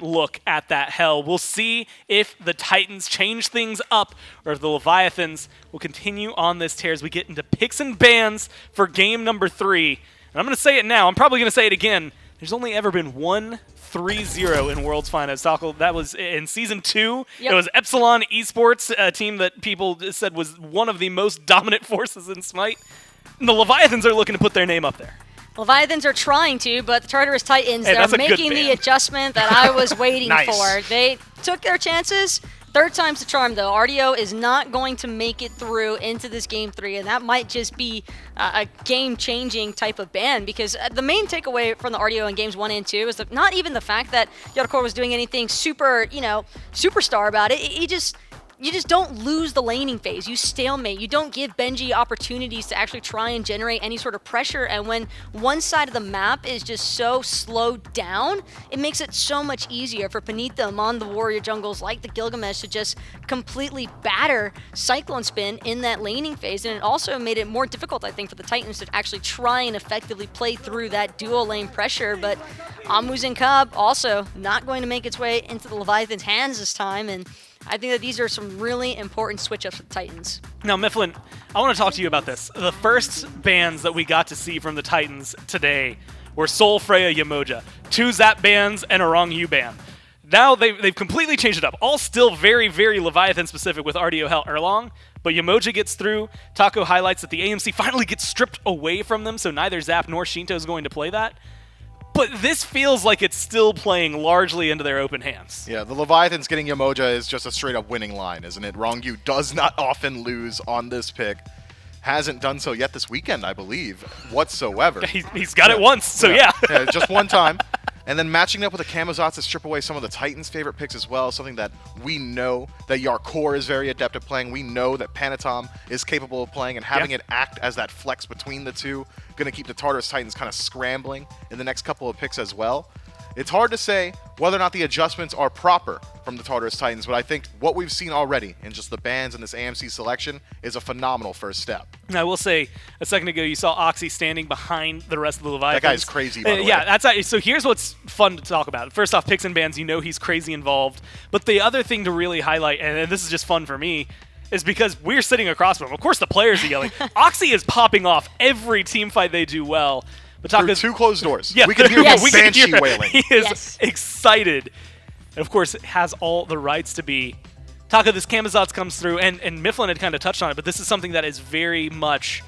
look at that hell. We'll see if the Titans change things up or if the Leviathans will continue on this tear as we get into picks and bans for game number 3. And I'm going to say it now. I'm probably going to say it again. There's only ever been one 3-0 in World's Finest. That was in Season 2. Yep. It was Epsilon Esports, a team that people said was one of the most dominant forces in Smite. And the Leviathans are looking to put their name up there. Leviathans are trying to, but the Tartarus Titans, they're making the adjustment that I was waiting for. They took their chances. Third time's the charm, though. RDO is not going to make it through into this Game 3, and that might just be a game-changing type of ban, because the main takeaway from the RDO in Games 1 and 2 is not even the fact that Yodakor was doing anything super, superstar about it. You just don't lose the laning phase. You stalemate. You don't give Benji opportunities to actually try and generate any sort of pressure. And when one side of the map is just so slowed down, it makes it so much easier for Panitha among the warrior jungles like the Gilgamesh to just completely batter Cyclone Spin in that laning phase. And it also made it more difficult, I think, for the Titans to actually try and effectively play through that dual lane pressure. But Amu's and Cub also not going to make its way into the Leviathan's hands this time. And I think that these are some really important switch-ups for the Titans. Now, Mifflin, I want to talk to you about this. The first bans that we got to see from the Titans today were Sol, Freya, Yamoja. 2 Zap bans and a Wrong U ban. Now they've completely changed it up. All still very, very Leviathan-specific with RDO Hell Erlong, but Yamoja gets through. Taco highlights that the AMC finally gets stripped away from them, so neither Zap nor Shinto is going to play that. But this feels like it's still playing largely into their open hands. Yeah, the Leviathans getting Yamoja is just a straight-up winning line, isn't it? Wrong-U does not often lose on this pick. Hasn't done so yet this weekend, I believe, whatsoever. He's got it once, so yeah. Just one time. And then matching up with the Camazotz to strip away some of the Titans' favorite picks as well, something that we know that Yarkor is very adept at playing. We know that Panatom is capable of playing, and having it act as that flex between the two, going to keep the Tartarus Titans kind of scrambling in the next couple of picks as well. It's hard to say whether or not the adjustments are proper from the Tartarus Titans, but I think what we've seen already in just the bans and this AMC selection is a phenomenal first step. Now, I will say, a second ago, you saw Oxy standing behind the rest of the Leviathans. That guy's crazy, by the way. Yeah, so here's what's fun to talk about. First off, picks and bans, you know he's crazy involved. But the other thing to really highlight, and this is just fun for me, is because we're sitting across from him. Of course, the players are yelling. Oxy is popping off every team fight they do well. But through 2 closed doors. Yeah, we can hear Banshee wailing. He is excited. And of course, it has all the rights to be. Taka, this Camazotz comes through, and Mifflin had kind of touched on it, but this is something that is very much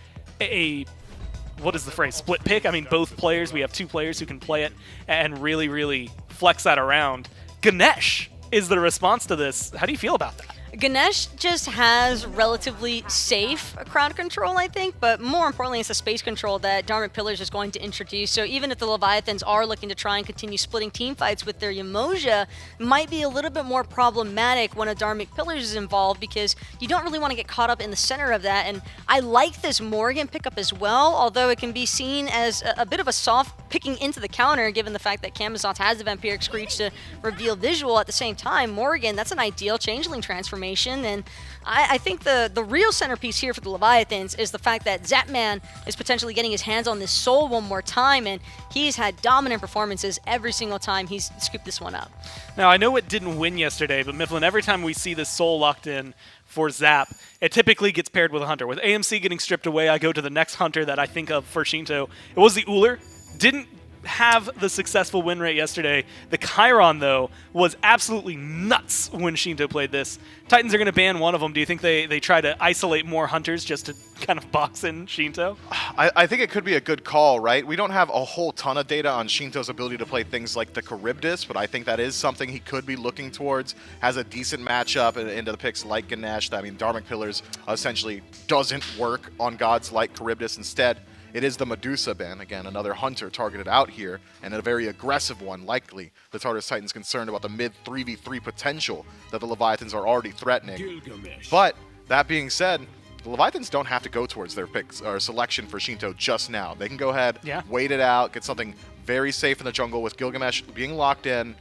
what is the phrase, split pick? I mean, both players, we have 2 players who can play it and really, really flex that around. Ganesh is the response to this. How do you feel about that? Ganesh just has relatively safe crowd control, I think, but more importantly, it's the space control that Dharmic Pillars is going to introduce. So even if the Leviathans are looking to try and continue splitting team fights with their Yamoja, it might be a little bit more problematic when a Dharmic Pillars is involved, because you don't really want to get caught up in the center of that. And I like this Morgan pickup as well, although it can be seen as a bit of a soft picking into the counter, given the fact that Camazotz has the Vampiric Screech to reveal visual at the same time. Morgan, that's an ideal Changeling transformation. And I think the real centerpiece here for the Leviathans is the fact that Zapman is potentially getting his hands on this Soul one more time, and he's had dominant performances every single time he's scooped this one up. Now, I know it didn't win yesterday, but Mifflin, every time we see this Soul locked in for Zap, it typically gets paired with a Hunter. With AMC getting stripped away, I go to the next Hunter that I think of for Shinto. It was the Uller. Didn't have the successful win rate yesterday. The Chiron, though, was absolutely nuts when Shinto played this. Titans are going to ban one of them. Do you think they try to isolate more hunters just to kind of box in Shinto? I think it could be a good call, right? We don't have a whole ton of data on Shinto's ability to play things like the Charybdis, but I think that is something he could be looking towards. Has a decent matchup into the picks like Ganesh. I mean, Dharmic Pillars essentially doesn't work on gods like Charybdis. Instead, it is the Medusa ban. Again, another hunter targeted out here, and a very aggressive one, likely. The Tartarus Titans concerned about the mid 3v3 potential that the Leviathans are already threatening. Gilgamesh. But, that being said, the Leviathans don't have to go towards their picks or selection for Shinto just now. They can go ahead, wait it out, get something very safe in the jungle with Gilgamesh being locked in.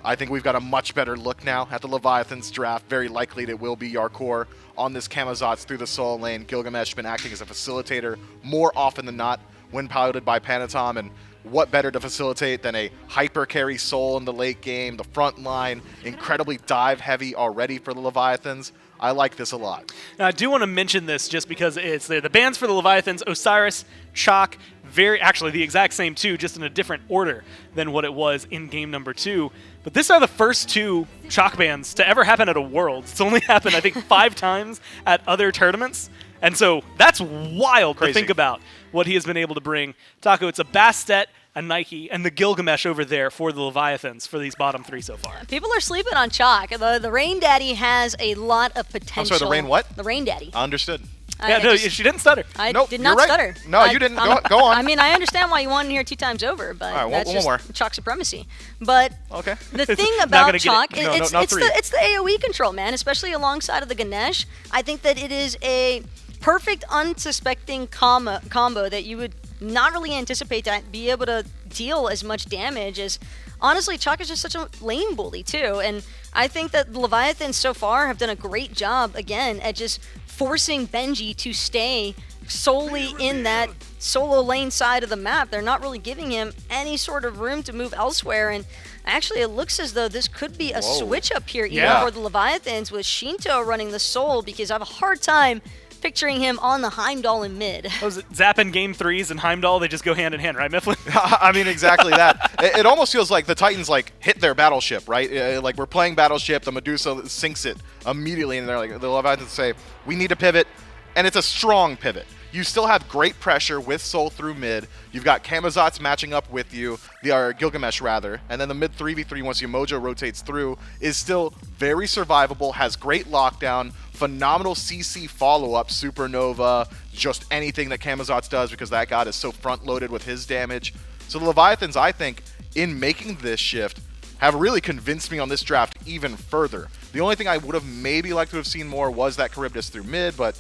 I think we've got a much better look now at the Leviathans draft. Very likely it will be Yarkor on this Camazotz through the soul lane. Gilgamesh been acting as a facilitator more often than not when piloted by Panatom, and what better to facilitate than a hyper carry soul in the late game, the front line, incredibly dive heavy already for the Leviathans. I like this a lot. Now, I do want to mention this just because it's the bans for the Leviathans, Osiris, Chalk, actually the exact same two, just in a different order than what it was in game number 2. But these are the first 2 Chalk bans to ever happen at a Worlds. It's only happened, I think, 5 times at other tournaments. And so that's wild to think about what he has been able to bring. Taco, it's a Bastet, a Nike, and the Gilgamesh over there for the Leviathans for these bottom 3 so far. People are sleeping on Chalk. The Rain Daddy has a lot of potential. I'm sorry, the Rain what? The Rain Daddy. Understood. She didn't stutter. I did not stutter. No, you didn't. Go on. I mean, I understand why you won here 2 times over, but right, that's one just more. Chalk supremacy. But okay. The thing about Chalk, it's the AoE control, man, especially alongside of the Ganesh. I think that it is a perfect unsuspecting combo that you would not really anticipate to be able to deal as much damage as. Honestly, Chalk is just such a lane bully, too. And I think that the Leviathans so far have done a great job, again, at just forcing Benji to stay solely in that solo lane side of the map. They're not really giving him any sort of room to move elsewhere. And actually, it looks as though this could be a switch up here, even for the Leviathans, with Shinto running the soul, because I have a hard time picturing him on the Heimdall in mid. Was it zapping game 3s and Heimdall? They just go hand in hand, right, Mifflin? I mean, exactly that. It almost feels like the Titans hit their battleship, right? Like we're playing battleship, the Medusa sinks it immediately, and they're like, the Leviathans say, we need to pivot, and it's a strong pivot. You still have great pressure with Soul through mid. You've got Camazotz matching up with you, Gilgamesh rather, and then the mid 3v3 once Umoja rotates through is still very survivable, has great lockdown, phenomenal CC follow-up, Supernova, just anything that Camazotz does because that god is so front-loaded with his damage. So the Leviathans, I think, in making this shift, have really convinced me on this draft even further. The only thing I would have maybe liked to have seen more was that Charybdis through mid, but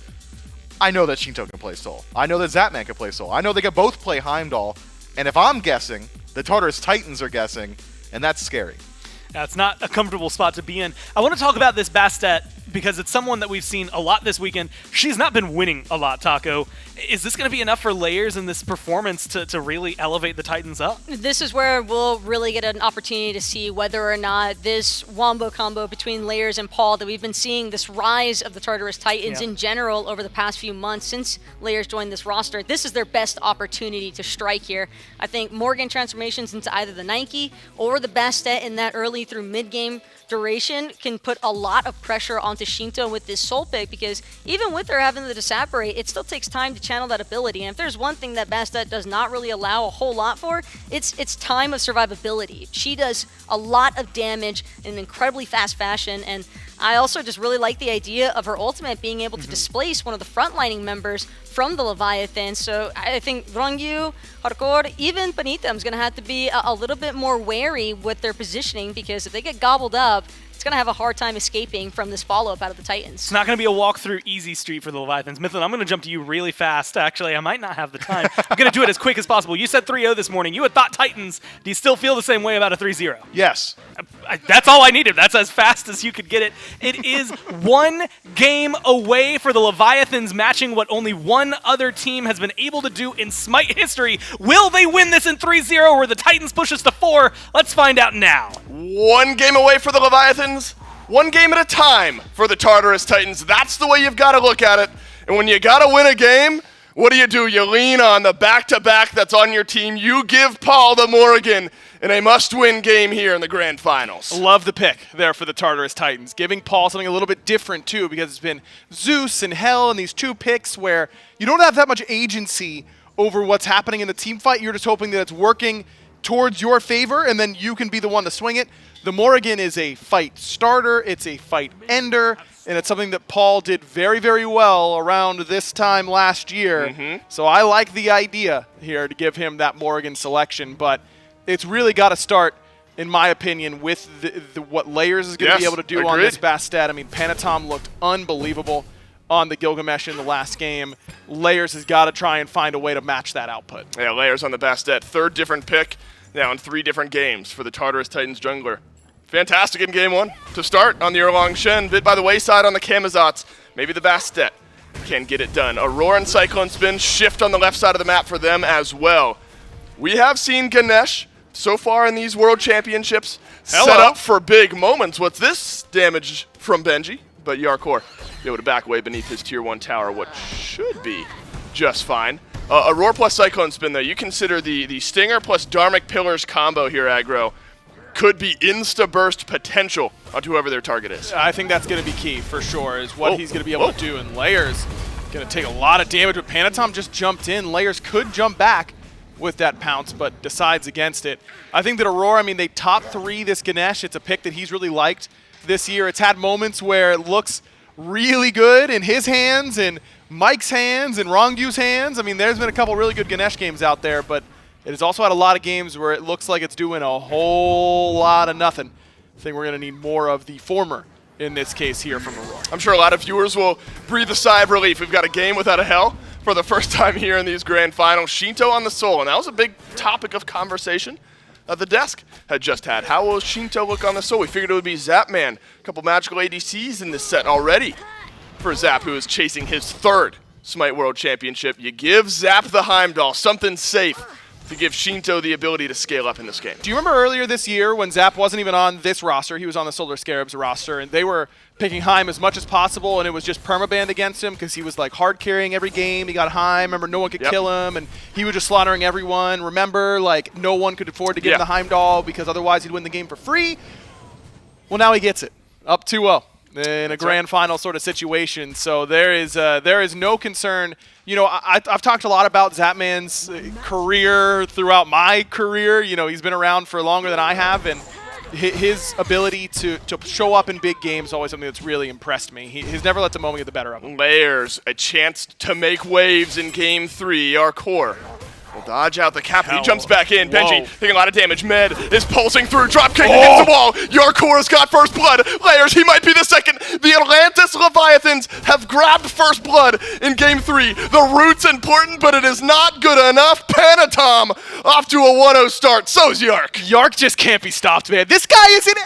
I know that Shinto can play Soul. I know that Zapman can play Soul. I know they can both play Heimdall. And if I'm guessing, the Tartarus Titans are guessing, and that's scary. It's not a comfortable spot to be in. I want to talk about this Bastet because it's someone that we've seen a lot this weekend. She's not been winning a lot, Taco. Is this going to be enough for Layers in this performance to really elevate the Titans up? This is where we'll really get an opportunity to see whether or not this wombo combo between Layers and Paul that we've been seeing, this rise of the Tartarus Titans in general over the past few months since Layers joined this roster, this is their best opportunity to strike here. I think Morgan transformations into either the Nike or the Bastet in that early through mid-game duration can put a lot of pressure onto Shinto with this soul pick, because even with her having the disapparate, it still takes time to channel that ability. And if there's one thing that Bastet does not really allow a whole lot for, it's time of survivability. She does a lot of damage in an incredibly fast fashion, and I also just really like the idea of her ultimate being able to displace one of the frontlining members from the Leviathan. So I think Rongyu, Hardcore, even Panitam's going to have to be a little bit more wary with their positioning, because if they get gobbled up, it's going to have a hard time escaping from this follow-up out of the Titans. It's not going to be a walk-through easy street for the Leviathans. Mifflin, I'm going to jump to you really fast. Actually, I might not have the time. I'm going to do it as quick as possible. You said 3-0 this morning. You had thought Titans. Do you still feel the same way about a 3-0? Yes. That's all I needed. That's as fast as you could get it. It is one game away for the Leviathans matching what only one other team has been able to do in SMITE history. Will they win this in 3-0 or the Titans push us to 4? Let's find out now. One game away for the Leviathans, one game at a time for the Tartarus Titans. That's the way you've got to look at it. And when you got to win a game, What do? You lean on the back-to-back that's on your team. You give Paul the Morrigan in a must-win game here in the grand finals. Love the pick there for the Tartarus Titans, giving Paul something a little bit different too, because it's been Zeus and Hell and these 2 picks where you don't have that much agency over what's happening in the team fight. You're just hoping that it's working towards your favor, and then you can be the one to swing it. The Morrigan is a fight starter, it's a fight ender, and it's something that Paul did very, very well around this time last year. So I like the idea here to give him that Morrigan selection, but it's really got to start, in my opinion, with what Layers is going to be able to do on this Bastet. I mean, Panatom looked unbelievable on the Gilgamesh in the last game. Layers has got to try and find a way to match that output. Yeah, Layers on the Bastet. 3rd different pick now in 3 different games for the Tartarus Titans jungler. Fantastic in game 1 to start on the Erlang Shen. Bit by the wayside on the Camazotz. Maybe the Bastet can get it done. Aurora and Cyclone Spin shift on the left side of the map for them as well. We have seen Ganesh so far in these World Championships set up for big moments. What's this damage from Benji? But Yarkor be able to back away beneath his tier 1 tower, what should be just fine. Aurora plus Cyclone Spin, though, you consider the Stinger plus Dharmic Pillars combo here, aggro, could be insta-burst potential onto whoever their target is. I think that's going to be key for sure, is what he's going to be able to do. And Layers going to take a lot of damage, but Panatom just jumped in. Layers could jump back with that pounce, but decides against it. I think that Aurora, I mean, they top 3 this Ganesh. It's a pick that he's really liked this year. It's had moments where it looks really good in his hands and Mike's hands and Rongdu's hands. I mean, there's been a couple really good Ganesh games out there, but it has also had a lot of games where it looks like it's doing a whole lot of nothing. I think we're going to need more of the former in this case here from Aurora. I'm sure a lot of viewers will breathe a sigh of relief. We've got a game without a Hell for the first time here in these grand finals. Shinto on the Soul, and that was a big topic of conversation the desk had just had. How will Shinto look on the Soul? We figured it would be Zapman. A couple magical ADCs in this set already for Zap, who is chasing his 3rd Smite World Championship. You give Zap the Heimdall, something safe to give Shinto the ability to scale up in this game. Do you remember earlier this year when Zap wasn't even on this roster? He was on the Solar Scarabs roster, and they were picking Heim as much as possible, and it was just permabanned against him because he was like hard carrying every game. He got Heim. Remember, no one could kill him, and he was just slaughtering everyone. Remember, like, no one could afford to give him the Heimdall because otherwise he'd win the game for free. Well, now he gets it. Up 2-0 in a grand final sort of situation. So there is no concern. You know, I've talked a lot about Zapman's career throughout my career. You know, he's been around for longer than I have, and his ability to show up in big games is always something that's really impressed me. He's never let the moment get the better of him. Layers, a chance to make waves in game 3. Our core will dodge out the cap. He jumps back in. Benji taking a lot of damage. Med is pulsing through. Dropkick against the wall. Yarkor's got first blood. Layers, he might be the second. The Atlantis Leviathans have grabbed first blood in game 3. The root's important, but it is not good enough. Panatom off to a 1-0 start. So's Yark. Yark just can't be stopped, man. This guy is an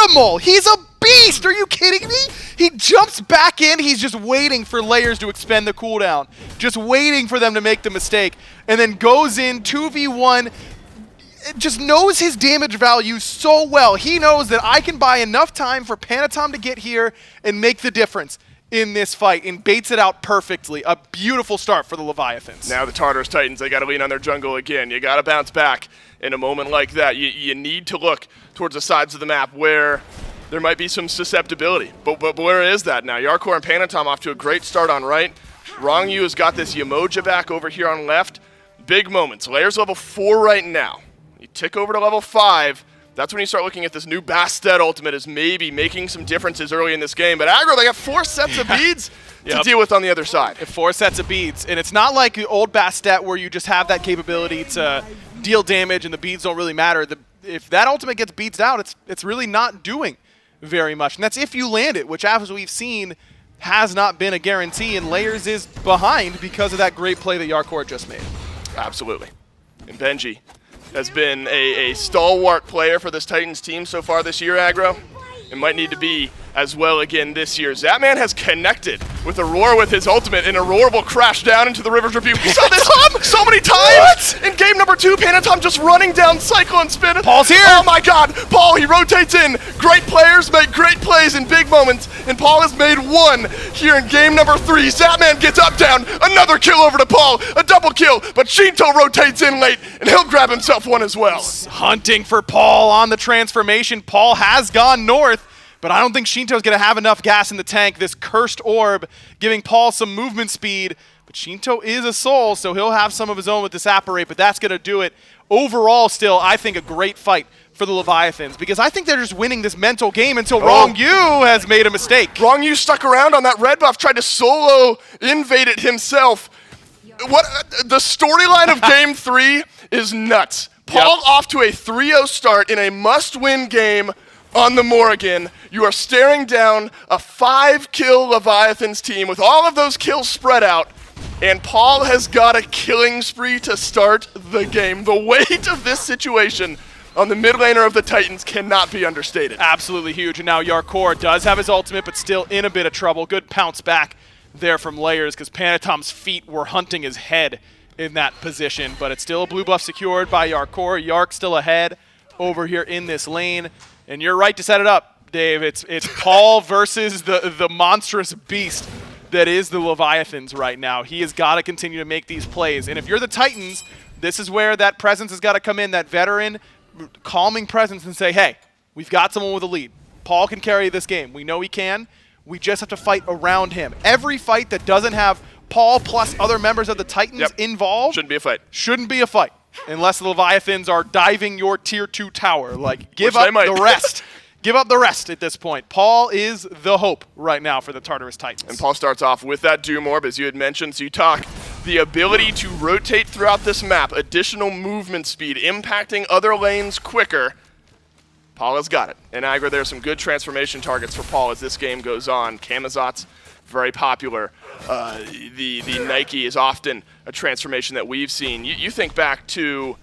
animal. He's a beast. Are you kidding me? He jumps back in. He's just waiting for Layers to expend the cooldown. Just waiting for them to make the mistake. And then goes in 2v1. Just knows his damage value so well. He knows that I can buy enough time for Panatom to get here and make the difference in this fight, and baits it out perfectly. A beautiful start for the Leviathans. Now the Tartarus Titans, they got to lean on their jungle again. You got to bounce back in a moment like that. You need to look towards the sides of the map where there might be some susceptibility. But where is that now? Yarkor and Panatom off to a great start on right. Rongyu has got this Yamoja back over here on left. Big moments. Layers level 4 right now. You tick over to level 5. That's when you start looking at this new Bastet ultimate as maybe making some differences early in this game. But aggro, they got 4 sets of beads to deal with on the other side. 4 sets of beads. And it's not like the old Bastet where you just have that capability to deal damage and the beads don't really matter. If that ultimate gets beads out, it's really not doing very much. And that's if you land it, which as we've seen has not been a guarantee, and Layers is behind because of that great play that Yarkor just made. Absolutely. And Benji has been a stalwart player for this Titans team so far this year, aggro. It might need to be as well again this year. Zapman has connected with Aurora with his ultimate, and Aurora will crash down into the River's Rebuke. We saw this so many times in game number 2. Panatom just running down Cyclone Spin. Paul's here. Oh my god, Paul, he rotates in. Great players make great plays in big moments, and Paul has made one here in game number 3. Zapman gets up down, another kill over to Paul, a double kill, but Shinto rotates in late, and he'll grab himself one as well. Hunting for Paul on the transformation. Paul has gone north, but I don't think Shinto's going to have enough gas in the tank. This cursed orb giving Paul some movement speed, but Shinto is a soul, so he'll have some of his own with this apparate, but that's going to do it. Overall, still, I think a great fight for the Leviathans, because I think they're just winning this mental game until Wrong Yu has made a mistake. Wrong Yu stuck around on that red buff, tried to solo invade it himself. What the storyline of game 3 is nuts. Paul off to a 3-0 start in a must-win game on the Morrigan. You are staring down a 5-kill Leviathans team with all of those kills spread out, and Paul has got a killing spree to start the game. The weight of this situation on the mid laner of the Titans cannot be understated. Absolutely huge, and now Yarkor does have his ultimate, but still in a bit of trouble. Good pounce back there from Layers, because Panatom's feet were hunting his head in that position, but it's still a blue buff secured by Yarkor. Yark still ahead over here in this lane. And you're right to set it up, Dave. It's Paul versus the monstrous beast that is the Leviathans right now. He has got to continue to make these plays. And if you're the Titans, this is where that presence has got to come in, that veteran calming presence, and say, hey, we've got someone with a lead. Paul can carry this game. We know he can. We just have to fight around him. Every fight that doesn't have Paul plus other members of the Titans involved shouldn't be a fight. Shouldn't be a fight. Unless the Leviathans are diving your tier 2 tower. Like, give up the rest. Give up the rest at this point. Paul is the hope right now for the Tartarus Titans. And Paul starts off with that Doom Orb, as you had mentioned. So you talk the ability to rotate throughout this map, additional movement speed, impacting other lanes quicker. Paul has got it. And Agra, there's some good transformation targets for Paul as this game goes on. Camazot's very popular. The Nike is often a transformation that we've seen. You think back to...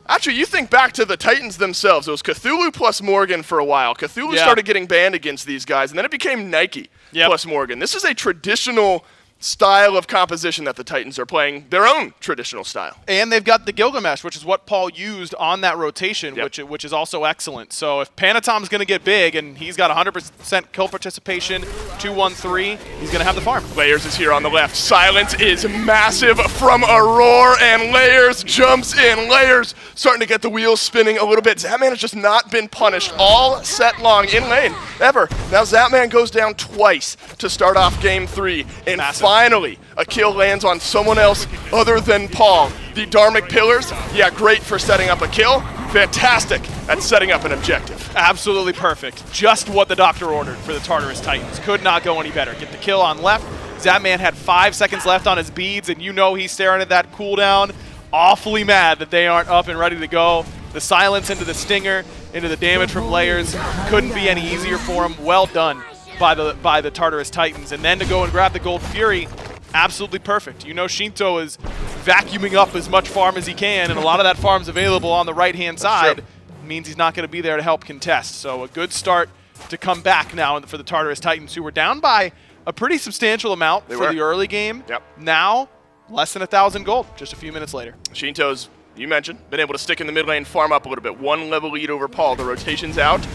Actually, you think back to the Titans themselves. It was Cthulhu plus Morgan for a while. Cthulhu started getting banned against these guys, and then it became Nike plus Morgan. This is a traditional style of composition that the Titans are playing, their own traditional style. And they've got the Gilgamesh, which is what Paul used on that rotation, which is also excellent. So if Panatom's going to get big, and he's got 100% kill participation, 2-1-3, he's going to have the farm. Layers is here on the left. Silence is massive from Aurora, and Layers jumps in. Layers starting to get the wheels spinning a little bit. Zapman has just not been punished all set long in lane, ever. Now Zapman goes down twice to start off game 3, and finally a kill lands on someone else other than Paul. The Dharmic Pillars, great for setting up a kill. Fantastic at setting up an objective. Absolutely perfect. Just what the doctor ordered for the Tartarus Titans. Could not go any better. Get the kill on left. Zapman had 5 seconds left on his beads, and you know he's staring at that cooldown. Awfully mad that they aren't up and ready to go. The silence into the stinger, into the damage from Layers. Couldn't be any easier for him. Well done by the Tartarus Titans. And then to go and grab the Gold Fury, absolutely perfect. You know Shinto is vacuuming up as much farm as he can, and a lot of that farm's available on the right-hand side. Means he's not going to be there to help contest. So a good start to come back now for the Tartarus Titans, who were down by a pretty substantial amount for the early game. Now, less than 1,000 gold just a few minutes later. Shinto's, you mentioned, been able to stick in the mid lane, farm up a little bit. 1 level lead over Paul. The rotation's out.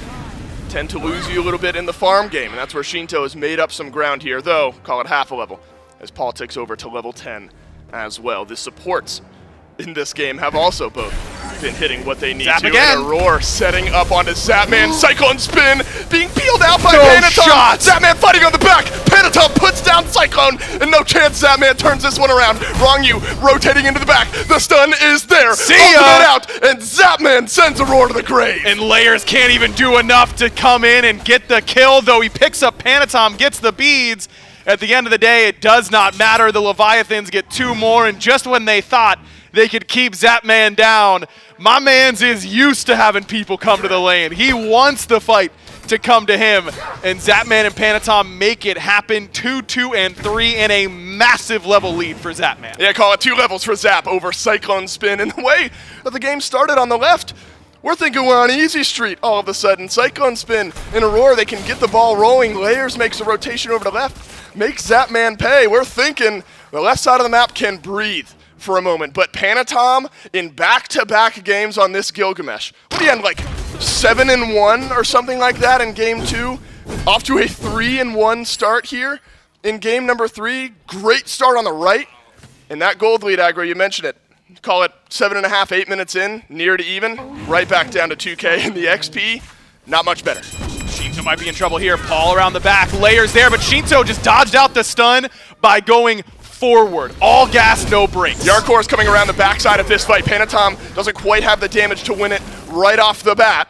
Tend to lose you a little bit in the farm game, and that's where Shinto has made up some ground here, though, call it half a level, as Paul takes over to level 10 as well. The supports in this game have also both been hitting what they need Zap to. again. And Aurora setting up onto Zapman. Cyclone Spin being peeled out by Panatom. Zapman fighting on the back. Panatom puts down Cyclone, and no chance Zapman turns this one around. Wrong Yu rotating into the back. The stun is there. See ya. Ultimate out, and Zapman sends Aurora to the grave. And Layers can't even do enough to come in and get the kill, though he picks up Panatom, gets the beads. At the end of the day, it does not matter. The Leviathans get 2 more, and just when they thought they could keep Zapman down, my man's is used to having people come to the lane. He wants the fight to come to him, and Zapman and Panatom make it happen. 2, 2, and 3, and a massive level lead for Zapman. Yeah, call it 2 levels for Zap over Cyclone Spin. And the way that the game started on the left, We're thinking we're on easy street all of a sudden. Cyclone Spin and Aurora, they can get the ball rolling. Layers makes a rotation over to left, makes Zapman pay. We're thinking the left side of the map can breathe for a moment. But Panatom in back-to-back games on this Gilgamesh. What do you end, like 7-1 or something like that in game 2? Off to a 3-1 start here in game number 3. Great start on the right. And that gold lead, Aggro, you mentioned it. Call it 7.5, 8 minutes in, near to even. Right back down to 2K in the XP. Not much better. Shinto might be in trouble here. Paul around the back. Layers there, but Shinto just dodged out the stun by going forward. All gas, no brakes. Yarkor is coming around the backside of this fight. Panatom doesn't quite have the damage to win it right off the bat.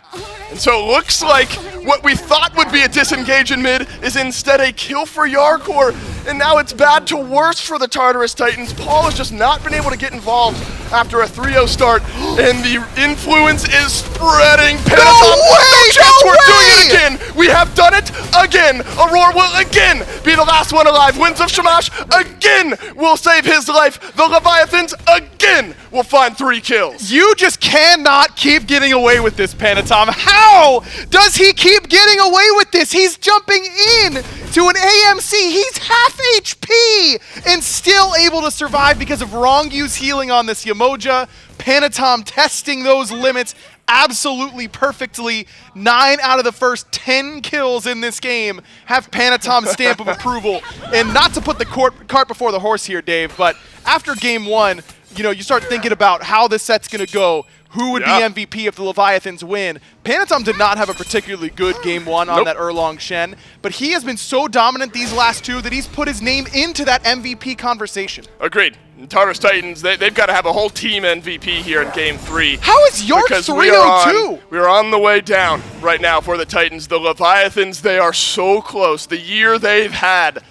And so it looks like what we thought would be a disengage in mid is instead a kill for Yarkor. And now it's bad to worse for the Tartarus Titans. Paul has just not been able to get involved after a 3-0 start. And the influence is spreading. Panatom, no chance, we're doing it again. We have done it again. Aurora will again be the last one alive. Winds of Shamash again will save his life. The Leviathans again will find 3 kills. You just cannot keep getting away with this, Panatom. How does he keep getting away with this? He's jumping in to an AMC. He's half HP and still able to survive because of Rongyu's healing on this Yamoja. Panatom testing those limits absolutely perfectly. 9 out of the first 10 kills in this game have Panatom's stamp of approval. And not to put the cart before the horse here, Dave, but after game 1, you know, you start thinking about how this set's going to go. Who would be MVP if the Leviathans win? Panatom did not have a particularly good game 1 on that Erlong Shen, but he has been so dominant these last 2 that he's put his name into that MVP conversation. Agreed. Tartarus Titans, they've got to have a whole team MVP here in game 3. How is Yark 3-0-2? We are on the way down right now for the Titans. The Leviathans, they are so close. The year they've had,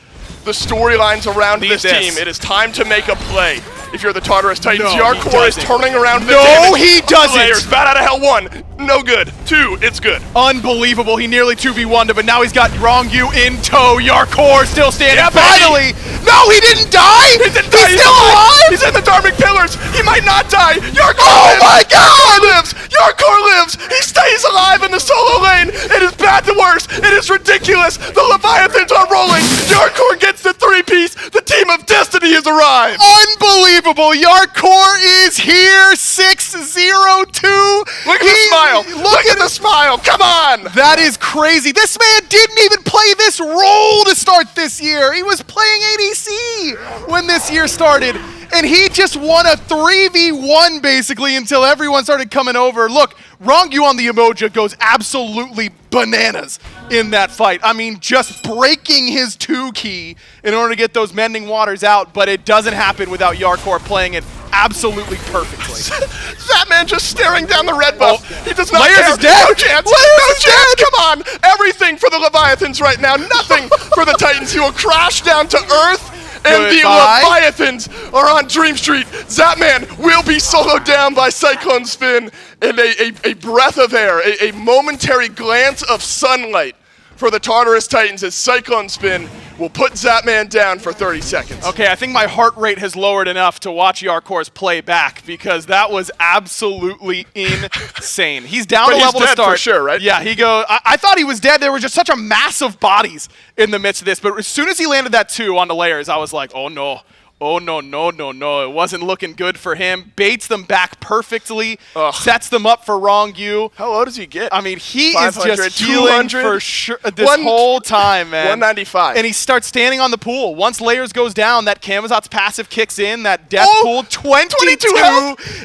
the storylines around this team, it is time to make a play. If you're the Tartarus Titans, Yarkor is turning around the damage. No, he doesn't! Layers, bat out of hell 1, no good. 2, it's good. Unbelievable, he nearly 2v1'd, but now he's got Rongu in tow. Yarkor still standing, finally! No, he didn't die! He didn't die. He's still alive! He's in the Dharmic Pillars! He might not die! Yarkor lives! My God! Yarkor lives! Yarkor lives! He stays alive in the solo lane! It is bad to worse! It is ridiculous! The Leviathans are rolling! Yarkor gets the 3-piece! The team of destiny has arrived! Unbelievable! Yarkor is here! 6-0-2! Look at the smile! Look at the smile! Come on! That is crazy! This man didn't even play this role to start this year! He was playing ADC when this year started! And he just won a 3v1 basically until everyone started coming over. Look, Rongu on the Yamoja goes absolutely bananas in that fight. I mean, just breaking his 2 key in order to get those Mending Waters out, but it doesn't happen without Yarkor playing it absolutely perfectly. That man just staring down the red buff. He does not Layers care. is dead. No chance. Layers is chance. Dead. Come on. Everything for the Leviathans right now. Nothing for the Titans. He will crash down to earth. And the Leviathans are on Dream Street. Zapman will be soloed down by Cyclone Spin. And a breath of air, a momentary glance of sunlight for the Tartarus Titans as Cyclone Spin will put Zapman down for 30 seconds. Okay, I think my heart rate has lowered enough to watch Yarkor's play back because that was absolutely insane. He's down a level to start. For sure, right? Yeah, he goes. I thought he was dead. There were just such a mass of bodies in the midst of this. But as soon as he landed that 2 on the Layers, I was like, oh no. Oh, no. It wasn't looking good for him. Baits them back perfectly. Sets them up for Rongu. How low does he get? I mean, he is just healing for sure this whole time, man. 195. And he starts standing on the pool. Once Layers goes down, that Camazot's passive kicks in. That death pool, 22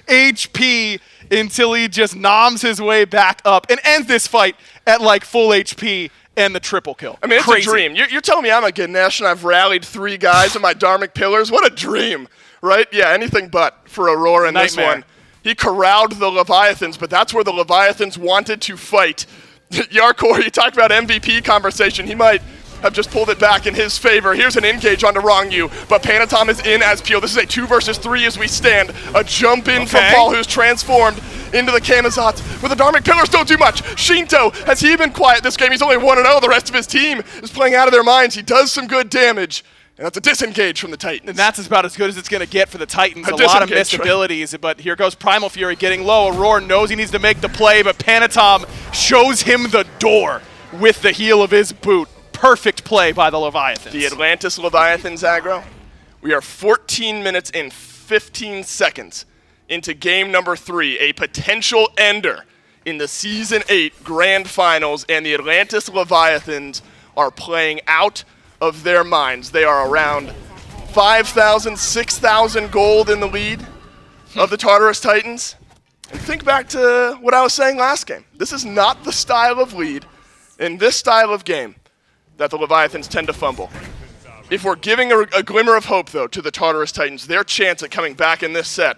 HP until he just noms his way back up and ends this fight at like full HP. And the triple kill. I mean, it's crazy. A dream. You're telling me I'm a Ganesh and I've rallied 3 guys in my Dharmic Pillars? What a dream, right? Yeah, anything but for Aurora in this one. He corralled the Leviathans, but that's where the Leviathans wanted to fight. Yarkor, you talked about MVP conversation. He might have just pulled it back in his favor. Here's an engage onto Rongu, but Panatom is in as Peel. This is a 2 versus 3 as we stand. A jump in from Paul, who's transformed into the Camazotz. But the Dharmic Pillars don't do much. Shinto, has he been quiet this game? He's only 1-0. The rest of his team is playing out of their minds. He does some good damage. And that's a disengage from the Titans. And that's about as good as it's going to get for the Titans. A lot of missed abilities, but here goes Primal Fury getting low. Aurora knows he needs to make the play, but Panatom shows him the door with the heel of his boot. Perfect play by the Leviathans. The Atlantis Leviathans aggro. We are 14 minutes and 15 seconds into game number 3, a potential ender in the Season 8 Grand Finals, and the Atlantis Leviathans are playing out of their minds. They are around 5,000, 6,000 gold in the lead of the Tartarus Titans. And think back to what I was saying last game. This is not the style of lead in this style of game that the Leviathans tend to fumble. If we're giving a glimmer of hope, though, to the Tartarus Titans, their chance at coming back in this set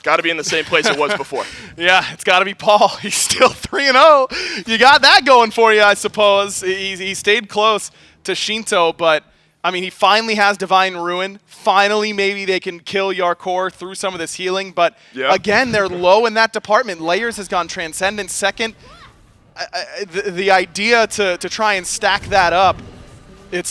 got to be in the same place it was before. Yeah, it's got to be Paul. He's still 3-0. You got that going for you, I suppose. He stayed close to Shinto, but I mean, he finally has Divine Ruin. Finally, maybe they can kill Yarkor through some of this healing, but again, they're low in that department. Layers has gone Transcendent second. The idea to try and stack that up, it's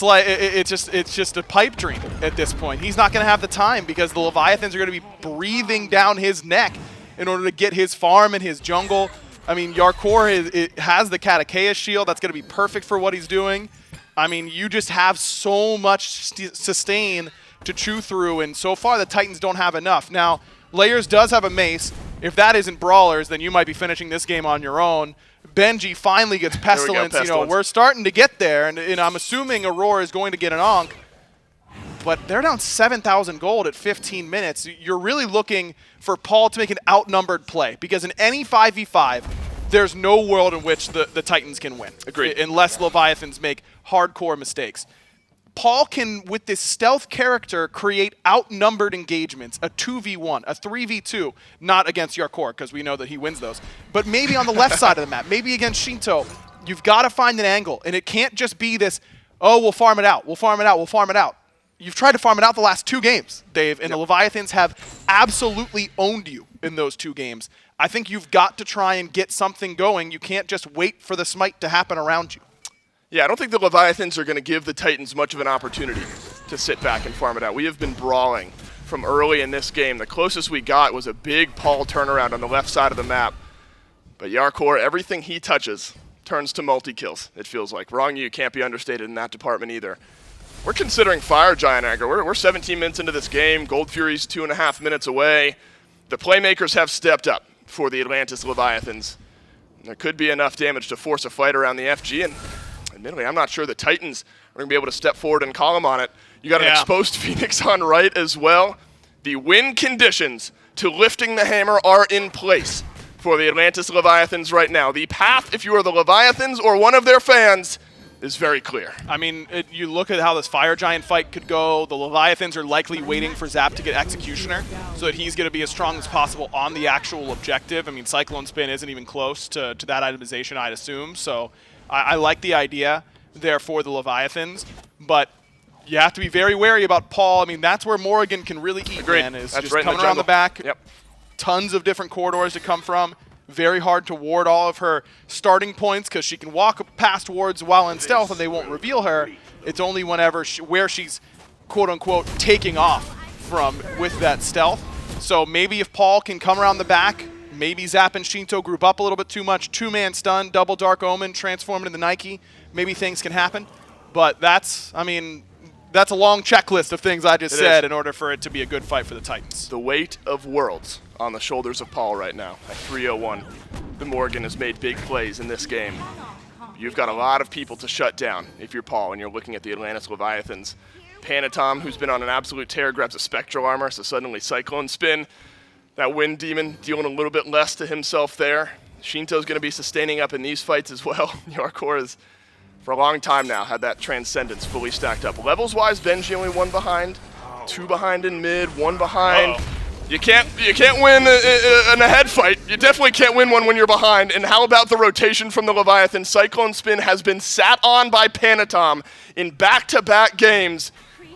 just a pipe dream at this point. He's not going to have the time because the Leviathans are going to be breathing down his neck in order to get his farm and his jungle. I mean, Yarkor has the Katakeya shield. That's going to be perfect for what he's doing. I mean, you just have so much sustain to chew through, and so far the Titans don't have enough. Now, Layers does have a mace. If that isn't Brawlers, then you might be finishing this game on your own. Benji finally gets Pestilence. You know, we're starting to get there, and I'm assuming Aurora is going to get an Ankh, but they're down 7,000 gold at 15 minutes. You're really looking for Paul to make an outnumbered play, because in any 5v5, there's no world in which the Titans can win. Agreed. Unless Leviathans make hardcore mistakes. Paul can, with this stealth character, create outnumbered engagements, a 2v1, a 3v2, not against Yarkor, because we know that he wins those, but maybe on the left side of the map, maybe against Shinto. You've got to find an angle, and it can't just be this, oh, we'll farm it out, we'll farm it out, we'll farm it out. You've tried to farm it out the last 2 games, Dave, and the Leviathans have absolutely owned you in those 2 games. I think you've got to try and get something going. You can't just wait for the smite to happen around you. Yeah, I don't think the Leviathans are going to give the Titans much of an opportunity to sit back and farm it out. We have been brawling from early in this game. The closest we got was a big Paul turnaround on the left side of the map. But Yarkor, everything he touches turns to multi-kills, it feels like. Wrong You can't be understated in that department either. We're considering Fire Giant aggro. We're 17 minutes into this game. Gold Fury's 2.5 minutes away. The playmakers have stepped up for the Atlantis Leviathans. There could be enough damage to force a fight around the FG, and admittedly, I'm not sure the Titans are going to be able to step forward and call him on it. You got an exposed Phoenix on right as well. The win conditions to lifting the hammer are in place for the Atlantis Leviathans right now. The path, if you are the Leviathans or one of their fans, is very clear. I mean, you look at how this Fire Giant fight could go. The Leviathans are likely waiting for Zap to get Executioner so that he's going to be as strong as possible on the actual objective. I mean, Cyclone Spin isn't even close to that itemization, I'd assume. So I like the idea there for the Leviathans, but you have to be very wary about Paul. I mean, that's where Morrigan can really eat, man, is that's just right coming around the back. Yep. Tons of different corridors to come from. Very hard to ward all of her starting points because she can walk past wards while in stealth and they won't reveal her. It's only whenever where she's quote-unquote taking off from with that stealth. So maybe if Paul can come around the back, maybe Zap and Shinto group up a little bit too much, 2-man stun, double Dark Omen, transform into Nike, maybe things can happen. But that's, I mean, that's a long checklist of things I just said in order for it to be a good fight for the Titans. The weight of worlds on the shoulders of Paul right now at 301. The Morgan has made big plays in this game. You've got a lot of people to shut down if you're Paul and you're looking at the Atlantis Leviathans. Panatom, who's been on an absolute tear, grabs a Spectral Armor, so suddenly Cyclone Spin. That Wind Demon dealing a little bit less to himself there. Shinto's going to be sustaining up in these fights as well. Yarkor has, for a long time now, had that Transcendence fully stacked up. Levels-wise, Benji only 1 behind, 2 behind in mid, 1 behind. You can't win in a head fight. You definitely can't win one when you're behind. And how about the rotation from the Leviathan? Cyclone Spin has been sat on by Panatom in back-to-back games.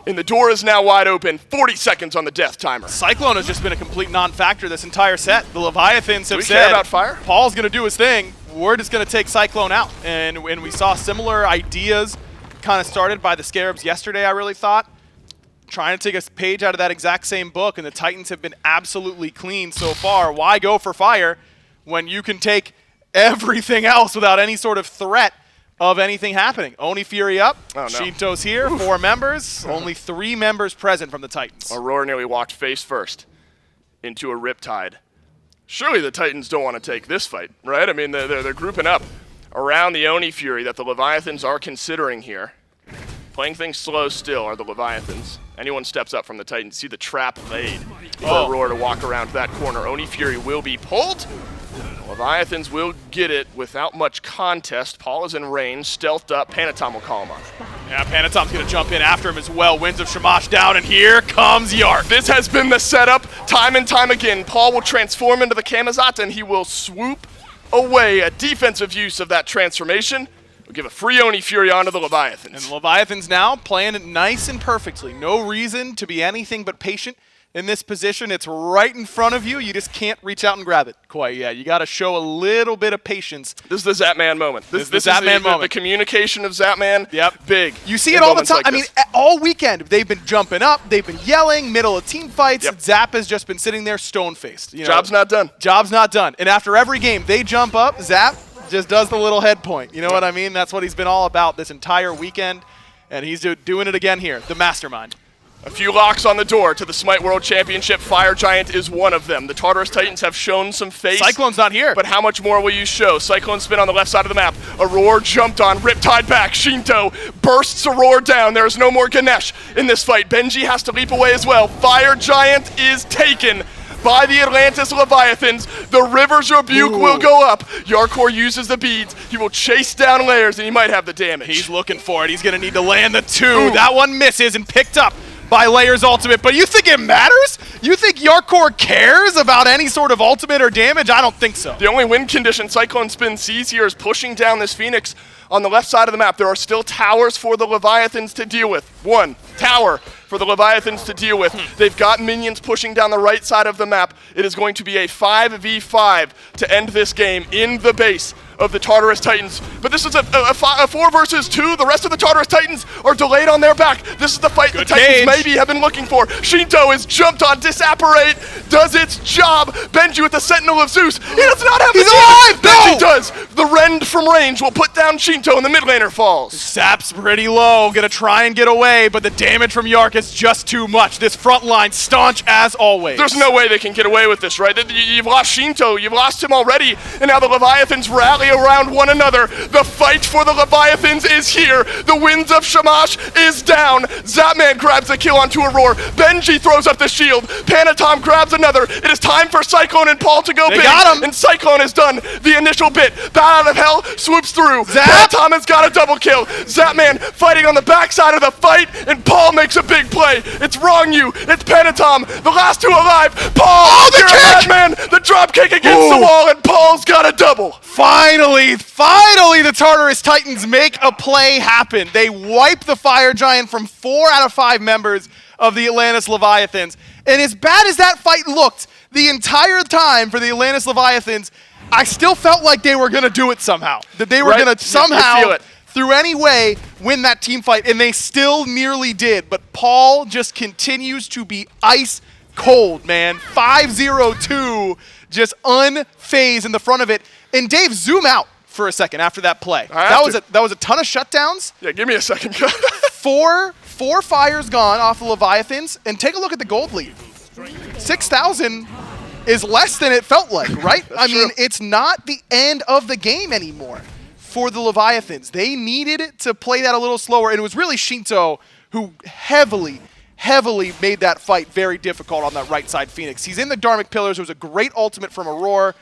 And the door is now wide open. 40 seconds on the death timer. Cyclone has just been a complete non-factor this entire set. The Leviathans have said, care about fire? Paul's going to do his thing. We're just going to take Cyclone out. And we saw similar ideas kind of started by the Scarabs yesterday, I really thought. trying to take a page out of that exact same book, and the Titans have been absolutely clean so far. Why go for fire when you can take everything else without any sort of threat of anything happening? Oni Fury up. Oh, no. Shinto's here. 4 members. Only 3 members present from the Titans. Aurora nearly walked face first into a Riptide. Surely the Titans don't want to take this fight, right? I mean, they're grouping up around the Oni Fury that the Leviathans are considering here. Playing things slow still are the Leviathans. Anyone steps up from the Titans, see the trap laid for Aurora to walk around that corner. Oni Fury will be pulled. Leviathans will get it without much contest. Paul is in range, stealthed up. Panatom will call him up. Yeah, Panatom's going to jump in after him as well. Winds of Shamash down, and here comes Yark. This has been the setup time and time again. Paul will transform into the Kamazat, and he will swoop away. A defensive use of that transformation. We'll give a free Oni Fury onto the Leviathans. And the Leviathans now playing it nice and perfectly. No reason to be anything but patient in this position. It's right in front of you. You just can't reach out and grab it quite yet. You got to show a little bit of patience. This is the Zapman moment. This is Zapman moment. The communication of Zapman. Yep. Big. You see it all the time. I mean, all weekend they've been jumping up. They've been yelling, middle of team fights. Yep. Zap has just been sitting there stone-faced. You know, Job's not done. Job's not done. And after every game, they jump up. Zap just does the little head point. You know what I mean? That's what he's been all about this entire weekend. And he's doing it again here, the mastermind. A few locks on the door to the SMITE World Championship. Fire Giant is one of them. The Tartarus Titans have shown some face. Cyclone's not here. But how much more will you show? Cyclone spin on the left side of the map. Aurora jumped on, Riptide back. Shinto bursts Aurora down. There is no more Ganesh in this fight. Benji has to leap away as well. Fire Giant is taken by the Atlantis Leviathans. The River's Rebuke will go up. Yarkor uses the beads. He will chase down layers, and he might have the damage. He's looking for it. He's going to need to land the 2. That one misses and picked up by Layer's ultimate. But you think it matters? You think Yarkor cares about any sort of ultimate or damage? I don't think so. The only win condition Cyclone Spin sees here is pushing down this Phoenix on the left side of the map. There are still towers for the Leviathans to deal with. 1 tower for the Leviathans to deal with. They've got minions pushing down the right side of the map. It is going to be a 5v5 to end this game in the base of the Tartarus Titans. But this is a 4 versus 2. The rest of the Tartarus Titans are delayed on their back. This is the fight the Titans maybe have been looking for. Shinto is jumped on. Disapparate does its job. Benji with the Sentinel of Zeus. He does not have He's alive! Benji does. The Rend from range will put down Shinto, and the mid laner falls. Sap's pretty low. Gonna try and get away, but the damage from Yark is just too much. This front line staunch as always. There's no way they can get away with this, right? You've lost Shinto. You've lost him already, and now the Leviathans rally around one another. The fight for the Leviathans is here. The winds of Shamash is down. Zapman grabs the kill onto Aurora. Benji throws up the shield. Panatom grabs another. It is time for Cyclone and Paul to go big. Got him. And Cyclone has done the initial bit. Bat out of hell swoops through. Panatom has got a double kill. Zapman fighting on the backside of the fight, and Paul makes a big play. It's wrong you. It's Panatom. The last 2 alive. Paul, you're a madman. The drop kick against the wall, and Paul's got a double. Finally, the Tartarus Titans make a play happen. They wipe the Fire Giant from 4 out of 5 members of the Atlantis Leviathans. And as bad as that fight looked the entire time for the Atlantis Leviathans, I still felt like they were going to do it somehow. That they were going to somehow, through any way, win that team fight. And they still nearly did. But Paul just continues to be ice cold, man. 5-0-2, just unfazed in the front of it. And Dave, zoom out for a second after that play. That was a ton of shutdowns. Yeah, give me a second. four fires gone off the Leviathans, and take a look at the gold lead. 6,000 is less than it felt like, right? I mean, it's not the end of the game anymore for the Leviathans. They needed to play that a little slower, and it was really Shinto who heavily made that fight very difficult on that right side Phoenix. He's in the Dharmic Pillars. It was a great ultimate from Aurora.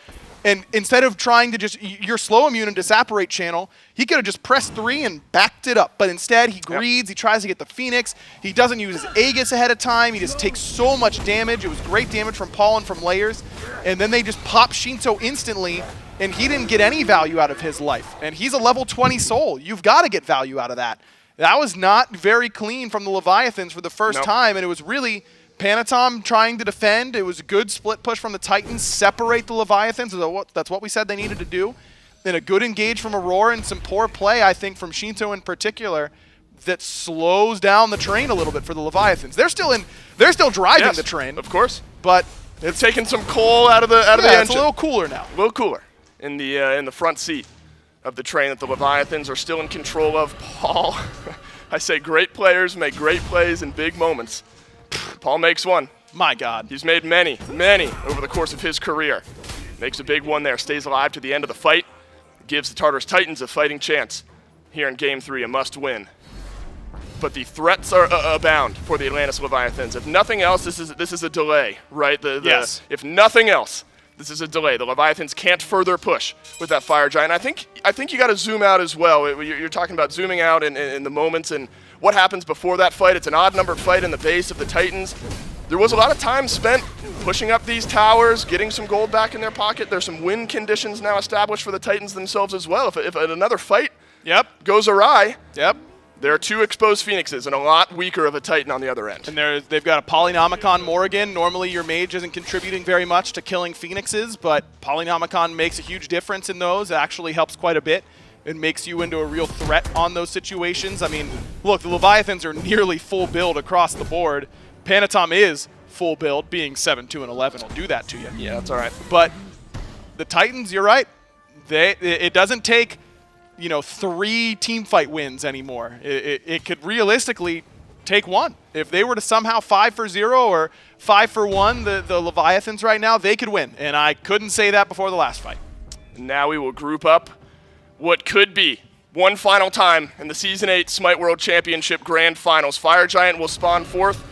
And instead of trying to just, your slow immune and disapparate channel, he could have just pressed 3 and backed it up. But instead, he greeds, he tries to get the Phoenix. He doesn't use his Aegis ahead of time. He just takes so much damage. It was great damage from Paul and from Layers. And then they just pop Shinto instantly, and he didn't get any value out of his life. And he's a level 20 soul. You've got to get value out of that. That was not very clean from the Leviathans for the first time, and it was really Panatom trying to defend. It was a good split push from the Titans, separate the Leviathans. That's what we said they needed to do. And a good engage from Aurora and some poor play, I think, from Shinto in particular. that slows down the train a little bit for the Leviathans. They're still driving the train, of course, but it's taking some coal out of the engine. It's a little cooler now. A little cooler in the front seat of the train that the Leviathans are still in control of. Paul, I say great players make great plays in big moments. Paul makes one. My God. He's made many, many over the course of his career. Makes a big one there, stays alive to the end of the fight, gives the Tartarus Titans a fighting chance here in Game 3, a must-win. But the threats are abound for the Atlantis Leviathans. If nothing else, this is a delay, right? Yes. If nothing else, this is a delay. The Leviathans can't further push with that Fire Giant. I think you got to zoom out as well. You're talking about zooming out in the moments and what happens before that fight. It's an odd-numbered fight in the base of the Titans. There was a lot of time spent pushing up these towers, getting some gold back in their pocket. There's some win conditions now established for the Titans themselves as well. If another fight goes awry, there are 2 exposed Phoenixes and a lot weaker of a Titan on the other end. And they've got a Polynomicon Morrigan. Normally your mage isn't contributing very much to killing Phoenixes, but Polynomicon makes a huge difference in those. It actually helps quite a bit. It makes you into a real threat on those situations. I mean, look, the Leviathans are nearly full build across the board. Panatom is full build, being 7, 2, and 11 will do that to you. Yeah, that's all right. But the Titans, you're right. It doesn't take, 3 team fight wins anymore. It could realistically take 1. If they were to somehow 5 for 0 or 5 for 1, the Leviathans right now, they could win. And I couldn't say that before the last fight. Now we will group up what could be one final time in the Season 8 Smite World Championship Grand Finals. Fire Giant will spawn forth.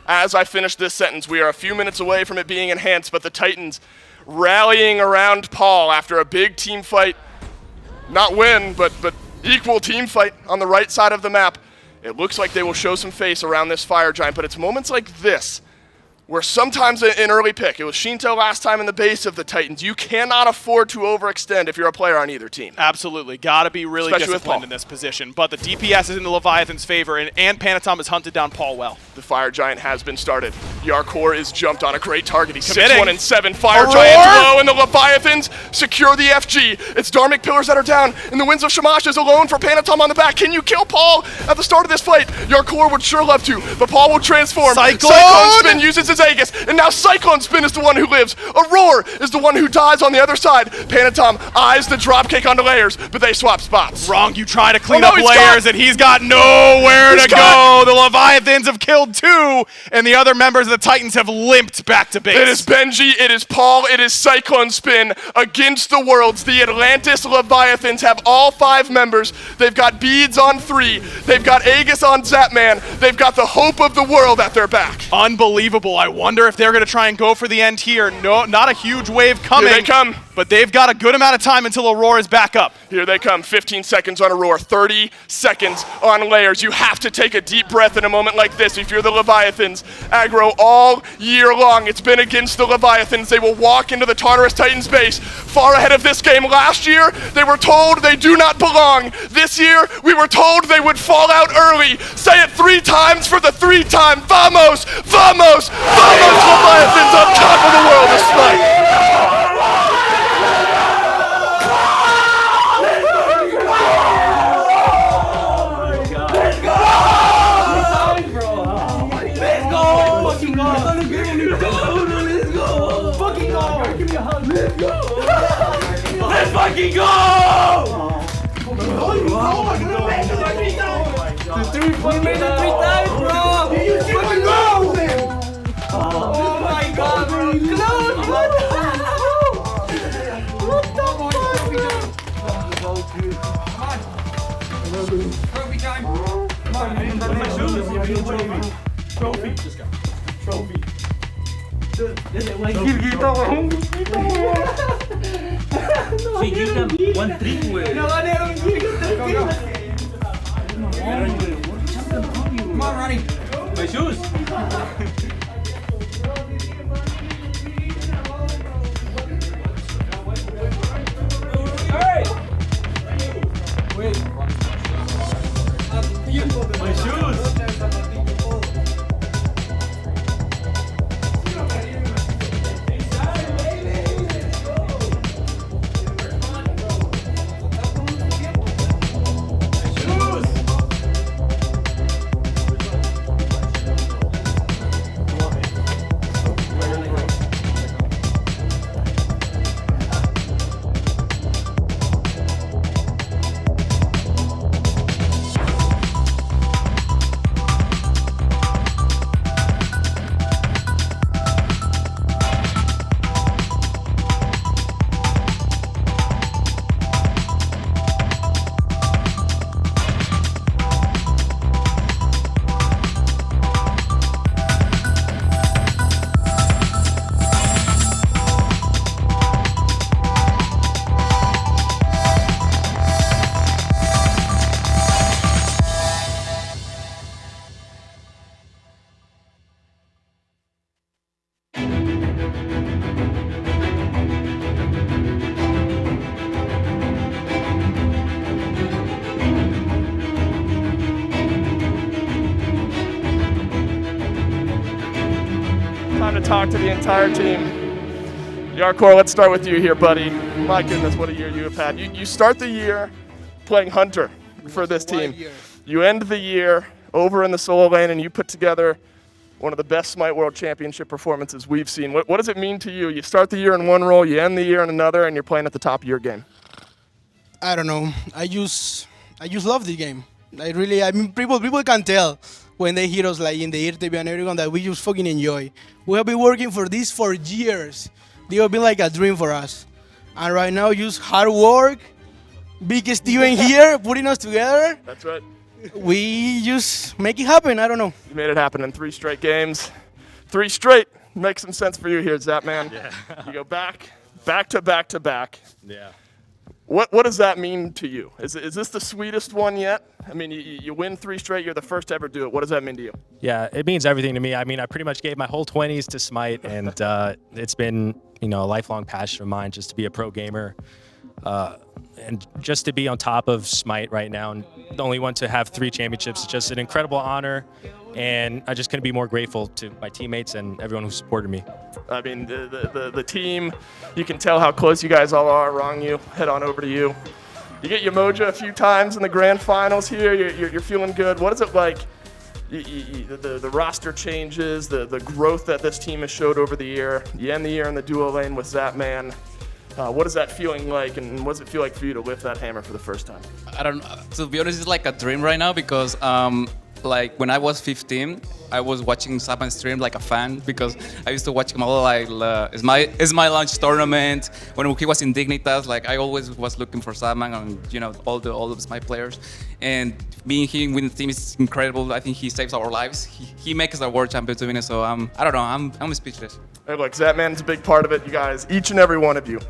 As I finish this sentence, we are a few minutes away from it being enhanced, but the Titans rallying around Paul after a big team fight. Not win, but equal team fight on the right side of the map. It looks like they will show some face around this Fire Giant, but it's moments like this where sometimes an early pick, it was Shinto last time in the base of the Titans, you cannot afford to overextend if you're a player on either team. Absolutely. Got to be really disciplined in this position. But the DPS is in the Leviathan's favor, and Panatom has hunted down Paul well. The Fire Giant has been started. Yarkor is jumped on a great target. He's 6-1 and 7. Fire Giant low, and the Leviathans secure the FG. It's Dharmic Pillars that are down, and the Winds of Shamash is alone for Panatom on the back. Can you kill Paul at the start of this fight? Yarkor would sure love to, but Paul will transform. Cyclone Spin uses his Aegis, and now Cyclone Spin is the one who lives. Aurora is the one who dies on the other side. Panatom eyes the dropkick onto layers, but they swap spots. Wrong, you try to clean up layers, and he's got nowhere to go. The Leviathans have killed 2, and the other members of the Titans have limped back to base. It is Benji, it is Paul, it is Cyclone Spin against the worlds. The Atlantis Leviathans have all 5 members. They've got beads on 3. They've got Aegis on Zapman. They've got the hope of the world at their back. Unbelievable. I wonder if they're going to try and go for the end here. No, not a huge wave coming. Here they come. But they've got a good amount of time until Aurora is back up. Here they come. 15 seconds on Aurora, 30 seconds on layers. You have to take a deep breath in a moment like this if you're the Leviathans. Aggro all year long. It's been against the Leviathans. They will walk into the Tartarus Titans base far ahead of this game. Last year, they were told they do not belong. This year, we were told they would fall out early. Say it 3 times for the 3-time. Vamos! Vamos! Vamos, Leviathans on top of the world of Smite! Let's fucking go! We made it 3 times, bro! Let's fucking go! Oh my god, bro! What the fuck, bro? Trophy time! Come on, my shoes! Trophy! Just go. Trophy. Si quitan 1 trick, güey. No ganaron, Come on, Ronnie. My shoes. Hey! Wait. My shoes. to talk to the entire team. Yarkor, let's start with you here, buddy. My goodness, what a year you have had. You start the year playing Hunter for this team. You end the year over in the solo lane, and you put together one of the best SMITE World Championship performances we've seen. What does it mean to you? You start the year in one role, you end the year in another, and you're playing at the top of your game. I don't know. I just love the game. I mean, people can tell when they hear us like in the interview and everyone that we just fucking enjoy. We have been working for this for years. They have been like a dream for us. And right now, just hard work, Big Steven here putting us together. That's right. We just make it happen. I don't know. You made it happen in 3 straight games. 3 straight makes some sense for you here, Zapman. Yeah. You go back to back to back. Yeah. What does that mean to you? Is this the sweetest one yet? I mean, you win 3 straight. You're the first to ever do it. What does that mean to you? Yeah, it means everything to me. I mean, I pretty much gave my whole 20s to SMITE, and it's been, a lifelong passion of mine just to be a pro gamer. And just to be on top of SMITE right now, and the only one to have 3 championships, is just an incredible honor, and I just couldn't be more grateful to my teammates and everyone who supported me. I mean, the team, you can tell how close you guys all are. Wrong, you head on over to you. You get your mojo a few times in the grand finals here. You're feeling good. What is it like? The roster changes, the growth that this team has showed over the year. You end the year in the duo lane with Zapman. What is that feeling like, and what does it feel like for you to lift that hammer for the first time? I don't know. To be honest, it's like a dream right now because, like when I was 15, I was watching Zapman stream like a fan because I used to watch him all like it's my launch tournament when he was in Dignitas. Like I always was looking for Zapman and all of my players, and being here with the team is incredible. I think he saves our lives. He makes us a world champion to win it. So I don't know. I'm speechless. Hey, look, Zapman's a big part of it. You guys, each and every one of you,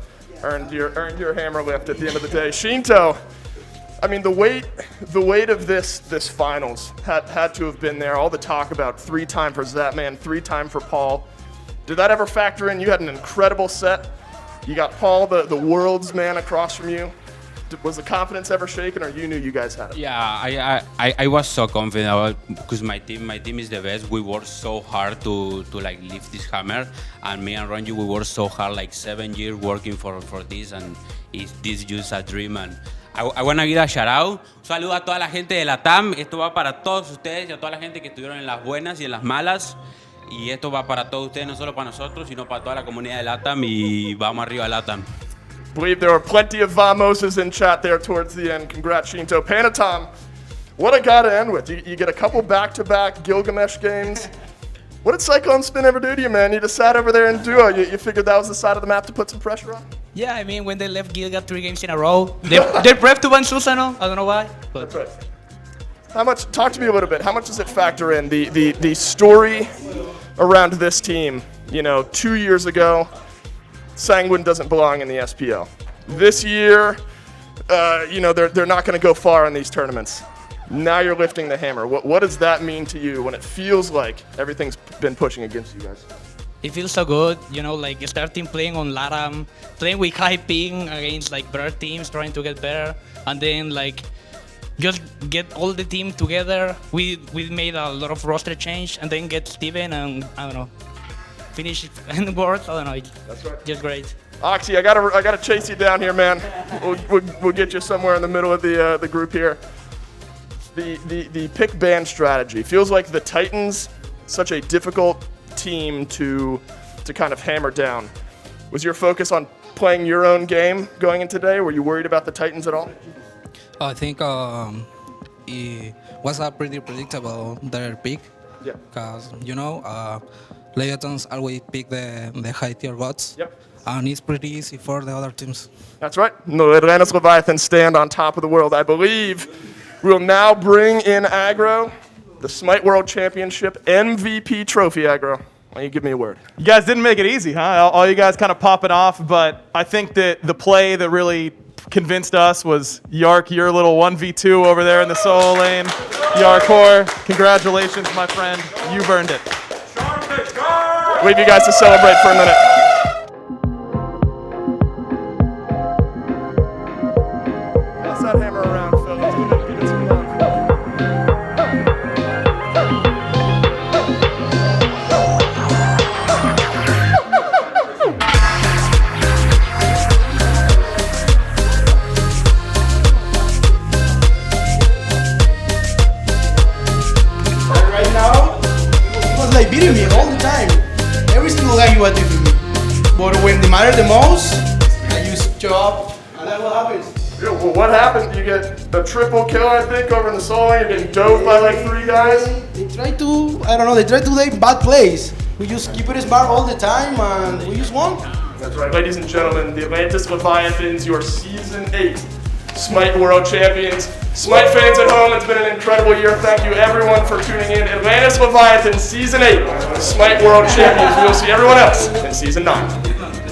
earned your hammer lift at the end of the day. Shinto, I mean, the weight of this finals had to have been there. All the talk about 3-time for Zapman, 3-time for Paul. Did that ever factor in? You had an incredible set. You got Paul, the world's man, across from you. Was the confidence ever shaken, or you knew you guys had it? Yeah, I was so confident because my team is the best. We worked so hard to like lift this hammer, and me and Ronju, we worked so hard, like 7 years working for this, and this is just a dream. And I want to give a shout out. Un saludo a toda la gente de la TAM. Esto va para todos ustedes y a toda la gente que estuvieron en las buenas y en las malas. Y esto va para todos ustedes, no solo para nosotros, sino para toda la comunidad de LATAM. Y vamos arriba, LATAM. I believe there were plenty of vamoses in chat there towards the end. Congrats, Shinto. Panatom, what a guy to end with. You get a couple back-to-back Gilgamesh games. What did Cyclone Spin ever do to you, man? You just sat over there in duo. You figured that was the side of the map to put some pressure on? Yeah, I mean, when they left Gilga 3 games in a row, they're prep to ban Susano. I don't know why. But. That's right. Talk to me a little bit. How much does it factor in the story around this team? 2 years ago, Sanguine doesn't belong in the SPL. This year, they're not going to go far in these tournaments. Now you're lifting the hammer. What does that mean to you when it feels like everything's been pushing against you guys? It feels so good, like starting playing on LATAM, playing with high ping against like better teams, trying to get better, and then like just get all the team together. We made a lot of roster change, and then get Steven and I don't know, finish in the board. I don't know. That's right. Just great. Oxy, I gotta chase you down here, man. We'll get you somewhere in the middle of the group here. The pick ban strategy feels like the Titans, such a difficult team to kind of hammer down. Was your focus on playing your own game going in today? Were you worried about the Titans at all? I think it was a pretty predictable their pick. Yeah. Because Leviathans always pick the high tier bots. Yep. And it's pretty easy for the other teams. That's right. The Atlantis Leviathans stand on top of the world. I believe we'll now bring in Aggro, the SMITE World Championship MVP trophy. Aggro, why don't you give me a word? You guys didn't make it easy, huh? All you guys kind of popping off, but I think that the play that really convinced us was Yark, your little 1v2 over there in the solo lane. Yarkor, congratulations, my friend. You've earned it. Leave you guys to celebrate for a minute. Pass that hammer around, Phil. Let's give it some love. beefing me all the time. Every single guy he was beefing me. But when they matter the most, I just show up, and that's what happens. Yeah, well, what happened? You get the triple kill, I think, over in the solo lane. You're getting doped by like 3 guys. They try to, I don't know, they try to play bad plays. We just keep it smart all the time, and we just won. That's right, ladies and gentlemen, the Atlantis Leviathans, your Season 8 SMITE World Champions. SMITE fans at home, it's been an incredible year. Thank you everyone for tuning in. Atlantis Leviathans, Season 8 SMITE World Champions. We will see everyone else in Season 9.